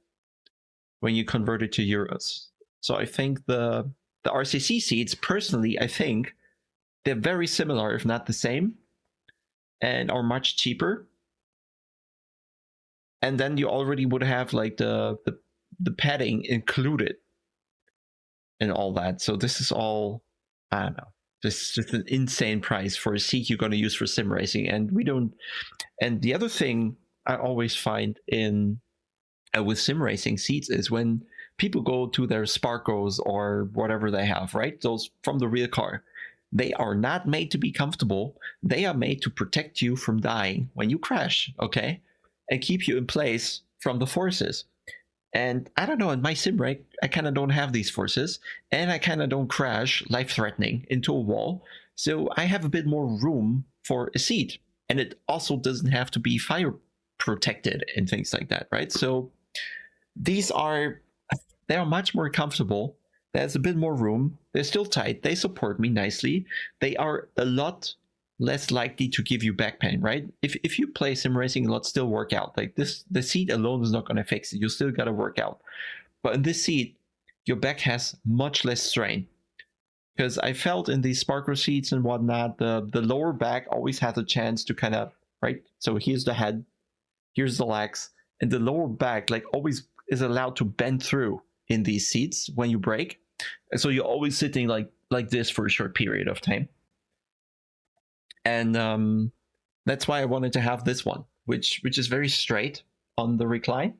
when you convert it to euros. So I think the RCC seats, personally, I think they're very similar, if not the same, and are much cheaper. And then you already would have like the padding included and all that. So this is all, I don't know. This is just an insane price for a seat you're going to use for sim racing, and we don't. And the other thing I always find in with sim racing seats is when people go to their Sparkos or whatever they have, right? Those from the real car, they are not made to be comfortable. They are made to protect you from dying when you crash, okay, and keep you in place from the forces. And I don't know, in my sim rig, I kind of don't have these forces, and I kind of don't crash life-threatening into a wall. So I have a bit more room for a seat, and it also doesn't have to be fire protected and things like that, right? So they are much more comfortable. There's a bit more room. They're still tight. They support me nicely. They are a lot less likely to give you back pain, right? If you play sim racing a lot, still work out. Like this, the seat alone is not going to fix it. You still got to work out. But in this seat, your back has much less strain. Because I felt in these Sparker seats and whatnot, the lower back always has a chance to kind of, right? So here's the head, here's the legs, and the lower back like always is allowed to bend through in these seats when you brake. And so you're always sitting like this for a short period of time. And that's why I wanted to have this one, which is very straight on the recline,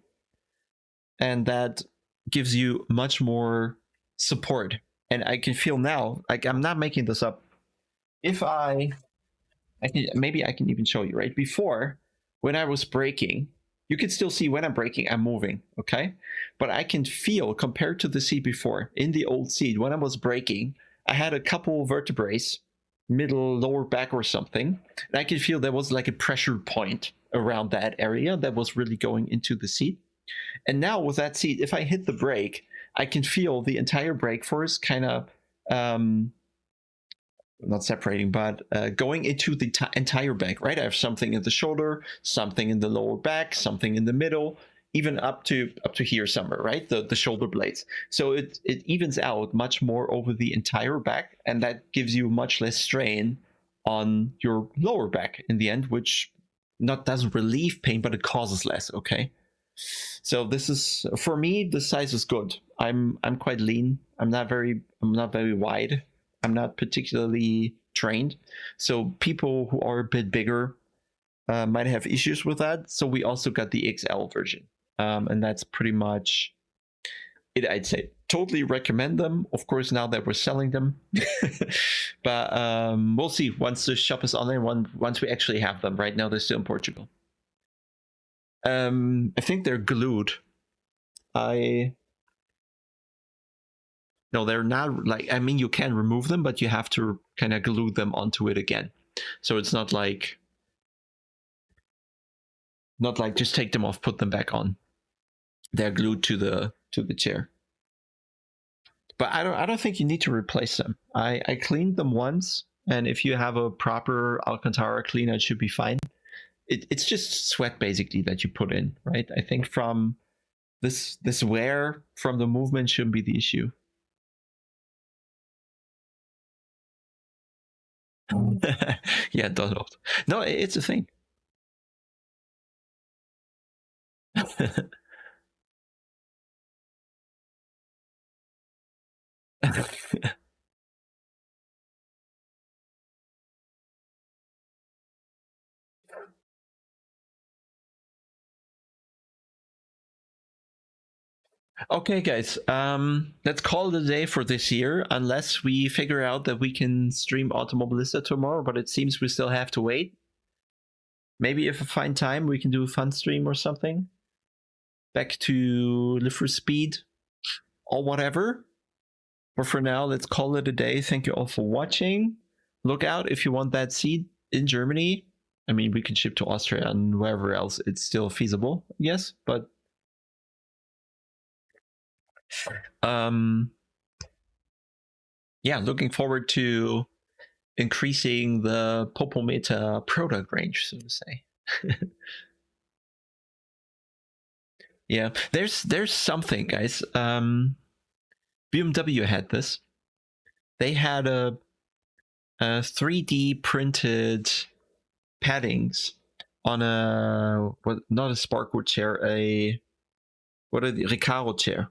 and that gives you much more support. And I can feel now, like I'm not making this up. If maybe I can even show you, right? Before, when I was braking, you can still see when I'm braking, I'm moving, okay? But I can feel, compared to the seat before, in the old seat, when I was braking, I had a couple vertebrae, middle, lower back or something, and I could feel there was like a pressure point around that area that was really going into the seat. And now with that seat, if I hit the brake, I can feel the entire brake force kind of not separating, but going into the entire back, right? I have something in the shoulder, something in the lower back, something in the middle, even up to here somewhere, right? The shoulder blades. So it evens out much more over the entire back, and that gives you much less strain on your lower back in the end, which doesn't relieve pain, but it causes less. Okay, so this is, for me, the size is good. I'm quite lean. I'm not very wide. I'm not particularly trained. So people who are a bit bigger might have issues with that. So we also got the XL version, and that's pretty much it. I'd say totally recommend them. Of course, now that we're selling them, but we'll see once the shop is online. Once we actually have them. Right now, they're still in Portugal. I think they're glued. No, they're not, like, I mean, you can remove them, but you have to kind of glue them onto it again. So it's not like just take them off, put them back on. They're glued to the chair. But I don't think you need to replace them. I cleaned them once, and if you have a proper Alcantara cleaner, it should be fine. It's just sweat basically that you put in, right? I think from this wear from the movement shouldn't be the issue. Yeah, Donald. No, it's a thing. Okay, guys, let's call it a day for this year, unless we figure out that we can stream Automobilista tomorrow, but it seems we still have to wait. Maybe if I find time, we can do a fun stream or something. Back to Live for Speed or whatever. But for now, let's call it a day. Thank you all for watching. Look out if you want that seat in Germany. I mean, we can ship to Austria and wherever else it's still feasible, yes, but yeah, looking forward to increasing the Popometer product range, so to say. Yeah, there's something, guys. BMW had this. They had a 3D printed paddings on a, not a Sparkwood chair, a Recaro chair.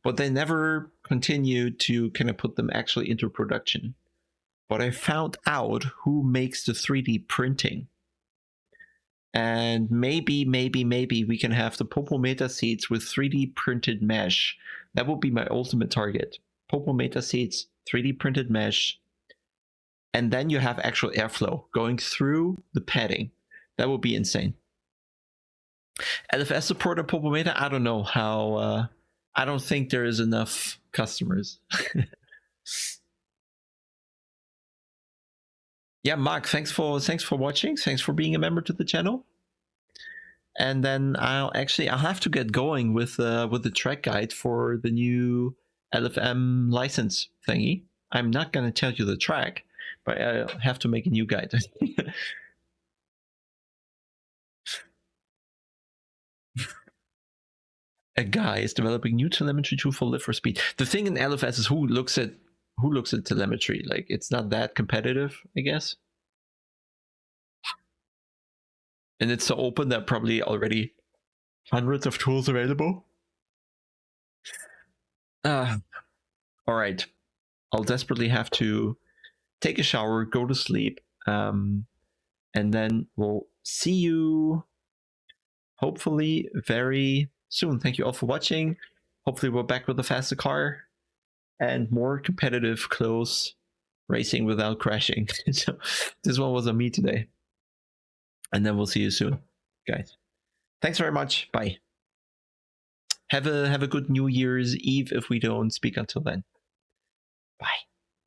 But they never continued to kind of put them actually into production. But I found out who makes the 3D printing. And maybe we can have the Popometer seats with 3D printed mesh. That would be my ultimate target. Popometer seats, 3D printed mesh. And then you have actual airflow going through the padding. That would be insane. LFS support on Popometer? I don't know how... I don't think there is enough customers. Yeah, Mark, thanks for watching. Thanks for being a member to the channel. And then I'll have to get going with the track guide for the new LFM license thingy. I'm not gonna tell you the track, but I have to make a new guide. A guy is developing new telemetry tool for Live for Speed. The thing in LFS is who looks at telemetry. Like, it's not that competitive, I guess. And it's so open that probably already hundreds of tools available. All right. I'll desperately have to take a shower, go to sleep, and then we'll see you hopefully very soon. Thank you all for watching. Hopefully we're back with a faster car and more competitive close racing without crashing. So this one was on me today. And then we'll see you soon, guys. Thanks very much. Bye. Have a good New Year's Eve if we don't speak until then. Bye.